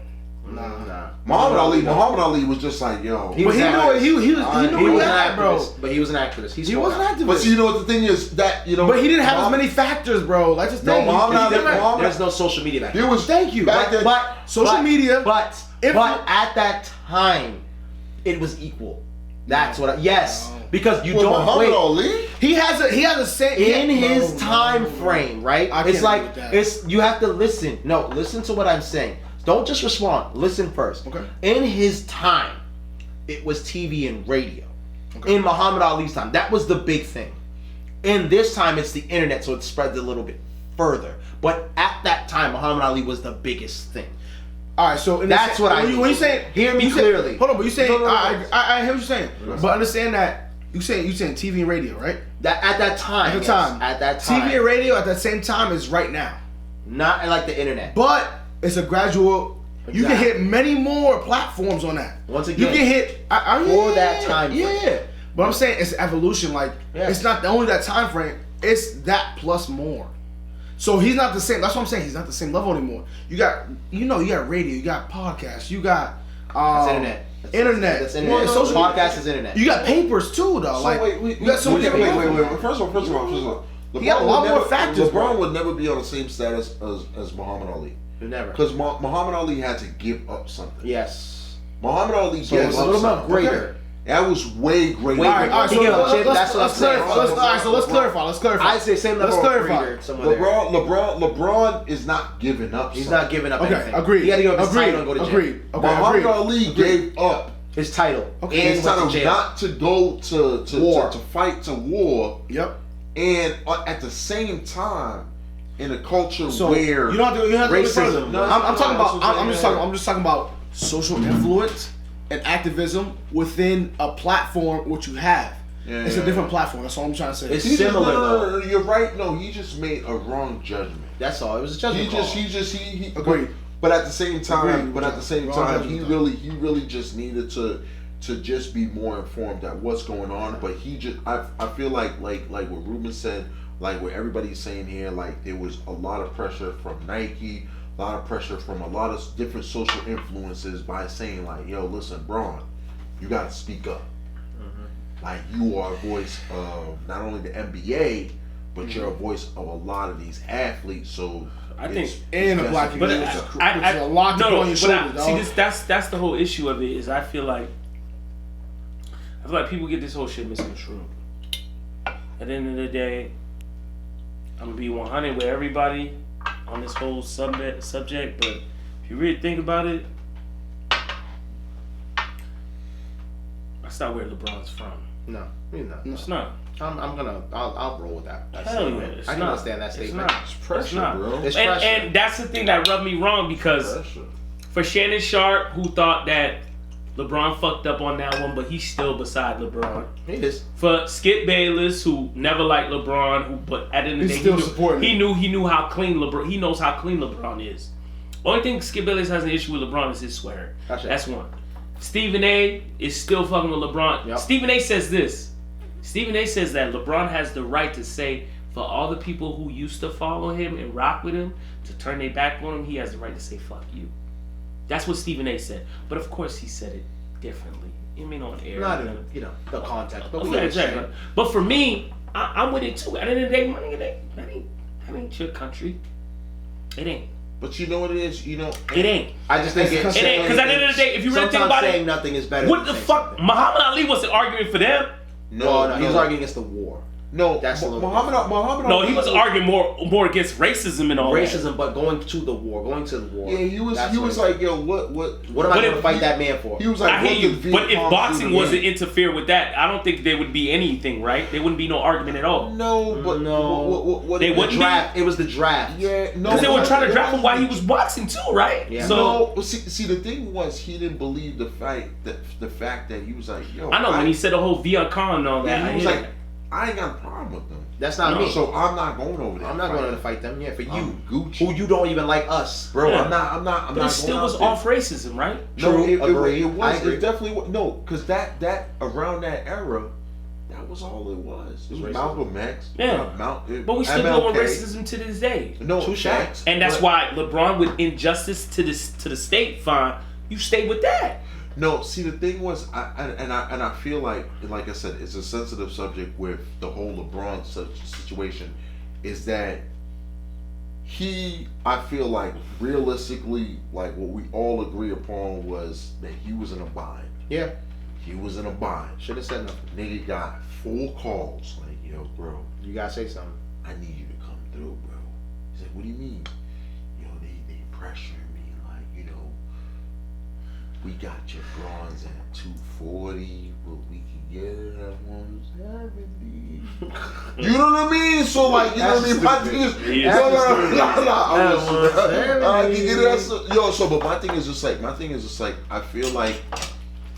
Nah. Muhammad Ali was just like, yo. He But was he an knew activist. he was He where was he an at, bro. activist, but he was an activist. He was an activist. But see, you know what the thing is that But he didn't have as many factors, bro. That's just No, thing. Muhammad Ali- He never- Muhammad- There's no social media back then. There was Thank you. back then. Social media. But If- at that time, it was equal. That's what. Yes, because you Well, don't Muhammad wait. Ali. He has a same In his No, time no. frame, right? I It's can't like agree with that. you have to listen. No, listen to what I'm saying. Don't just respond. Listen first. Okay. In his time, it was TV and radio. Okay. In Muhammad Ali's time, that was the big thing. In this time, it's the internet, so it spreads a little bit further. But at that time, Muhammad Ali was the biggest thing. All right, so That's what I when mean. you saying, Hear me you say- clearly. hold on, but you saying No. I hear what you're saying, but understand that you saying TV and radio, right? That at that time. At the yes, time. At that time. TV and radio at that same time is right now, Not like the internet. but it's a gradual You can hit many more platforms on that. Once again, you can hit for that time frame. Yeah, but I'm saying it's evolution. Like it's not only that time frame. It's that plus more. So he's not the same. That's what I'm saying. He's not the same level anymore. You got radio. You got podcasts. You got that's internet. That's internet. Social podcast is internet. You got papers too, though. So like wait. you got so many. Wait. First of all. He got a lot more factors. LeBron would never be on the same status as Muhammad Ali. Never. Because Muhammad Ali had to give up something. Yes. Muhammad Ali gave up something. Something. Greater. Okay. That was way greater. All right. So let's clarify. I say same level. Let's clarify. LeBron is not giving up. He's not giving up anything. Agreed. He had to give up his title and go to jail. Agreed. Muhammad Ali gave up his title. Okay. And his title not to go to war. To fight to war. Yep. And at the same time, in a culture where you don't have to racism. I'm just talking about social influence and activism within a platform which you have. It's a different platform. That's all I'm trying to say. It's similar though. No, you're right. No, he just made a wrong judgment. That's all. It was a judgment call. He agreed. But at the same time, he judgment. really just needed to just be more informed at what's going on. But I feel like what Ruben said, like what everybody's saying here, like there was a lot of pressure from Nike, a lot of pressure from a lot of different social influences by saying like, yo, listen, Braun, you got to speak up. Mm-hmm. Like you are a voice of not only the NBA, but you're a voice of a lot of these athletes. So I think in a black community, it's a lot to put on your shoulders. See, that's the whole issue of it. Is I feel like people get this whole shit misconstrued. At the end of the day, I'm gonna be 100 with everybody on this whole subject. But if you really think about it, that's not where LeBron's from. No, it's not. I'll roll with that. Hell yeah, I can understand that statement. It's pressure, bro. It's pressure. And that's the thing that rubbed me wrong because for Shannon Sharp, who thought that LeBron fucked up on that one, but he's still beside LeBron. He is. For Skip Bayless, who never liked LeBron, but at the end of the day, he knew how clean LeBron. He knows how clean LeBron is. Only thing Skip Bayless has an issue with LeBron is his swear. That's one. Stephen A. is still fucking with LeBron. Yep. Stephen A. says this. Stephen A. says that LeBron has the right to say for all the people who used to follow him and rock with him to turn their back on him, he has the right to say fuck you. That's what Stephen A. said. But of course he said it differently. You mean on air. Not in, the context. But exactly. But for me, I'm with it too. At the end of the day, money, that ain't your country. It ain't. But you know what it is? It ain't. I just think it ain't. Because at the end of the day, if you really think about it, saying nothing is better. What the fuck? Muhammad Ali wasn't arguing for them. No, he was arguing against the war. No, that's Muhammad. No, he was arguing more against racism and all racism, that. but going to the war. Yeah, he was like, yo, what am I going to fight that man for? He was like, I hear you, but if boxing wasn't interfere with that, I don't think there would be anything, right? There wouldn't be no argument at all. No, but what they wouldn't draft. It was the draft. Yeah, no, because they were trying to draft him while he was boxing too, right? Yeah. So see, the thing was he didn't believe the fact that he was like, yo. I know when he said the whole Via Con and all that. Yeah, he was like, I ain't got a problem with them. That's not me. So I'm not going over there. I'm not going to fight them. Yeah, for you, Gucci, who you don't even like us, bro. Yeah. I'm not. But it still was off racism, right? No, it was. It definitely was. No, because that around that era, that was all it was. It was Malcolm X. Yeah. But we still deal with racism to this day. No, facts. And that's why LeBron, with injustice to the state, fine, you stay with that. No, see the thing was, I feel like I said, it's a sensitive subject with the whole LeBron situation. Is that I feel like realistically, like what we all agree upon was that he was in a bind. Yeah, he was in a bind. Should have said nothing. Nigga got 4 calls. Like, yo, bro, you gotta say something. I need you to come through, bro. He's like, what do you mean? Yo, they pressure me, like, we got your bronze at 240, but we can get it at 170. You know what I mean? So like, you know what I mean? My thing is, but my thing is just like, I feel like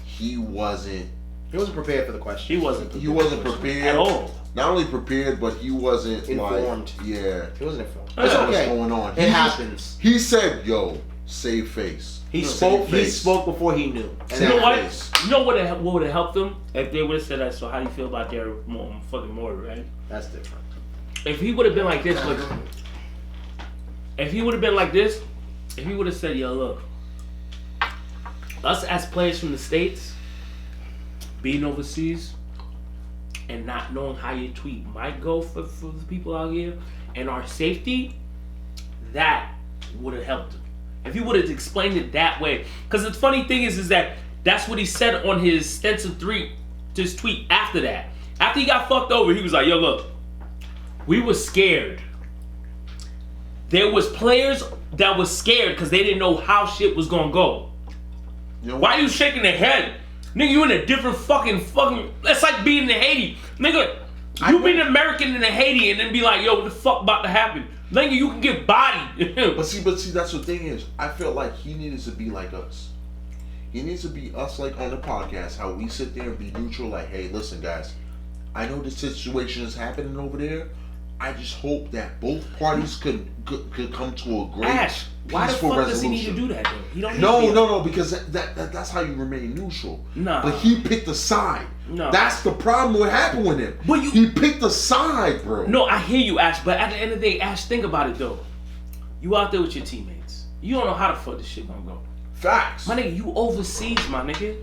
he wasn't prepared for the question. He wasn't prepared at all. Not only prepared, but he wasn't informed. Yeah, he wasn't informed. That's what's going on. It happens. He said, "Yo, save face." He spoke before he knew. You know what? You know what would have helped them if they would have said that. So how do you feel about their fucking Maury, right? That's different. If he would have been like this, look. If he would have been like this, if he would have said, "Yo, look, us as players from the States, being overseas, and not knowing how your tweet might go for the people out here, and our safety, that would have helped him." If he would have explained it that way. Because the funny thing is that that's what he said on his extensive tweet after that. After he got fucked over, he was like, yo, look, we were scared. There was players that was scared because they didn't know how shit was going to go. Why are you shaking their head? Nigga, you in a different fucking, that's like being in Haiti. Nigga, you being an American in Haiti and then be like, yo, what the fuck about to happen? Nigga, you can get bodied. but see, that's the thing is, I felt like he needed to be like us. He needs to be us, like on the podcast, how we sit there and be neutral, like, hey, listen, guys, I know this situation is happening over there. I just hope that both parties could come to a great Ash, why the fuck does he need to do that, though? He don't need no, because that's how you remain neutral. Nah. But he picked a side. No. That's the problem what happened with him. But he picked a side, bro. No, I hear you, Ash, but at the end of the day, Ash, think about it, though. You out there with your teammates. You don't know how the fuck this shit gonna go. Facts. My nigga, you overseas, my nigga.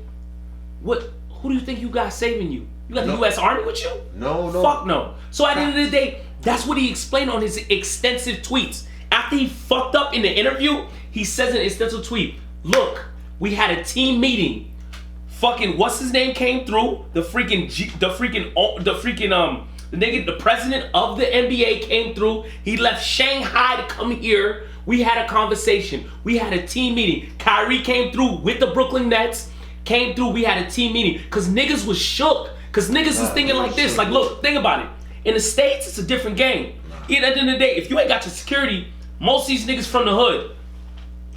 Who do you think you got saving you? You got the U.S. Army with you? No. Fuck no. So at the end of the day, that's what he explained on his extensive tweets. After he fucked up in the interview, he says in an extensive tweet, look, we had a team meeting. Fucking what's his name came through. The president of the NBA came through. He left Shanghai to come here. We had a conversation. We had a team meeting. Kyrie came through with the Brooklyn Nets. Came through. We had a team meeting. Cause niggas was shook. Cause niggas is thinking like this. Like, look, think about it. In the States, it's a different game. At the end of the day, if you ain't got your security, most of these niggas from the hood,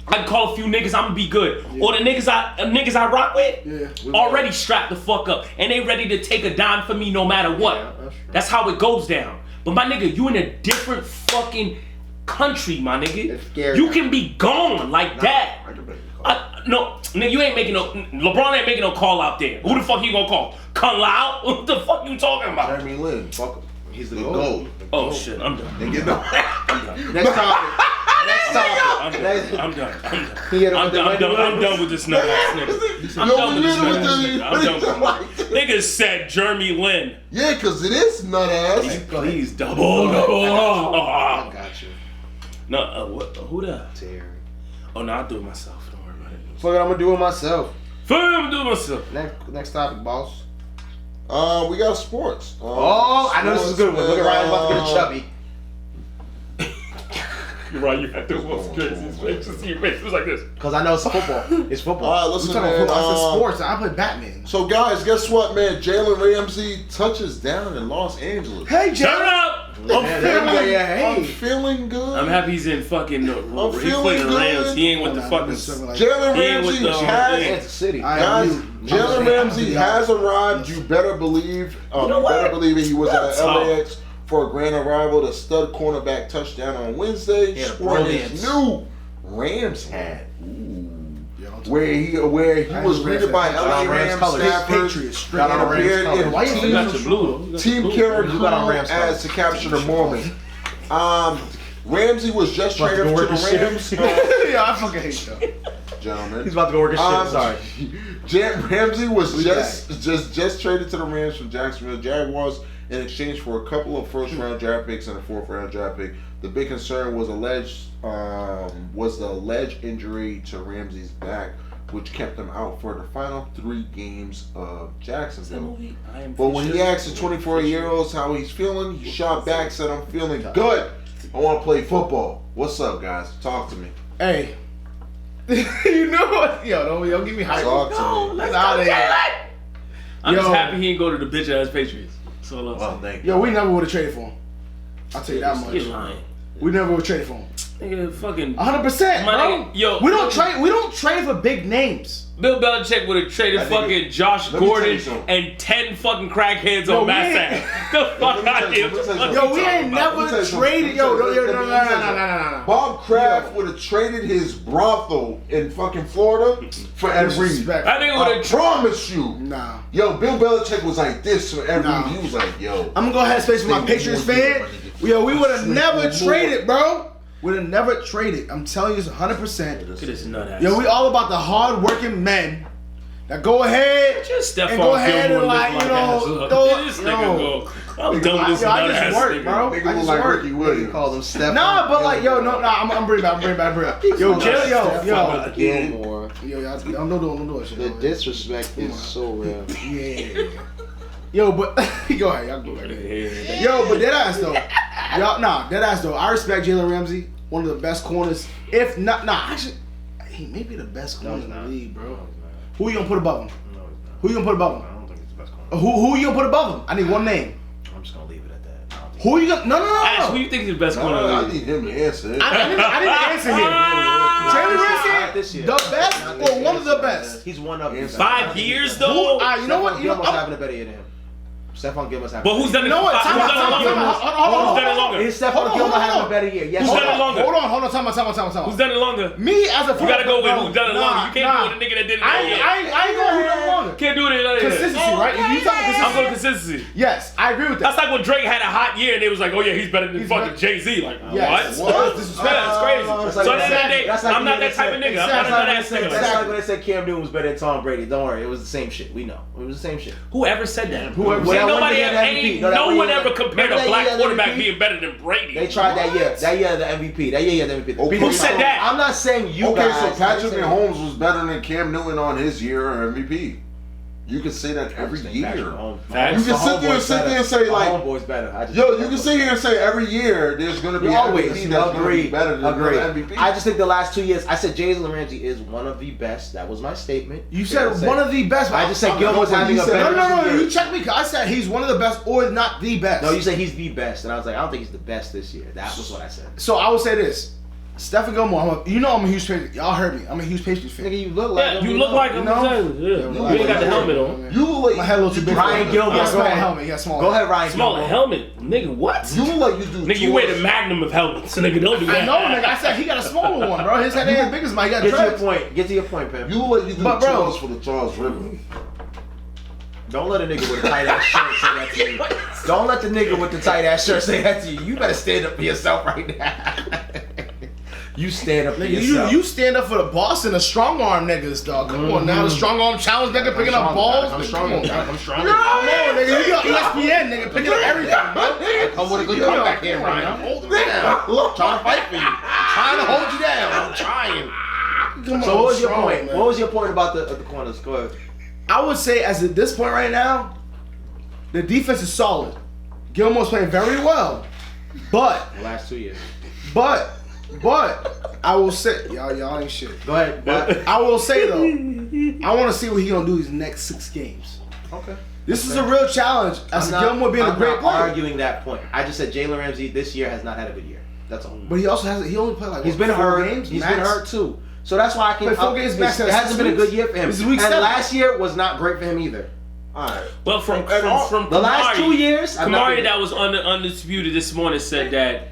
I can call a few niggas, I'm gonna be good. Yeah. Or the niggas I rock with, already strapped the fuck up. And they ready to take a dime for me no matter what. Yeah, that's how it goes down. But my nigga, you in a different fucking country, my nigga. You can be gone like that. No, nigga, you ain't making LeBron ain't making no call out there. Who the fuck you gonna call? Kung Lao? What the fuck you talking about? Jeremy Lin, fuck him. He's the GOAT. Oh shit, I'm done. I'm done. Next topic. I'm done with this nut ass nigga. I'm done with this nut ass nigga. I'm done with it. Niggas said Jeremy Lin. Yeah, cause it is nut ass. Please double. I got you. No, who that? Terry. Oh no, I'll do it myself. Don't worry about it. Fuck it, I'm gonna do it myself. I'm doing it myself. Next topic, boss. We got sports. I know this is a good one. Look at Ryan's about to get a chubby. You're right, you had to look crazy. His face was like this. Because I know it's football. It's football. All right, listen, man. I said sports. I play Batman. So, guys, guess what, man? Jalen Ramsey touches down in Los Angeles. Hey, Jalen. Turn up! I'm feeling good. I'm happy he's in fucking I'm feeling good. Rams. He ain't with the fucking... Jalen Ramsey has... Jalen Ramsey has arrived. You better believe... you better believe it. He was at LAX for a grand arrival. The stud cornerback touchdown on Wednesday. Sporting his new Rams hat. Where he was greeted by LA Rams staffers and appeared in team camera crew as to capture the moment. Ramsey was just traded to the Rams. Yeah, I fucking hate y'all. Gentlemen. He's about to go work his shit. Sorry. Ramsey was just traded to the Rams from Jacksonville Jaguars in exchange for a couple of first-round draft picks and a fourth-round draft pick. The big concern was the alleged injury to Ramsey's back, which kept him out for the final 3 games of Jacksonville. But when he asked the 24-year-olds how he's feeling, he shot back, said, "I'm feeling good. I want to play football." What's up, guys? Talk to me. Hey. You know what? Yo, don't give me hype. Talk to me. Let's out of here. I'm just happy he didn't go to the bitch ass Patriots. So thank you. Yo, we never would have traded for him. I'll tell you that much. You're lying. We never would have traded for him. Nigga, fucking 100%, My bro. nigga, yo, we don't trade for big names. Bill Belichick would have traded fucking Josh let me tell you Gordon something. and 10 fucking crackheads Yo, on we Mass ain't- Ave. The fuck out here. Yo, we ain't never traded. Yo, no. Bob Kraft would have traded his brothel in fucking Florida for Ed Reed. Disrespect. I think it I would have. promise you. Nah. Yo, Bill Belichick was like this for Ed Nah. Reed. He was like, yo. I'm gonna go ahead and space for my Patriots fan. Yo, we would have never traded, bro. Would have never traded. I'm telling you, it's 100%. Look at this nut ass. Yo, we all about the hard-working men that go ahead Just Stephon and go ahead Gilmore and like, look you know, ass. throw This yo. nigga go. I'm done with this Yo, I nut just ass work, nigga. bro. Nigga I look just like work. Ricky He Williams. called him Steph. Nah, but like, yo, no, nah, I'm bringing back. Yo, yo, Gilmore. y'all, I'm no doing shit. The disrespect is so real. Yeah. Yo, but go ahead, y'all go ahead. Yo, but deadass though, deadass though. I respect Jalen Ramsey, one of the best corners, if not, actually, he may be the best corner in the league, bro. Who you gonna put above him? No, he's not. Who you gonna put above him? I don't think he's the best corner. Who you gonna put above him? I need one name. I'm just gonna leave it at that. I don't think Who you gonna? No. Ash, who you think is the best corner? I in the league? need him to answer it. I didn't answer here. Jalen Not this Ramsey, year. the best Not or this year. one of the best? He's one of them. 5 years though. You know what? Gilmore's having a better year than him. Stephon Gilmore's having. But who's done it? You know what? Who's Time done out, it longer? hold Who's done it on. longer? Is Stephon Hold on, Gilmore hold on. having a better year? Yes. Who's done it longer? Hold on. Time out. Who's done it longer? Me as a You gotta go with who's done it longer. You can't go with the nigga that did it. I ain't going who done it longer. Can't do it another year. Consistency, right? If you talking I'm consistency, going consistency. yes, I agree with That's that. like when Drake had a hot year and they was like, oh yeah, he's better than He's fucking better. Jay-Z. Like, Yes. what? What? Disrespect. That's crazy. It's So like at the end of the day, that's like I'm not when that type of they nigga. said- I'm not that That's nigga. like when they said Cam Newton was better than Tom Brady. Don't worry, it was the same shit. We know. It was the same shit. Whoever said that? Whoever Ain't said that nobody one year ever, the MVP. ain't No, that no one one year ever the- compared remember a that black year the quarterback MVP? being better than Brady. They tried that year. What? That year the MVP. That year the MVP. Okay, Who said that? I'm not saying you Okay, guys. so I'm Patrick saying- Mahomes was better than Cam Newton on his year or MVP. You can say that every year. Facts. You can sit there and say like, homeboy's better. I just yo, you can sit here and say every year there's gonna be We an always MVP that's gonna be better than agree. the MVP. I just think the last 2 years, I said Jalen Ramsey is one of the best. That was my statement. You said one of the best. I just said Gilmore's having a better. No. You checked me. I said he's one of the best or not the best. No, you said he's the best, and I was like, I don't think he's the best this year. That was what I said. So I would say this. Stephen Gilmore, I'm a huge Patriots. Y'all heard me. I'm a huge Patriots fan. Nigga, you look like Yeah, him, you look like you him. know? Yeah. You like ain't got the him. helmet on. You look like My head a little too big. Ryan Gilmore. He got a Go small ahead. helmet. He got small. Go ahead, Ryan. Smaller Gilmore. helmet, nigga. What? you look like you do. Nigga, you wear the magnum of helmets, nigga. Don't do that. I know, nigga. I said he got a smaller one, bro. His head ain't as big as mine. He got Get to your dreads. point. Get to your point, Pam. You look like you do But, bro- tours for the Charles River. Don't let a nigga with a tight ass shirt say that to you. Don't let the nigga with the tight ass shirt say that to you. You better stand up for yourself right now. You stand up for Nigga, yourself. you stand up for the boss and the strong arm niggas, dog. Come on now, the strong arm challenge nigga picking up balls. I'm Nigga, strong. Come on, now. I'm strong. Come on, nigga. You got ESPN, nigga, picking up everything, bro. Come with a good comeback here, Ryan. I'm holding you down. I'm trying to fight for you. I'm trying to hold you down. I'm trying. Come on, So what was your strong, point? man. What was your point about the corners? Go ahead. I would say, as at this point right now, the defense is solid. Gilmore's playing very well, but The last 2 years. I will say, y'all ain't shit. Go ahead. But I will say though, I want to see what he gonna do these next 6 games. okay. This is a real challenge. As Gilmore being a great I'm player, arguing that point. I just said Jalen Ramsey this year has not had a good year. That's all. but he also has. He only played like He's what, been 4 hurt. games. He's max? been hurt too. So that's why I can. Played 4 games max It in hasn't 6 been a good weeks. year for him. This is week And 7. last year was not great for him either. All right. Well, from The last 2 years, I've not Kamari been- that was undisputed this morning said that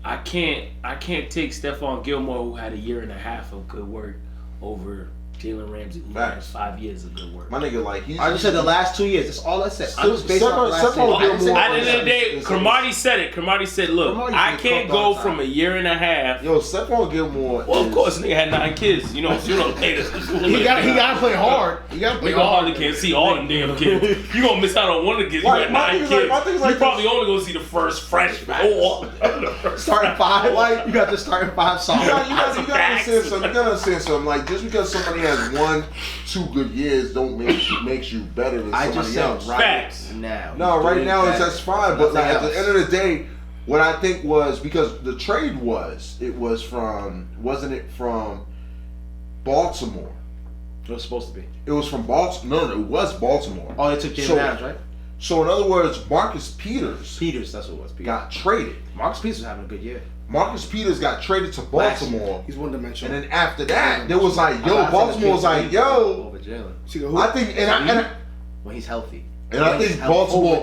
I can't take Stephon Gilmore, who had a year and a half of good work, over Jalen Ramsey, who had Facts. 5 years of good work. My nigga, like he's. I just said the last 2 years. That's all I said. I was based Stephon- off the last 2 Stephon years. I didn't say Gilmore- At the end of the day, Cromartie said it. Cromartie said, look, Cromartie I said can't fuck all go the from time. a year and a half. Yo, Stephon Gilmore. Well, of is- course, nigga had 9 kids. You know, hey, this He got to play hard. He got to play You hard. hardly can't see all them damn kids. You gonna miss out on one of the kids. You Like, got my 9 thing is kids. like- my thing is like You probably this- only gonna see the first freshman. Or Starting 5. Like- You got the starting 5 song. You gotta understand Facts. something. You gotta understand something. Like just because somebody has 1-2 good years, don't makes you better than I somebody just said else. right Facts. now. No, He's right doing now better. that's fine. But like Nothing at the else. end of the day, what I think was because the trade was from wasn't it from Baltimore? It was supposed to be. It was from Baltimore. No, it was Baltimore. Oh, they took Jalen So- Adams, right? So in other words, Marcus Peters Peters, that's what it was. Peters. got traded. Marcus Peters was having a good year. Marcus Peters got traded to Baltimore. He's one dimensional. And then after that, there was like, yo, Baltimore was like, yo. Over Jalen. I think, when he's healthy. And I think Baltimore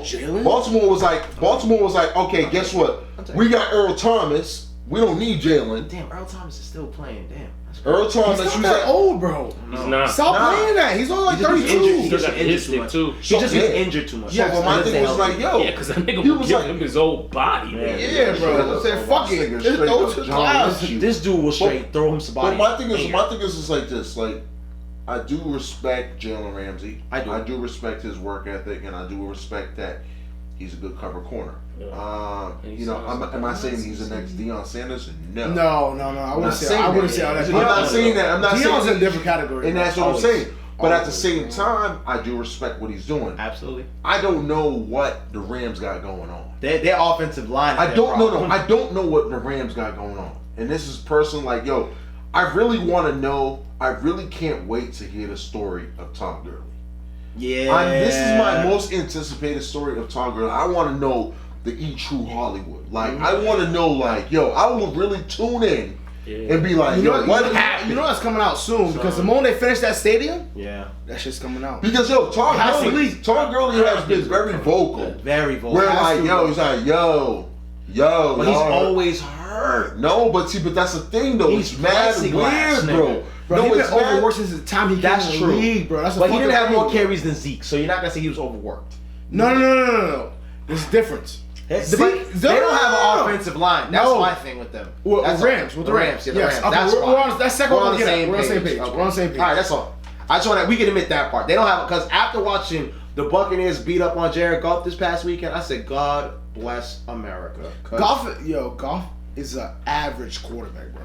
was like, okay, guess what? We got Earl Thomas. We don't need Jalen. Damn, Earl Thomas is still playing. Damn. Earl Thomas, he's not that old, bro. He's not. Stop playing that. He's only like 32. He just got injured too. He just gets injured too much. Yeah, but my thing was like, yo. Yeah, because that nigga was giving him his old body, man. Yeah, bro. I said, fuck it. Just throw to the clouds. This dude will straight throw him some body. But my thing is just like this. Like, I do respect Jalen Ramsey. I do respect his work ethic, and I do respect that he's a good cover corner. You know, am I saying he's the next Deion Sanders? No. No. I wouldn't say all that. I'm not saying that. I'm not saying Deion's in a different category. And that's what I'm saying. But at the same time, I do respect what he's doing. Absolutely. I don't know what the Rams got going on. Their offensive line. I don't know. I don't know what the Rams got going on. And this is personal. Like, yo, I really want to know. I really can't wait to hear the story of Tom Gurley. Yeah. This is my most anticipated story of Tom Gurley. I want to know the True Hollywood. Like, I want to know, like, yo, I will really tune in and be like, what happened? You know that's coming out soon because the moment they finish that stadium, that shit's coming out. Because, yo, Tom Gurley has been very vocal. Very vocal. Where, like, yo, he's like, yo. But he's always hurt. No, but that's the thing, though. He's it's mad weird, bro. Bro, he's been overworked since the time he came in the league, bro. But he didn't have more carries than Zeke, so you're not going to say he was overworked. No. There's a difference. They don't have an offensive line. That's my thing with them. With the Rams. Yeah, the Rams. Okay, we're on the same page. We're on the same page. All right, that's all. I just want to. We can admit that part. They don't have, because after watching the Buccaneers beat up on Jared Goff this past weekend, I said, God bless America. Goff is an average quarterback, bro.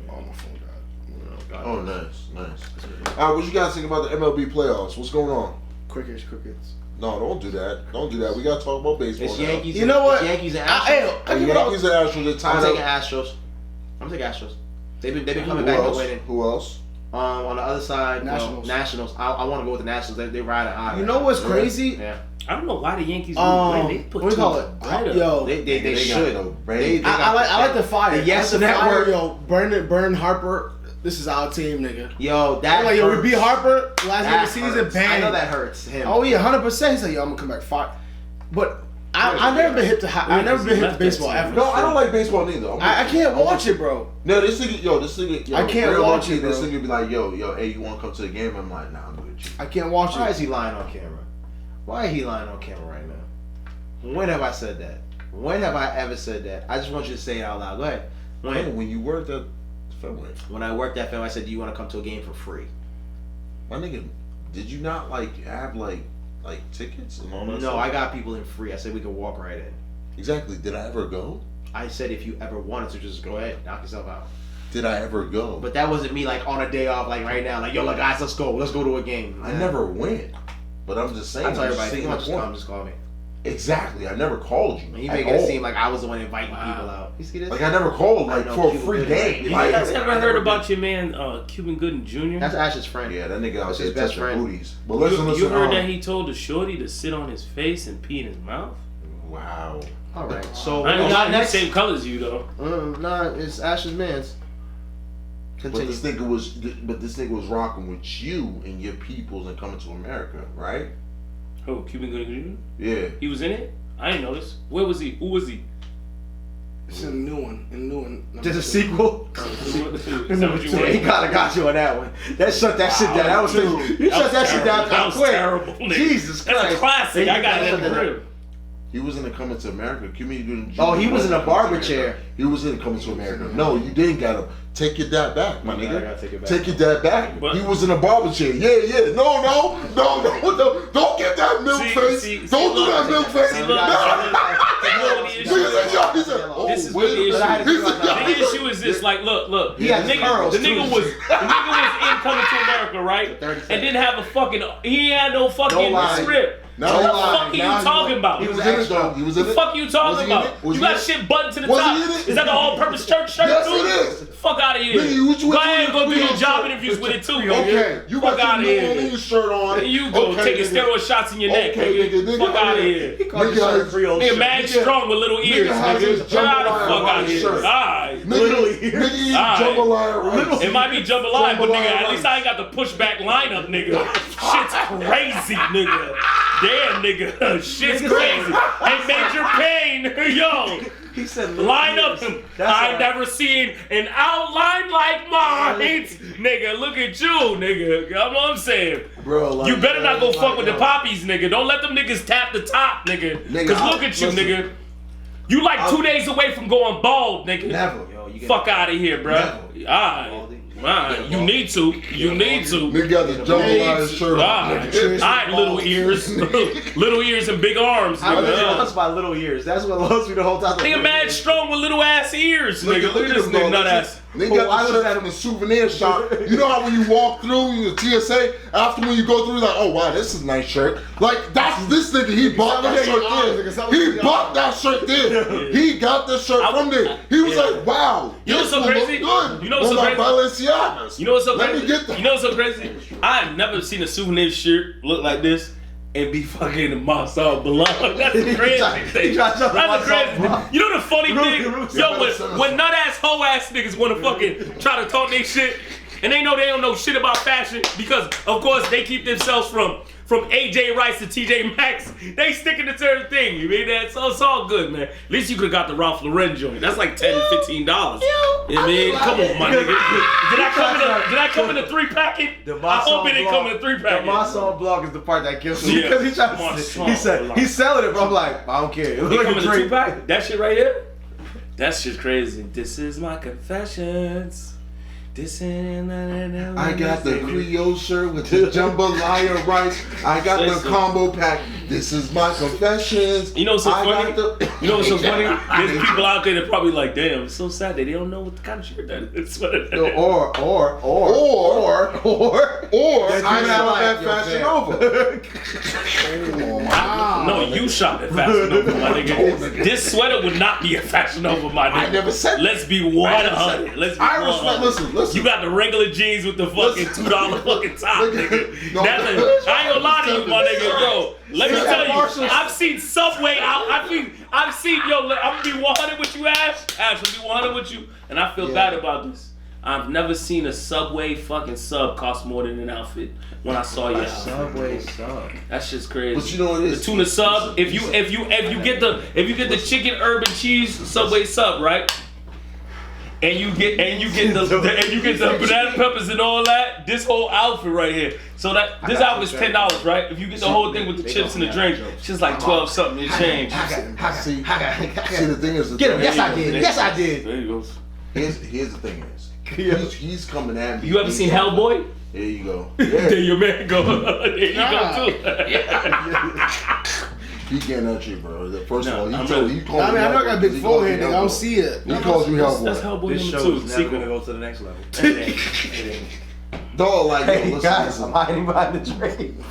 Oh, my phone died. Oh, nice. All right, what you guys think about the MLB playoffs? What's going on? Crickets. No, don't do that. We gotta talk about baseball. It's Yankees. You know what? Yankees and Astros. Yankees and Astros. They're tied up. I'm taking Astros. They've been coming back and winning. Who else? On the other side, Nationals. Nationals. I want to go with the Nationals. They ride it high. You know what's crazy? Yeah. I don't know why the Yankees win. They put what do you call it? Yo, they should. I like the fire. Yes, the network. Fire, yo, burn Harper. This is our team, nigga. Yo, that like, yo, we beat Harper last game of the season. Bang. I know that hurts him. Oh yeah, 100%. He's like, yo, I'm gonna come back fire. But I've never been hip to. I've never been hip to baseball ever. No, I don't like baseball neither. I can't watch it, bro. No, this nigga, I can't watch it, bro. This nigga be like, yo, hey, you want to come to the game? I'm like, nah, I'm good with you. I can't watch it. Why is he lying on camera? Why is he lying on camera right now? When have I said that? When have I ever said that? I just want you to say it out loud. Go ahead. When you worked at Fenway. When I worked at Fenway, I said, do you want to come to a game for free? My nigga, did you not have tickets and all that stuff? No, I got people in free. I said we could walk right in. Exactly. Did I ever go? I said if you ever wanted to, just go ahead, knock yourself out. Did I ever go? But that wasn't me on a day off right now. Yo, look guys, let's go to a game. I never went. But I'm just saying. I tell everybody, just call me. Exactly. I never called you. You making it seem like I was the one inviting people out. You see this? I never called for a free game. You guys ever heard about your man Cuban Gooding Jr.? That's Ash's friend. Yeah, that nigga out there best touching friend. booties. But listen. You heard that he told the shorty to sit on his face and pee in his mouth? Wow. All right. So I got the same color as you though. Nah, it's Ash's man's. Continue. But this nigga was rocking with you and your peoples and coming to America, right? Oh, Cuban Gooding Jr.? Yeah. He was in it? I didn't notice. Where was he? Who was he? It's a new one. Just a sequel? Is that what you wanted? He kinda got you on that one. That shut that shit down. You shut that shit down that was quick. Terrible, nigga. Jesus Christ. That's a classic. I got it in the crib. He was in the Coming to America. Cuban Jr. Oh, he was in a barber chair. He was in Coming to America. No, you didn't got him. Take your dad back, my nigga. I gotta take it back. Take your dad back. He was in a barber chair. Yeah. No. Don't get that milk face. Don't do that milk face. This is what the issue. The issue is this. Look. The nigga was in Coming to America, right? And didn't have he had no fucking script. Now What the he lied. fuck are Now you talking about? He was in it though. He was in The it. fuck you talking Was he in about? it? Was You he got in it? shit buttoned to the Was he top. in it? Is that the all-purpose shirt Yes, too? it is. Fuck out of here. Nigga, what you Go ahead and go do your Creole job shirt? interviews with it too, Okay, you Fuck got out of your New here. Orleans shirt on. There you go, Okay, taking nigga. steroid shots in your neck, Okay, nigga. Fuck out of here. Nigga, mad strong with little ears, has his nigga. Get out the jambalaya fuck out of rice here. shirt. Alright. Nigga, eat jambalaya rice. It might be jambalaya, but nigga, Jambalaya at least I ain't got the pushback lineup, nigga. Shit's crazy, nigga. Damn, nigga. Shit's crazy. Hey, Major Payne, yo. He said, Line up. I never seen an outline like mine. Nigga, look at you, nigga. You know what I'm saying? Bro, like, You better not go fuck with the poppies, nigga. Don't let them niggas tap the top, nigga. Cause look at you, nigga. You like 2 days away from going bald, nigga. Never. Fuck out of here, bro. Alright, you need to. You need to. Nigga got the jambalaya shirt on. Alright, little ears. Little ears and big arms, nigga. That's my little ears. That's what loves me the whole time. Nigga mad strong with little ass ears, nigga. Look at this nigga nut ass. Nigga got the shirt from the souvenir shop. You know how when you walk through the TSA, after when you go through, like, oh wow, this is a nice shirt. Like that's this nigga. He bought that shirt there. He bought that shirt there. He got the shirt from there. He was like, wow, You know what's so this one crazy? look good. You know what's so crazy? Balenciagas. You know what's so Let crazy? me get that. You know what's so crazy? I have never seen a souvenir shirt look like this and be fucking Marcel Blanc. That's the crazy thing. That's the crazy thing. You know the funny thing? Yo, when nut ass hoe ass niggas wanna fucking try to talk they shit and they know they don't know shit about fashion because of course they keep themselves from AJ Rice to TJ Maxx, they sticking to certain thing. You mean that? So it's all good, man. At least you could have got the Ralph Lauren joint. That's like $10 to $15. You know what I mean? Come on, my nigga. Did I come in a 3-packet? I hope it didn't come in a 3-packet. The Marcel Blanc is the part that kills me Yeah. because he said he's selling it, but I'm like, I don't care. It It looks come like in a a drink. 2-pack? That shit right here? That shit's crazy. This is my confessions. This ain't I got the Creole shirt with the jambalaya rice. I got the combo pack. This is my confessions. You know what's so funny? You know what's so funny? Yeah. There's people out there that probably like, damn, it's so sad that they don't know what the kind of shirt that is. Or Or I saw at Fashion Nova. No, you shot at Fashion Nova, my nigga. This sweater would not be a Fashion Nova, my nigga. I never said that. Let's be 100. Let's be I 100. respect. Listen. You got the regular jeans with the fucking $2 fucking top, nigga. No, I ain't gonna lie to you, my nigga. Yo, let me tell you, I've seen Subway out. I've seen, yo, I'm gonna be 100 with you, Ash. Ash, I'm gonna be 100 with you. And I feel bad about this. I've never seen a Subway fucking sub cost more than an outfit when I saw your outfit. Subway sub. That's just crazy. But you know what it is? The tuna sub, if you get the chicken urban cheese Subway sub, right? And you get the banana peppers and all that. This whole outfit right here. So this outfit's $10, right? If you get the whole thing with the chips and the drink, it's just like 12 something and change. See, the thing is, Get him. Yes, I did. Yes, I did. There you go. Here's the thing is, he's coming at me. You ever seen Hellboy? There you go. There Yeah. your man go. There you go too. He getting at you, bro. First of all, I'm he called I me. mean, I know I got a big forehead, nigga. I don't see it. He calls me That's Hellboy. Hellboy This number show 2. is never Sequel. gonna go to the next level. Dog, like, yo, Hey listen, guys, listen. I'm hiding behind the train.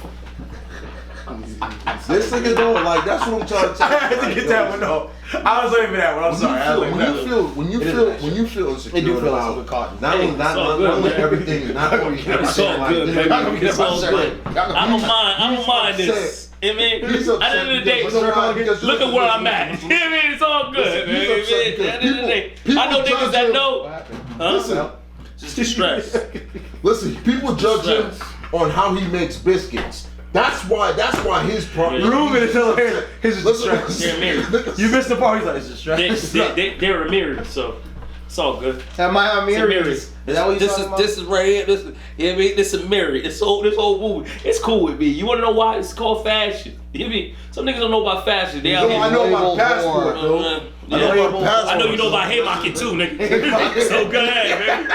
This nigga, dog, like, that's what I'm trying to tell you. I had to get that one though. I was waiting for that one. I'm sorry. I was waiting for that one. When you feel insecure, It do feel like about super cotton. not only Hey, it's all good, only man. everything, not only It's all good, baby. It's all good. I don't mind this. I mean, at He's the upset end of the day, because look at where I'm at. I mean, it's all good, man. At the end of the day, I know niggas that know. Listen, Just the stress. listen, people judge him on how he makes biscuits. That's why his problem. Yeah. Ruben is hilarious. His is Listen, distracted. They're married. You missed the part. He's like, it's distracted. They're married, so it's all good. Am I a mirror? Mirror. Is that what you're talking about? This is right here. This is married. This whole movie. It's cool with me. You wanna know why? It's called fashion. You mean some niggas don't know about fashion. They out here. I know about passport, though. I know you know about Haymarket too, nigga. So go ahead, baby.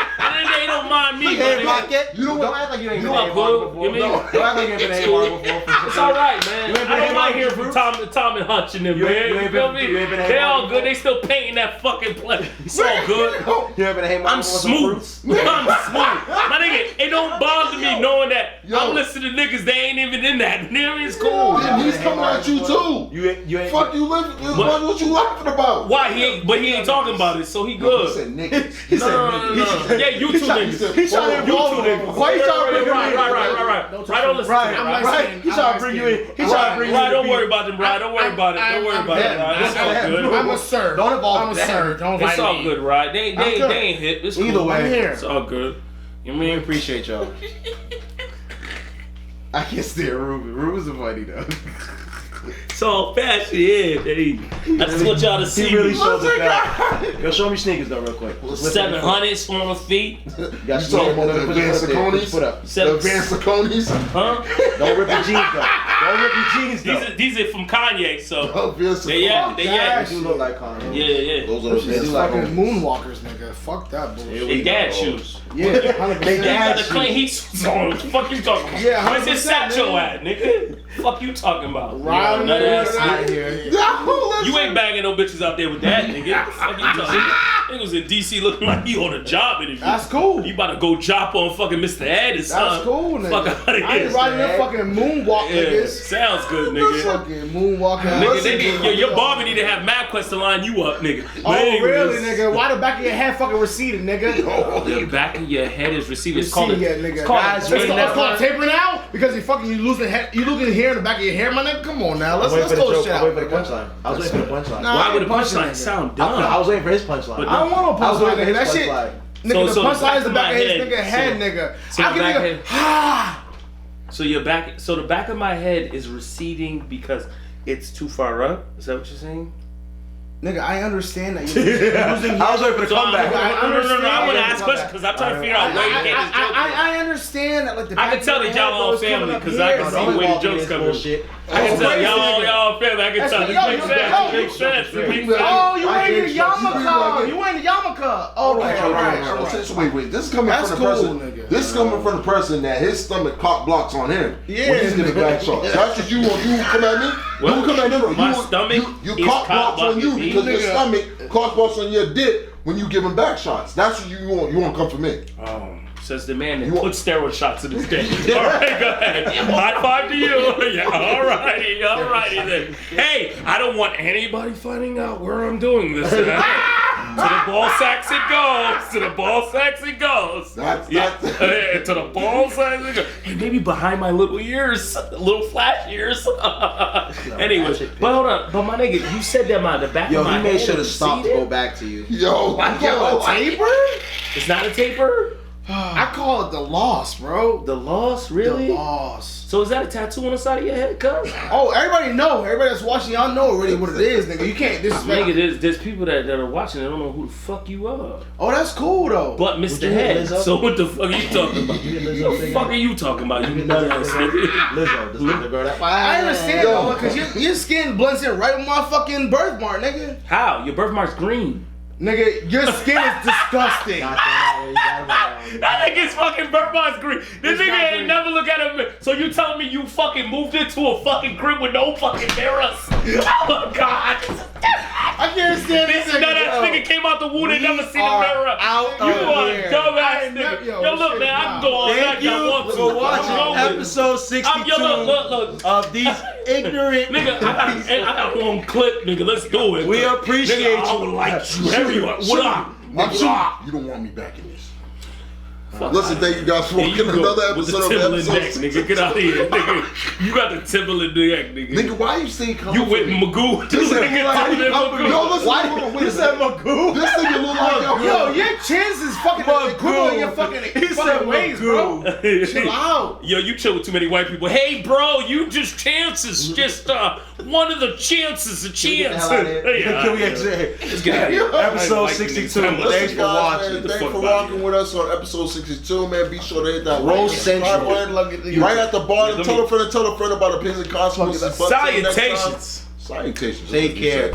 don't mind me, You ain't man. rock yet? You know Don't what? act like you ain't You been are A-Mark good. before. You mean- Don't act like you ain't been A-Mark before. It's all right, man. You ain't been I don't mind A-Mark hearing before? from Tom and Hutch and them, You ain't- man. you You ain't feel been- me? you ain't been They all A-Mark good. They still painting that fucking play. It's all good. You ain't been A-Mark I'm before some smooth. fruits? I'm smooth. My nigga, it don't bother me knowing that Yo. I'm listening to niggas, they ain't even in that. You know what I mean? It's cool. Then he's coming at you too. You ain't. Fuck you, what you laughing about? Why he ain't, but he ain't talking about it, so he He good. said niggas. He said No. Yeah, you two niggas. He's trying to involve you. Why you trying to bring him in? Right, don't listen to me, Right. He's trying to bring you in. He's trying to bring you in. Right, don't worry about them, Rod. Don't worry about it. Don't worry about it, Rod. It's all good. I'm a sir. Don't involve I'm a them. sir. Don't invite It's all me. good, Rod. They ain't hit. It's Either cool. way. I'm here. It's all good. You We mean? appreciate y'all. I can't stand Ruben. Ruben's a funny though. So fast, yeah, baby. I just want y'all to see He really me. shows it back. Yo, show me sneakers though, real quick. 700s on my feet. You You got talking about the Put Advanced it up there. Saconis? Put up. The Advanced Saconis? Huh? Don't rip your jeans though. Don't rip your jeans though. These are from Kanye, so Advanced they yeah, Saconis. they yeah, They do look like Kanye. yeah. Those are Those the shits Advanced like Fucking Saconis. moonwalkers, nigga. Fuck that Here bullshit. we They dad go. shoes. Yeah, 100%. They You dad got the clean heat suits on. What the fuck you talking about? Yeah, Where's his 100%, satchel nigga. at, nigga? Fuck you talking about? Right, Nut ass out nigga. here. You ain't bagging no bitches out there with that, nigga. Fuck you talking about? Nigga was in DC looking like he on a job interview. That's cool. You about to go drop on fucking Mr. Ed or something. That's cool, nigga. Fuck out of here. I ain't riding them fucking moonwalk Yeah, niggas. sounds good, nigga. Fucking moonwalking. Nigga, they need, your barber need to have MapQuest to line you up, nigga. Oh, Anyways, really, nigga? Why the back of your head fucking receded, nigga? The back of your head is receiving. It's called Receded, nigga. It's called Guys, It's called tapering out because you losing hair in the back of your hair, my nigga. Come on now, let's go shit I out. was waiting for the punchline. I was waiting for the punchline. Nah, Why would the punchline, punchline nigga. sound I dumb? was waiting for his punchline. But I don't want no I was punchline, waiting nigga. for That his shit, punchline. nigga. So The punchline is the back of his my nigga head, nigga. so I the back can head- nigga. So your back, so the back of my head is receding because it's too far up. Is that what you're saying? Nigga, I understand that you're losing. I was waiting for the So comeback. I no. I want to understand. ask questions because I'm trying to figure out where you get this joke from. I understand that, like the I back can tell of that your y'all head, all bro, is coming family up because I here, can bro. see where the jokes coming. Bullshit. I can tell crazy, y'all nigga. family. I can tell. It Yo, makes yo, sense. yo, It makes sense. It makes Oh, sense. you I wearing the get you. yarmulke. You wearing the yarmulke. Okay, all right. So wait. This is coming That's from the cool, person. nigga. This is coming from the person that his stomach cock blocks on him. Yeah. When he's getting back shots. That's what you want. You come at me. What? You come at me. My stomach You is cock cock blocks on you blocking me. because your Nigga. stomach cock blocks on your dick when you give him back shots. That's what you want. You want to come for me. Says the man that You want- puts steroid shots in his dick. All right, go ahead. High five to you. Yeah, all righty then. Hey, I don't want anybody finding out where I'm doing this. To the ball sacks it goes. To the ball sacks it goes. That's To the ball sacks it goes. Hey, maybe behind my little ears, little flash ears. Anyways, but hold on. But my nigga, you said that the back Yo, of my he made head sure to is stop to receded? go back to you. Yo, Yo, taper? It's not a taper. I call it the loss, bro. The loss, really? The loss. So is that a tattoo on the side of your head, cuz? Oh, everybody know. Everybody that's watching, y'all know already what it is, nigga. You can't disrespect. Nigga, there's people that are watching that don't know who the fuck you are. Oh, that's cool though. But Would Mr. you hit Head. Lizzo? So what the fuck are you talking about? You get What Lizzo the thing? fuck are you talking about? You nut ass nigga. Lizzo, the girl that. I understand though, because your skin blends in right with my fucking birthmark, nigga. How? Your birthmark's green. Nigga, your skin is disgusting. That nigga's fucking birthmark's green. This It's nigga not ain't green. never look at him. So you telling me you fucking moved into a fucking crib with no fucking mirrors? Oh my god. I can't stand This this nut ass nigga. nigga came out the womb and We never seen a are mirror. out You of are a here. dumbass I ain't never- nigga. yo, Yo, look, shit, man, I can go all Thank night. you y'all want to. for What's wrong watching with it? episode 62 Look. of these ignorant. Nigga, I got one clip, nigga. Let's do it. We appreciate nigga, I you. would like you everywhere. What up? I'm Nigga, sure you don't want me back in this. fuck Listen, thank you guys for Here you watching go another with the episode of Timberland neck, episode. nigga. Get out of here, nigga. You got the Timberland neck, nigga. Nigga, why you stay coming? You with Magoo? This Listen, nigga why Timberland you coming? Magoo. Yo, listen, hold on, wait a second. Magoo? This nigga look like Yo, your chins is fucking equivalent to your fucking He said fucking waist, bro. Magoo. Chill out. Yo, you chill with too many white people. Hey, bro, you just chances. Just one of the chances, a chance. Can we exit? Let's get out of here. Episode I like 62. niggas. Thanks Listen, for guys, watching. man, the thanks fuck for out rocking with us on episode 62, man. Be sure to hit that Roll like, subscribe Central. button. Right at the bottom. Let Tell me- a friend about opinions and consequences. But till next time, Salutations. Salutations. Take care.